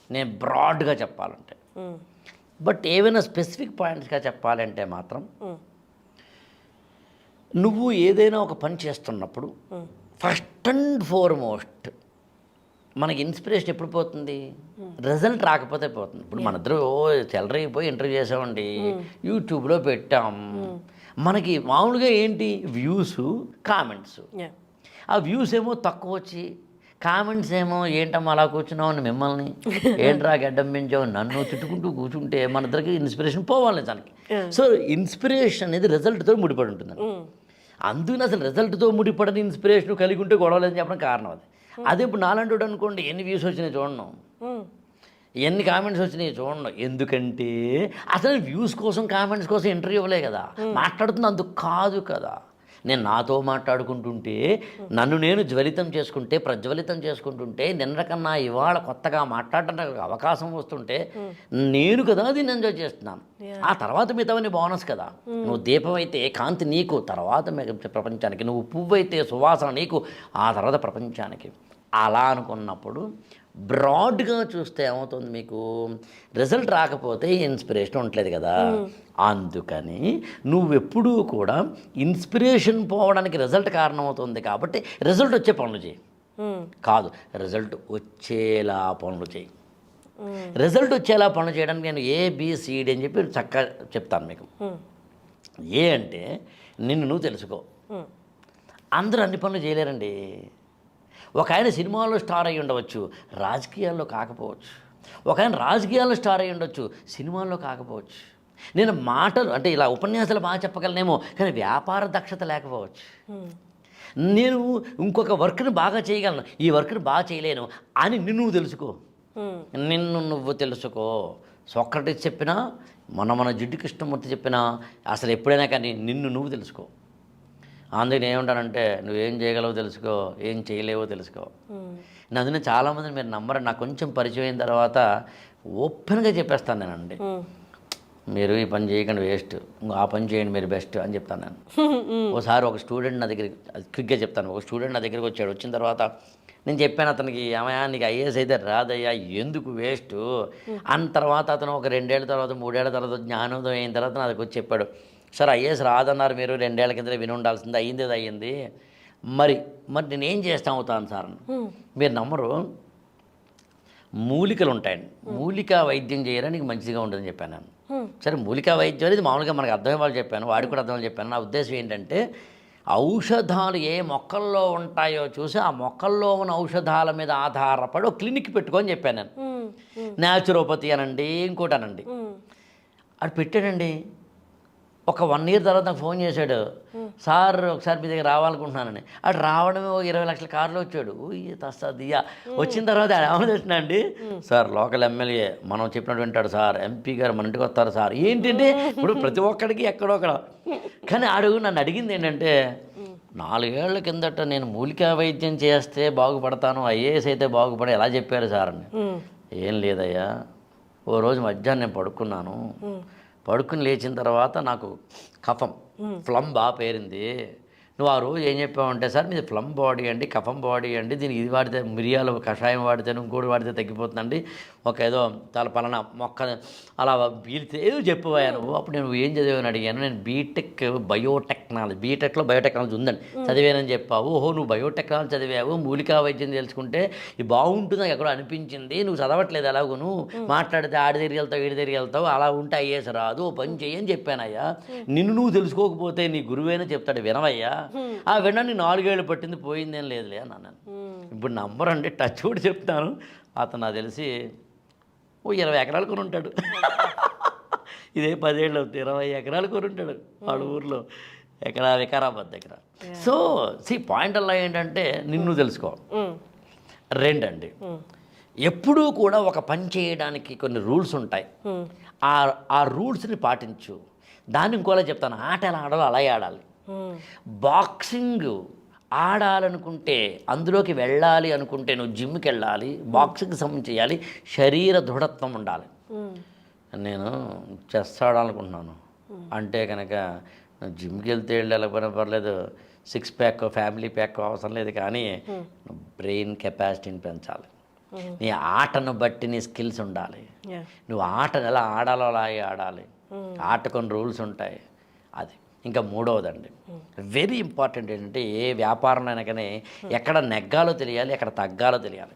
నేను బ్రాడ్గా చెప్పాలంటే, బట్ ఏవైనా స్పెసిఫిక్ పాయింట్స్గా చెప్పాలంటే మాత్రం నువ్వు ఏదైనా ఒక పని చేస్తున్నప్పుడు ఫస్ట్ అండ్ ఫార్మోస్ట్ మనకి ఇన్స్పిరేషన్ ఎప్పుడు పోతుంది? రిజల్ట్ రాకపోతే పోతుంది. ఇప్పుడు మన ఇద్దరు చెలరైపోయి ఇంటర్వ్యూ చేసామండి, యూట్యూబ్లో పెట్టాం, మనకి మామూలుగా ఏంటి వ్యూస్, కామెంట్స్. ఆ వ్యూస్ ఏమో తక్కువ వచ్చి, కామెంట్స్ ఏమో ఏంటమ్మా అలా కూర్చున్నావు అని మిమ్మల్ని, ఏంట్రా గడ్డం పెంచావు నన్ను తిట్టుకుంటూ కూర్చుంటే మన ఇద్దరికి ఇన్స్పిరేషన్ పోవాలి దానికి. సో ఇన్స్పిరేషన్ అనేది రిజల్ట్తో ముడిపడి ఉంటుంది. అందుకని అసలు రిజల్ట్తో ముడిపడని ఇన్స్పిరేషన్ కలిగి ఉంటే గొడవలేదని చెప్పడం కారణం అది. అదే ఇప్పుడు నాలంటోడు అనుకోండి, ఎన్ని వ్యూస్ వచ్చినాయి చూడను, ఎన్ని కామెంట్స్ వచ్చినాయి చూడండి. ఎందుకంటే అసలు వ్యూస్ కోసం కామెంట్స్ కోసం ఇంటర్వ్యూ ఇవ్వలే కదా, మాట్లాడుతుంది అందుకు కాదు కదా. నేను నాతో మాట్లాడుకుంటుంటే, నన్ను నేను జ్వలితం చేసుకుంటే, ప్రజ్వలితం చేసుకుంటుంటే, నిన్నకన్నా ఇవాళ కొత్తగా మాట్లాడడానికి అవకాశం వస్తుంటే నేను కదా దీన్ని ఎంజాయ్ చేస్తున్నాను. ఆ తర్వాత మిగతావన్నీ బోనస్ కదా. నువ్వు దీపం అయితే కాంతి నీకు, తర్వాత ప్రపంచానికి. నువ్వు పువ్వు అయితే సువాసన నీకు, ఆ తర్వాత ప్రపంచానికి. అలా అనుకున్నప్పుడు బ్రాడ్గా చూస్తే ఏమవుతుంది, మీకు రిజల్ట్ రాకపోతే ఇన్స్పిరేషన్ ఉండలేదు కదా. అందుకని నువ్వెప్పుడూ కూడా ఇన్స్పిరేషన్ పోవడానికి రిజల్ట్ కారణమవుతుంది కాబట్టి రిజల్ట్ వచ్చే పనులు చేయి, కాదు రిజల్ట్ వచ్చేలా పనులు చేయి. రిజల్ట్ వచ్చేలా పనులు చేయడానికి నేను ABCD అని చెప్పి చక్కగా చెప్తాను మీకు. ఏ అంటే నిన్ను నువ్వు తెలుసుకో. అందరూ అన్ని పనులు చేయలేరండి. ఒక ఆయన సినిమాలో స్టార్ అయి ఉండవచ్చు, రాజకీయాల్లో కాకపోవచ్చు. ఒక ఆయన రాజకీయాల్లో స్టార్ అయి ఉండొచ్చు, సినిమాల్లో కాకపోవచ్చు. నేను మాటలు అంటే ఇలా ఉపన్యాసాలు బాగా చెప్పగలనేమో, కానీ వ్యాపార దక్షత లేకపోవచ్చు. నేను ఇంకొక వర్క్ని బాగా చేయగలను, ఈ వర్క్ని బాగా చేయలేను అని నిన్ను నువ్వు తెలుసుకో. నిన్ను నువ్వు తెలుసుకో. సోక్రటీస్ చెప్పినా, మన జిడ్డు కృష్ణమూర్తి చెప్పినా, అసలు ఎప్పుడైనా కానీ నిన్ను నువ్వు తెలుసుకో. అందుకని ఏముంటానంటే, నువ్వేం చేయగలవో తెలుసుకో, ఏం చేయలేవో తెలుసుకో. అందుకని చాలామంది మీరు నమ్మరు, నాకు కొంచెం పరిచయం అయిన తర్వాత ఓపెన్గా చెప్పేస్తాను నేనండి, మీరు ఈ పని చేయకండి వేస్ట్, ఆ పని చేయండి మీరు బెస్ట్ అని చెప్తాను నేను. ఒకసారి ఒక స్టూడెంట్ నా దగ్గరికి, క్విక్గా చెప్తాను, ఒక స్టూడెంట్ నా దగ్గరికి వచ్చాడు. వచ్చిన తర్వాత నేను చెప్పాను అతనికి, ఏమయ్యా నీకు IAS అయితే రాదయ్యా, ఎందుకు వేస్ట్ అన్న తర్వాత అతను ఒక 2 ఏళ్ళ తర్వాత 3 ఏళ్ళ తర్వాత జ్ఞానోదయం అయిన తర్వాత నా దగ్గర వచ్చి చెప్పాడు, సార్ IAS రాదన్నారు మీరు, 2 ఏళ్ల కింద విని ఉండాల్సింది, అయ్యింది అది అయ్యింది, మరి నేనేం చేస్తాను అవుతాను సార్. మీరు నమ్మరు, మూలికలు ఉంటాయండి, మూలికా వైద్యం చేయడానికి మంచిగా ఉంటుందని చెప్పాను నేను. సరే మూలికా వైద్యం అనేది మామూలుగా మనకు అర్థమయ్యే వాళ్ళు చెప్పాను, వాడికి కూడా అర్థమని చెప్పాను. నా ఉద్దేశం ఏంటంటే, ఔషధాలు ఏ మొక్కల్లో ఉంటాయో చూసి ఆ మొక్కల్లో ఉన్న ఔషధాల మీద ఆధారపడి ఒక క్లినిక్ పెట్టుకొని చెప్పాను నేను. న్యాచురోపతి అనండి, ఇంకోటి అనండి. అది పెట్టాడండి. ఒక 1 year తర్వాత నాకు ఫోన్ చేశాడు, సార్ ఒకసారి మీ దగ్గర రావాలనుకుంటున్నానని. అటు రావడమే 20 లక్షల కారులో వచ్చాడు. తస్తదియా వచ్చిన తర్వాత ఏమని తెలిసిన అండి, సార్ లోకల్ ఎమ్మెల్యే మనం చెప్పినట్టు వింటాడు సార్, MP గారు మన ఇంటికి వస్తారు సార్. ఏంటంటే ఇప్పుడు ప్రతి ఒక్కడికి ఎక్కడో అక్కడ. కానీ నన్ను అడిగింది ఏంటంటే, 4 ఏళ్ల కిందట నేను మూలికా వైద్యం చేస్తే బాగుపడతాను, IAS అయితే బాగుపడ ఎలా చెప్పారు సార్ అని. ఏం లేదయ్యా, ఓ రోజు మధ్యాహ్నం నేను పడుకుని లేచిన తర్వాత నాకు కఫం ఫ్లమ్ బాగా పేరింది. నువ్వు ఆ రోజు ఏం చెప్పావంటే, సార్ మీది ఫ్లమ్ బాడీ అండి, కఫం బాడీ అండి, దీనికి ఇది వాడితే మిరియాలు కషాయం వాడితే ఇంకోటి వాడితే తగ్గిపోతుందండి, ఒక ఏదో చాలా పలానా మొక్క అలా పీలితే ఏదో చెప్పబోయా నువ్వు. అప్పుడు నేను ఏం చదివాను అడిగాను. నేను బీటెక్ బయోటెక్నాలజీ, బీటెక్లో బయోటెక్నాలజీ ఉందండి చదివానని చెప్పావు. ఓహో నువ్వు బయోటెక్నాలజీ చదివావు, మూలికా వైద్యం తెలుసుకుంటే ఇది బాగుంటుంది నాకు ఎక్కడో అనిపించింది, నువ్వు చదవట్లేదు ఎలాగో, నువ్వు మాట్లాడితే ఆడి దగ్గరికి వెళ్తావు ఈడి దగ్గరికి వెళ్తావు, అలా ఉంటే IAS రాదు, ఓ పని చెయ్యని చెప్పానయ్యా. నిన్ను నువ్వు తెలుసుకోకపోతే నీ గురువైనా చెప్తాడు, వినవయ్యా. ఆ వినడానికి 4 ఏళ్ళు పట్టింది, పోయిందేం లేదులే అన్నాను. ఇప్పుడు నమ్మరండి, టచ్ కూడా చెప్తాను, అతను నాకు తెలిసి ఓ 20 ఎకరాలు కొని ఉంటాడు. ఇదే 10 ఏళ్ళు అవుతుంది, 20 ఎకరాలు కొని ఉంటాడు వాడు ఊర్లో, వికారాబాద్ దగ్గర. సో పాయింట్ అలా ఏంటంటే, నిన్ను తెలుసుకో. 2 అండి, ఎప్పుడూ కూడా ఒక పని చేయడానికి కొన్ని రూల్స్ ఉంటాయి, ఆ రూల్స్ని పాటించు. దాన్ని ఇంకోలా చెప్తాను, ఆట ఎలా ఆడాలో అలాగే ఆడాలి. బాక్సింగ్ ఆడాలనుకుంటే, అందులోకి వెళ్ళాలి అనుకుంటే నువ్వు జిమ్కి వెళ్ళాలి, బాక్సింగ్ సంబంధించి చేయాలి, శరీర దృఢత్వం ఉండాలి. నేను చెస్ ఆడాలనుకుంటున్నాను, అంటే కనుక జిమ్కి వెళ్తే వెళ్ళకపోయినా పర్లేదు, 6 ప్యాక్ ఫ్యామిలీ ప్యాక్ అవసరం లేదు, కానీ బ్రెయిన్ కెపాసిటీని పెంచాలి. నీ ఆటను బట్టి నీ స్కిల్స్ ఉండాలి. Yeah. నువ్వు ఆటను ఎలా ఆడాలో అలాగే ఆడాలి. ఆట కొన్ని రూల్స్ ఉంటాయి. అది ఇంకా మూడవదండి, వెరీ ఇంపార్టెంట్ ఏంటంటే ఏ వ్యాపారంలో కానీ ఎక్కడ నెగ్గాలో తెలియాలి, ఎక్కడ తగ్గాలో తెలియాలి,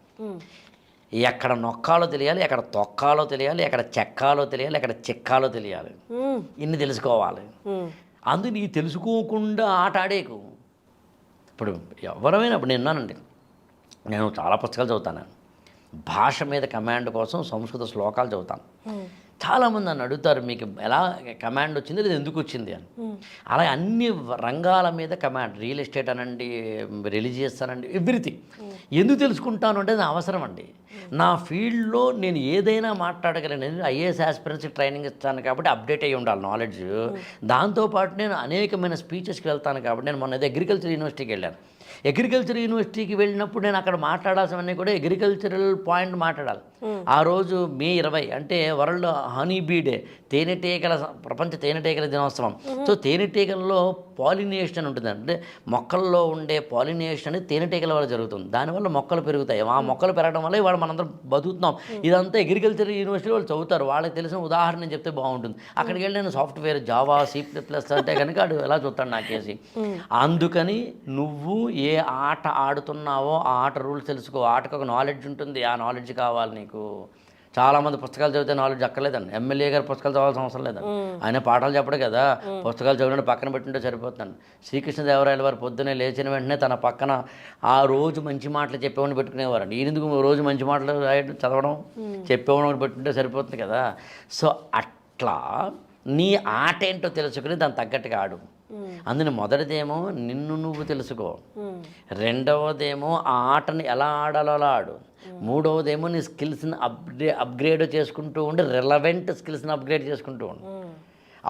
ఎక్కడ నొక్కాలో తెలియాలి, ఎక్కడ తొక్కాలో తెలియాలి, ఎక్కడ చెక్కాలో తెలియాలి, ఎక్కడ చెక్కాలో తెలియాలి. ఇన్ని తెలుసుకోవాలి. అందుకు నీకు తెలుసుకోకుండా ఆట ఆడేకు. ఇప్పుడు ఎవరైనా ఇప్పుడు నేనున్నానండి, నేను చాలా పుస్తకాలు చదువుతాను. భాష మీద కమాండ్ కోసం సంస్కృత శ్లోకాలు చదువుతాను. చాలామంది నన్ను అడుగుతారు, మీకు ఎలా కమాండ్ వచ్చింది, లేదా ఎందుకు వచ్చింది అని. అలా అన్ని రంగాల మీద కమాండ్, రియల్ ఎస్టేట్ అనండి, రిలీజియస్ అనండి, ఎవ్రీథింగ్. ఎందుకు తెలుసుకుంటాను అంటే అది అవసరం అండి. నా ఫీల్డ్లో నేను ఏదైనా మాట్లాడగలను. నేను ఐఏఎస్ ఆస్పిరెన్సీ ట్రైనింగ్ ఇస్తాను కాబట్టి అప్డేట్ అయ్యి ఉండాలి నాలెడ్జ్. దాంతోపాటు నేను అనేకమైన స్పీచెస్కి వెళ్తాను కాబట్టి, నేను మొన్న అగ్రికల్చర్ యూనివర్సిటీకి వెళ్ళాను. అగ్రికల్చర్ యూనివర్సిటీకి వెళ్ళినప్పుడు నేను అక్కడ మాట్లాడాల్సినవన్నీ కూడా అగ్రికల్చరల్ పాయింట్ మాట్లాడాలి. ఆ రోజు May 20 అంటే వరల్డ్ హనీ బీ డే, తేనెటీగల ప్రపంచ తేనెటీగల దినోత్సవం. సో తేనెటీగల్లో పాలినేషన్ ఉంటుంది. అంటే మొక్కల్లో ఉండే పాలినేషన్ అనేది తేనెటీగల వల్ల జరుగుతుంది. దానివల్ల మొక్కలు పెరుగుతాయి. ఆ మొక్కలు పెరగడం వల్ల ఇవాళ మనందరం బతుకుతున్నాం. ఇదంతా అగ్రికల్చర్ యూనివర్సిటీ వాళ్ళు చదువుతారు. వాళ్ళకి తెలిసిన ఉదాహరణ నేను చెప్తే బాగుంటుంది. అక్కడికి వెళ్ళి నేను సాఫ్ట్వేర్ జావా C++ అంటే కనుక అడు ఎలా చూస్తాడు నాకేసి. అందుకని నువ్వు ఏ ఆట ఆడుతున్నావో ఆ ఆట రూల్స్ తెలుసుకో. ఆటకు ఒక నాలెడ్జ్ ఉంటుంది, ఆ నాలెడ్జ్ కావాలి నీకు. చాలామంది పుస్తకాలు చదివితే నాలెడ్జ్ అక్కర్లేదండి. ఎమ్మెల్యే గారు పుస్తకాలు చదవాల్సిన అవసరం లేదండి. ఆయన పాఠాలు చెప్పడు కదా, పుస్తకాలు చదివిన పక్కన పెట్టుంటే సరిపోతుందండి. శ్రీకృష్ణదేవరాయల వారు పొద్దున్నే లేచిన వెంటనే తన పక్కన ఆ రోజు మంచి మాటలు చెప్పేవాడిని పెట్టుకునేవారండి. ఈయనెందుకు రోజు మంచి మాటలు చదవడం, చెప్పేవాడిని పెట్టుంటే సరిపోతుంది కదా. సో అట్లా నీ ఆట ఏంటో తెలుసుకుని దానికి తగ్గట్టుగా ఆడు. అందుని మొదటిదేమో నిన్ను నువ్వు తెలుసుకో, రెండవదేమో ఆ ఆటని ఎలా ఆడాలో అలా ఆడు, మూడవదేమో నీ స్కిల్స్ని అప్గ్రేడ్ చేసుకుంటూ ఉండి రిలవెంట్ స్కిల్స్ని అప్గ్రేడ్ చేసుకుంటూ ఉండు.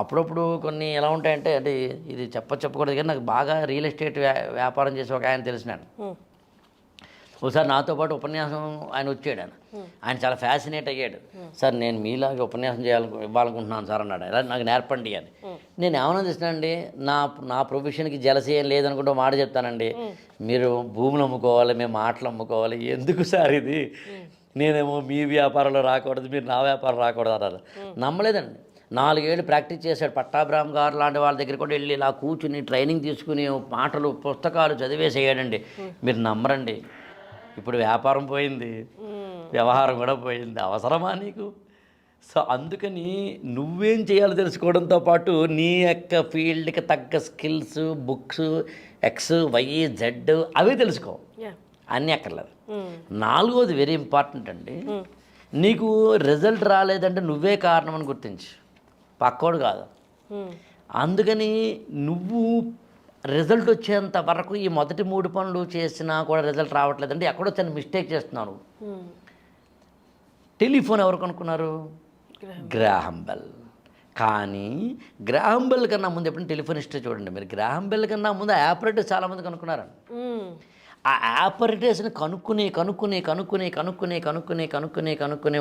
అప్పుడప్పుడు కొన్ని ఎలా ఉంటాయంటే, అంటే ఇది చెప్పకూడదు కానీ నాకు బాగా రియల్ ఎస్టేట్ వ్యాపారం చేసి ఒక ఆయన తెలిసినాడు. ఒకసారి నాతో పాటు ఉపన్యాసం ఆయన వచ్చాడు. ఆయన చాలా ఫ్యాసినేట్ అయ్యాడు. సార్ నేను మీలాగే ఉపన్యాసం ఇవ్వాలనుకుంటున్నాను సార్ అన్నాడు. ఎలా నాకు నేర్పండి అని. నేను ఏమన్నా చేసినానండి, నా ప్రొఫెషన్కి జలసి ఏం లేదనుకుంటే మాట చెప్తానండి, మీరు భూములు అమ్ముకోవాలి, మేము మాటలు అమ్ముకోవాలి, ఎందుకు సార్ ఇది, నేనేమో మీ వ్యాపారంలో రాకూడదు, మీరు నా వ్యాపారం రాకూడదు అన్నారు. నమ్మలేదండి. 4 ఏళ్ళు ప్రాక్టీస్ చేశాడు. పట్టాభిరామ్ గారు లాంటి వాళ్ళ దగ్గర కూడా వెళ్ళి ఇలా కూర్చుని ట్రైనింగ్ తీసుకుని మాటలు పుస్తకాలు చదివేసేయాడండి. మీరు నమ్మరండి, ఇప్పుడు వ్యాపారం పోయింది, వ్యవహారం కూడా పోయింది. అవసరమా నీకు? సో అందుకని నువ్వేం చేయాలో తెలుసుకోవడంతో పాటు నీ యొక్క ఫీల్డ్కి తగ్గ స్కిల్స్, బుక్స్, XYZ అవి తెలుసుకో. అన్నీ అక్కర్లేదు. 4వది వెరీ ఇంపార్టెంట్ అండి, నీకు రిజల్ట్ రాలేదంటే నువ్వే కారణం అని గుర్తించు, పక్కోడు కాదు. అందుకని నువ్వు రిజల్ట్ వచ్చేంత వరకు ఈ మొదటి 3 పనులు చేసినా కూడా రిజల్ట్ రావట్లేదంటే ఎక్కడో చిన్న మిస్టేక్ చేస్తున్నాను. టెలిఫోన్ ఎవరు కనుక్కున్నారు? Graham bell. కానీ గ్రాహం బెల్ కన్నా ముందు ఎప్పుడైనా టెలిఫోన్ హిస్టరీ చూడండి మీరు. గ్రాహం బెల్ కన్నా ముందు ఆపరేటర్స్ చాలామంది కనుక్కున్నారండి. ఆ ఆపరేటర్స్ని కనుక్కుని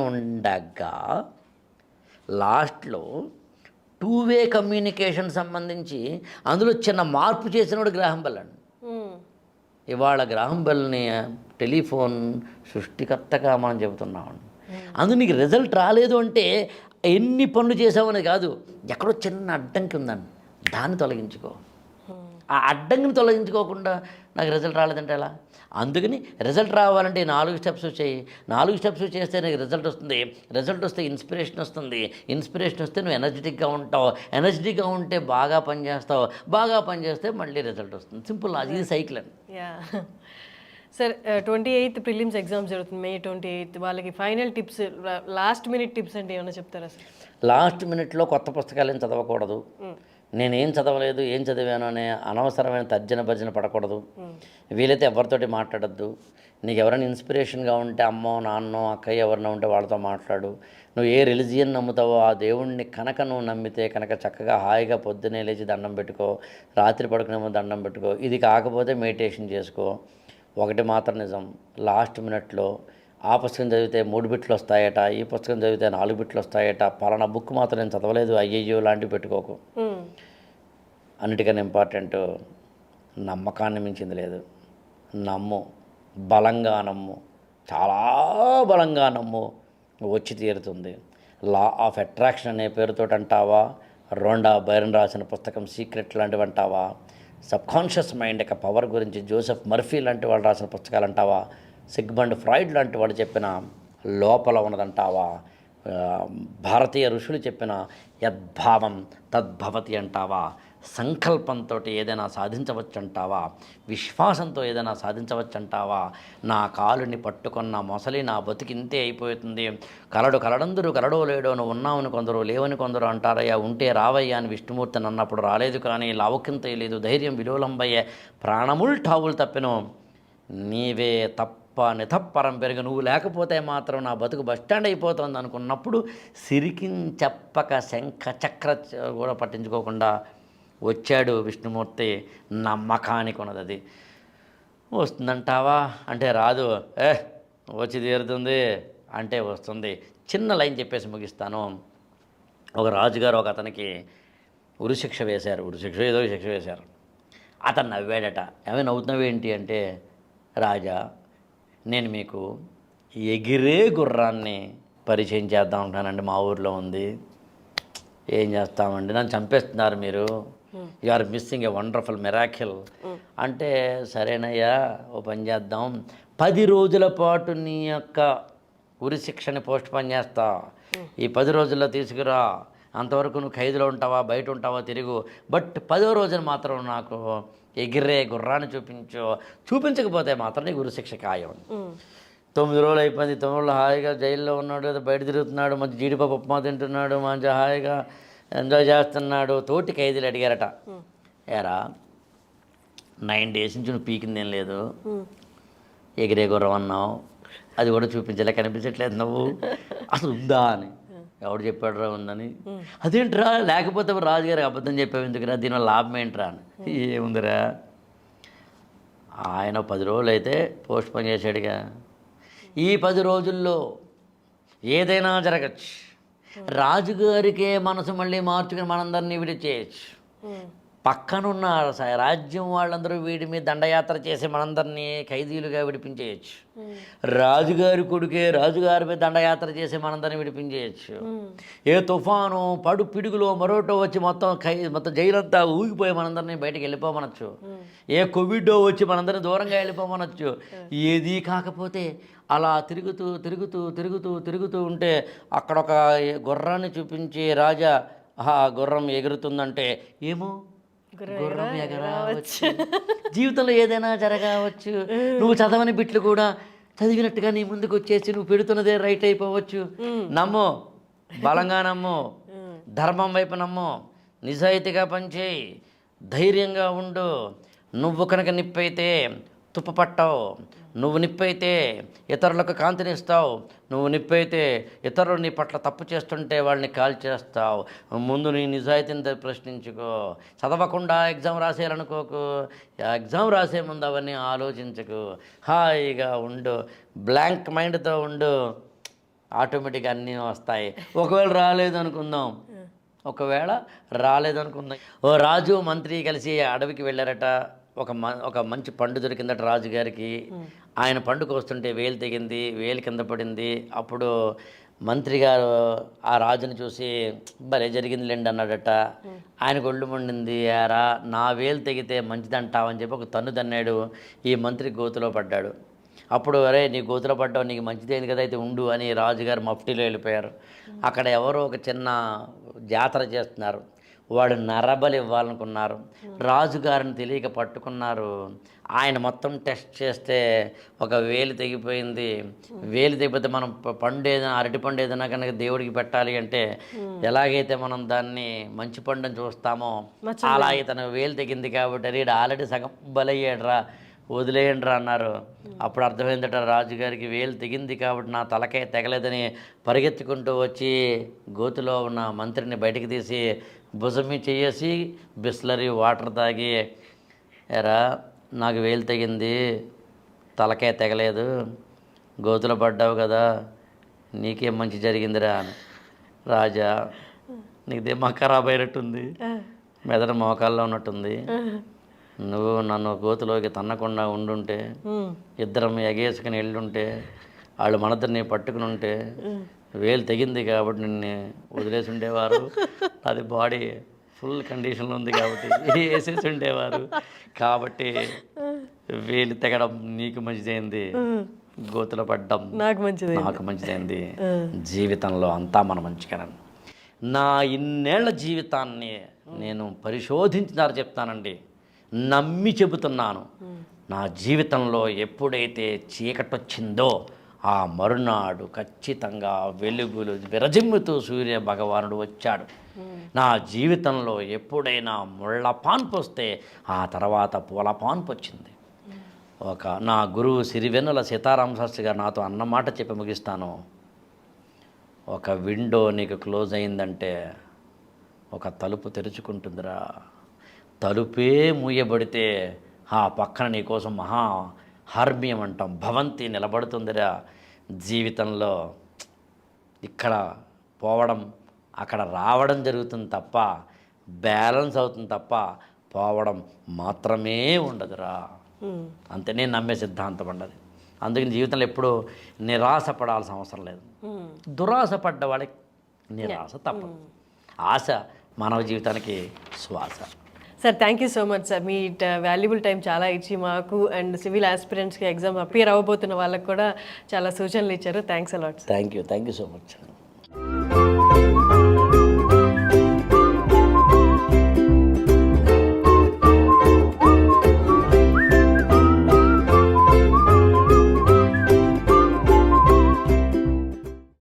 ఉండగా లాస్ట్లో 2-వే కమ్యూనికేషన్ సంబంధించి అందులో చిన్న మార్పు చేసినవాడు గ్రాహం బెల్ అండి. ఇవాళ గ్రాహం బెల్ని టెలిఫోన్ సృష్టికర్తగా మనం చెబుతున్నామండి. అందుకు నీకు రిజల్ట్ రాలేదు అంటే ఎన్ని పనులు చేసావని కాదు, ఎక్కడో చిన్న అడ్డంకి ఉందండి, దాన్ని తొలగించుకో. ఆ అడ్డంకిని తొలగించుకోకుండా నాకు రిజల్ట్ రాలేదంటే ఎలా? అందుకని రిజల్ట్ రావాలంటే 4 స్టెప్స్ చేయి. 4 స్టెప్స్ చేస్తే నీకు రిజల్ట్ వస్తుంది. రిజల్ట్ వస్తే ఇన్స్పిరేషన్ వస్తుంది. ఇన్స్పిరేషన్ వస్తే నువ్వు ఎనర్జెటిక్గా ఉంటావు. ఎనర్జెటిక్గా ఉంటే బాగా పనిచేస్తావు. బాగా పనిచేస్తే మళ్ళీ రిజల్ట్ వస్తుంది. సింపుల్, అది సైకిల్ అండి. సార్ 28th ప్రిలిమ్స్ ఎగ్జామ్స్ జరుగుతుంది, May 28th. వాళ్ళకి final tips, last minute tips అంటే ఏమైనా చెప్తారా సార్? లాస్ట్ మినిట్లో కొత్త పుస్తకాలు ఏం చదవకూడదు. నేనేం చదవలేదు, ఏం చదివాను అనే అనవసరమైన తర్జన భర్జన పడకూడదు. వీలైతే ఎవరితోటి మాట్లాడద్దు. నీకు ఎవరైనా ఇన్స్పిరేషన్గా ఉంటే అమ్మో, నాన్నో, అక్కయ్య ఎవరైనా ఉంటే వాళ్ళతో మాట్లాడు. నువ్వు ఏ రిలీజియన్ నమ్ముతావో ఆ దేవుణ్ణి కనుక నువ్వు నమ్మితే కనుక చక్కగా హాయిగా పొద్దున్నే లేచి దండం పెట్టుకో, రాత్రి పడుకునేమో దండం పెట్టుకో. ఇది కాకపోతే మెడిటేషన్ చేసుకో. ఒకటి మాత్రం నిజం, లాస్ట్ మినిట్లో ఆ పుస్తకం చదివితే 3 బిట్లు వస్తాయట, ఈ పుస్తకం చదివితే 4 బిట్లు వస్తాయట, పలానా బుక్ మాత్రం నేను చదవలేదు అయ్యయ్యో లాంటివి పెట్టుకోకు. అన్నిటికన్నా ఇంపార్టెంట్, నమ్మకాన్ని మించింది లేదు. నమ్ము, బలంగా నమ్ము, చాలా బలంగా నమ్ము, వచ్చి తీరుతుంది. లా ఆఫ్ అట్రాక్షన్ అనే పేరుతో అంటావా, రోండా బైరన్ రాసిన పుస్తకం సీక్రెట్ లాంటివి అంటావా, సబ్కాన్షియస్ మైండ్ యొక్క పవర్ గురించి జోసెఫ్ మర్ఫీ లాంటి వాళ్ళు రాసిన పుస్తకాలు అంటావా, సిగ్మండ్ ఫ్రాయిడ్ లాంటి వాళ్ళు చెప్పిన లోపల ఉన్నదంటావా, భారతీయ ఋషులు చెప్పిన యద్భావం తద్భవతి అంటావా, సంకల్పంతో ఏదైనా సాధించవచ్చు అంటావా, విశ్వాసంతో ఏదైనా సాధించవచ్చు అంటావా, నా కాలుని పట్టుకున్న మొసలి నా బతికింతే అయిపోతుంది, కలడందరూ కలడో లేడో నువ్వు ఉన్నావని కొందరు లేవని కొందరు అంటారయ్యా, ఉంటే రావయ్యా అని విష్ణుమూర్తిని అన్నప్పుడు రాలేదు, కానీ లావుకింత లేదు, ధైర్యం విలోలంబయ్యే, ప్రాణముల్ ఠావులు తప్పెను, నీవే తప్ప నితప్పరం పెరుగు, నువ్వు లేకపోతే మాత్రం నా బతుకు బస్టాండ్ అయిపోతుంది అనుకున్నప్పుడు చెప్పక శంఖ చక్ర కూడా పట్టించుకోకుండా వచ్చాడు విష్ణుమూర్తి. నమ్మకానికి ఉన్నది అది. వస్తుందంటావా అంటే రాదు, వచ్చి తీరుతుంది అంటే వస్తుంది. చిన్న లైన్ చెప్పేసి ముగిస్తాను. ఒక రాజుగారు ఒక అతనికి ఉరిశిక్ష వేశారు, ఏదో శిక్ష వేశారు. అతను నవ్వాడట. ఏమైనా నవ్వుతున్నావేంటి అంటే, రాజా నేను మీకు ఎగిరే గుర్రాన్ని పరిచయం చేద్దాం ఉంటానండి, మా ఊర్లో ఉంది. ఏం చేస్తామండి, నన్ను చంపేస్తున్నారు మీరు, you are missing a wonderful miracle అంటే, సరేనయ్యా ఓ పని చేద్దాం, 10 రోజుల పాటు నీ యొక్క ఉరి శిక్షని పోస్ట్ పోన్ చేస్తా, ఈ 10 రోజుల్లో తీసుకురా, అంతవరకు నువ్వు ఖైదులో ఉంటావా బయట ఉంటావా తిరుగు, బట్ 10వ రోజున మాత్రం నాకు ఎగిరే గుర్రాన్ని చూపించకపోతే మాత్రం నీకు ఉరిశిక్ష ఖాయం. 9 రోజులు అయిపోయింది. 9 రోజులు హాయిగా జైల్లో ఉన్నాడు, బయట తిరుగుతున్నాడు, మంచి జీడిపప్పు ఉప్మా తింటున్నాడు, మంచి హాయిగా ఎంజాయ్ చేస్తున్నాడు. తోటి ఖైదీలు అడిగారట, ఏరా 9 డేస్ నుంచి నువ్వు పీకిందేం లేదు, ఎగిరే గుర్రం అన్నావు, అది కూడా చూపించలే, కనిపించట్లేదు నువ్వు, అసలు ఉందా అని. ఎవడు చెప్పాడు రా ఉందని. అదేంట్రా, లేకపోతే రాజుగారికి అబద్ధం చెప్పావు ఎందుకురా, దీనివల్ల లాభం ఏంట్రా అని. ఏముందిరా, ఆయన 10 రోజులు అయితే పోస్ట్ పోన్ చేశాడుగా, ఈ 10 రోజుల్లో ఏదైనా జరగచ్చు. రాజుగారికే మనసు మళ్ళీ మార్చుకుని మనందరినీ విడిచేయచ్చు. పక్కనున్న రాజ్యం వాళ్ళందరూ వీడి మీద దండయాత్ర చేసి మనందరినీ ఖైదీలుగా విడిపించేయచ్చు. రాజుగారి కొడుకే రాజుగారి మీద దండయాత్ర చేసి మనందరినీ విడిపించేయచ్చు. ఏ తుఫాను పిడుగులో మరోటో వచ్చి మొత్తం జైలంతా ఊగిపోయి మనందరినీ బయటకు వెళ్ళిపోమనొచ్చు. ఏ కోవిడో వచ్చి మనందరినీ దూరంగా వెళ్ళిపోమనొచ్చు. ఏది కాకపోతే అలా తిరుగుతూ తిరుగుతూ తిరుగుతూ తిరుగుతూ ఉంటే అక్కడ ఒక గుర్రాన్ని చూపించి, రాజా ఆ గుర్రం ఎగురుతుందంటే ఏమో గుర్రం ఎగరవచ్చు, జీవితంలో ఏదైనా జరగవచ్చు. నువ్వు చదవని బిట్లు కూడా చదివినట్టుగా నీ ముందుకు వచ్చేసి నువ్వు పెడుతున్నదే రైట్ అయిపోవచ్చు. నమ్ము, బలంగా నమ్ము, ధర్మం వైపు నమ్ము, నిజాయితీగా పనిచేయి, ధైర్యంగా ఉండు. నువ్వు కనుక నిప్పైతే తుప్పపట్టవు, నువ్వు నిప్పైతే ఇతరులకు కాంతినిస్తావు, నువ్వు నిప్పైతే ఇతరులు నీ పట్ల తప్పు చేస్తుంటే వాళ్ళని కాల్ చేస్తావు. ముందు నీ నిజాయితీని ప్రశ్నించుకో. చదవకుండా ఎగ్జామ్ రాసేయాలనుకోకు, ఎగ్జామ్ రాసే ముందు అవన్నీ ఆలోచించకు. హాయిగా ఉండు, బ్లాంక్ మైండ్తో ఉండు, ఆటోమేటిక్గా అన్నీ వస్తాయి. ఒకవేళ రాలేదనుకుందాం, ఓ రాజు మంత్రి కలిసి అడవికి వెళ్ళారట. ఒక మంచి పండు దొరికిందట రాజుగారికి. ఆయన పండుకు వస్తుంటే వేలు తెగింది, వేలు కింద పడింది. అప్పుడు మంత్రి గారు ఆ రాజుని చూసి భలే జరిగిందిలేండి అన్నాడట. ఆయనకు ఒళ్ళు మండింది. యారా నా వేలు తెగితే మంచిదంటావని చెప్పి ఒక తన్ను తన్నాడు. ఈ మంత్రి గోతులో పడ్డాడు. అప్పుడు అరే నీ గోతులో పడ్డావు, నీకు మంచిదేంది కదా అయితే ఉండు అని రాజుగారు మఫ్టీలో వెళ్ళిపోయారు. అక్కడ ఎవరో ఒక చిన్న జాతర చేస్తున్నారు. వాడు నరబలి ఇవ్వాలనుకున్నారు. రాజుగారిని తెలియక పట్టుకున్నారు. ఆయన మొత్తం టెస్ట్ చేస్తే ఒక వేలు తెగిపోయింది. వేలు తెగిపోతే మనం పండు ఏదైనా అరటి పండు ఏదైనా కనుక దేవుడికి పెట్టాలి అంటే ఎలాగైతే మనం దాన్ని మంచి పండుని చూస్తామో అలాగే తన వేలు తెగింది కాబట్టి రీడు ఆల్రెడీ సగం బలయ్యాడురా, వదిలేయండిరా అన్నారు. అప్పుడు అర్థమైందట రాజుగారికి వేలు తెగింది కాబట్టి నా తలకే తెగలేదని పరిగెత్తుకుంటూ వచ్చి గోతులో ఉన్న మంత్రిని బయటికి తీసి భుజమి చేసి బిస్లరీ వాటర్ తాగి, ఎరా నాకు వేలు తెగింది, తలకే తెగలేదు, గోతులో పడ్డావు కదా, నీకేం మంచి జరిగిందిరా అని. రాజా, నీకు దిమాగ్ ఖరాబ్ అయినట్టుంది, మెదడు మోకాల్లో ఉన్నట్టుంది. నువ్వు నన్ను గోతులోకి తన్నకుండా ఉండుంటే, ఇద్దరం ఎగేసుకుని వెళ్ళుంటే, వాళ్ళు మనద్దరిని పట్టుకుని ఉంటే, వేలు తెగింది కాబట్టి నిన్ను వదిలేసి ఉండేవారు. అది బాడీ ఫుల్ కండిషన్లో ఉంది కాబట్టి వేసేసి ఉండేవారు. కాబట్టి వేలు తెగడం నీకు మంచిదైంది, గోతులో పడ్డం నాకు మంచిదైంది. జీవితంలో అంతా మన మంచిగానే. నా ఇన్నేళ్ల జీవితాన్ని నేను పరిశోధించినారు చెప్తానండి, నమ్మి చెబుతున్నాను. నా జీవితంలో ఎప్పుడైతే చీకటి వచ్చిందో ఆ మరునాడు ఖచ్చితంగా వెలుగులు విరజిమ్ముతూ సూర్య భగవానుడు వచ్చాడు. నా జీవితంలో ఎప్పుడైనా ముళ్ళ పాన్పు వస్తే ఆ తర్వాత పూల పాన్పు వచ్చింది. నా గురువు సిరివెన్నెల సీతారామ శాస్త్రి గారు నాతో అన్నమాట చెప్పి ముగిస్తాను. ఒక విండో నీకు క్లోజ్ అయిందంటే ఒక తలుపు తెరుచుకుంటుందిరా. తలుపే మూయబడితే ఆ పక్కన నీకోసం మహా హార్మ్యం అంటాం భవంతి నిలబడుతుందిరా. జీవితంలో ఇక్కడ పోవడం అక్కడ రావడం జరుగుతుంది తప్ప, బ్యాలెన్స్ అవుతుంది తప్ప పోవడం మాత్రమే ఉండదురా. అంతే నేను నమ్మే సిద్ధాంతం ఉండదు. అందుకని జీవితంలో ఎప్పుడూ నిరాశ పడాల్సిన అవసరం లేదు. దురాశ పడ్డ వాళ్ళకి నిరాశ తప్పదు. ఆశ మానవ జీవితానికి శ్వాస. Sir thank you so much sir. Me valuable time చాలా ఇచ్చి మాకు అండ్ సివిల్ ఆస్పిరెంట్స్కి ఎగ్జామ్ అపియర్ అవ్వబోతున్న వాళ్ళకి కూడా చాలా సూచనలు ఇచ్చారు. Thanks a lot. Thank you so much.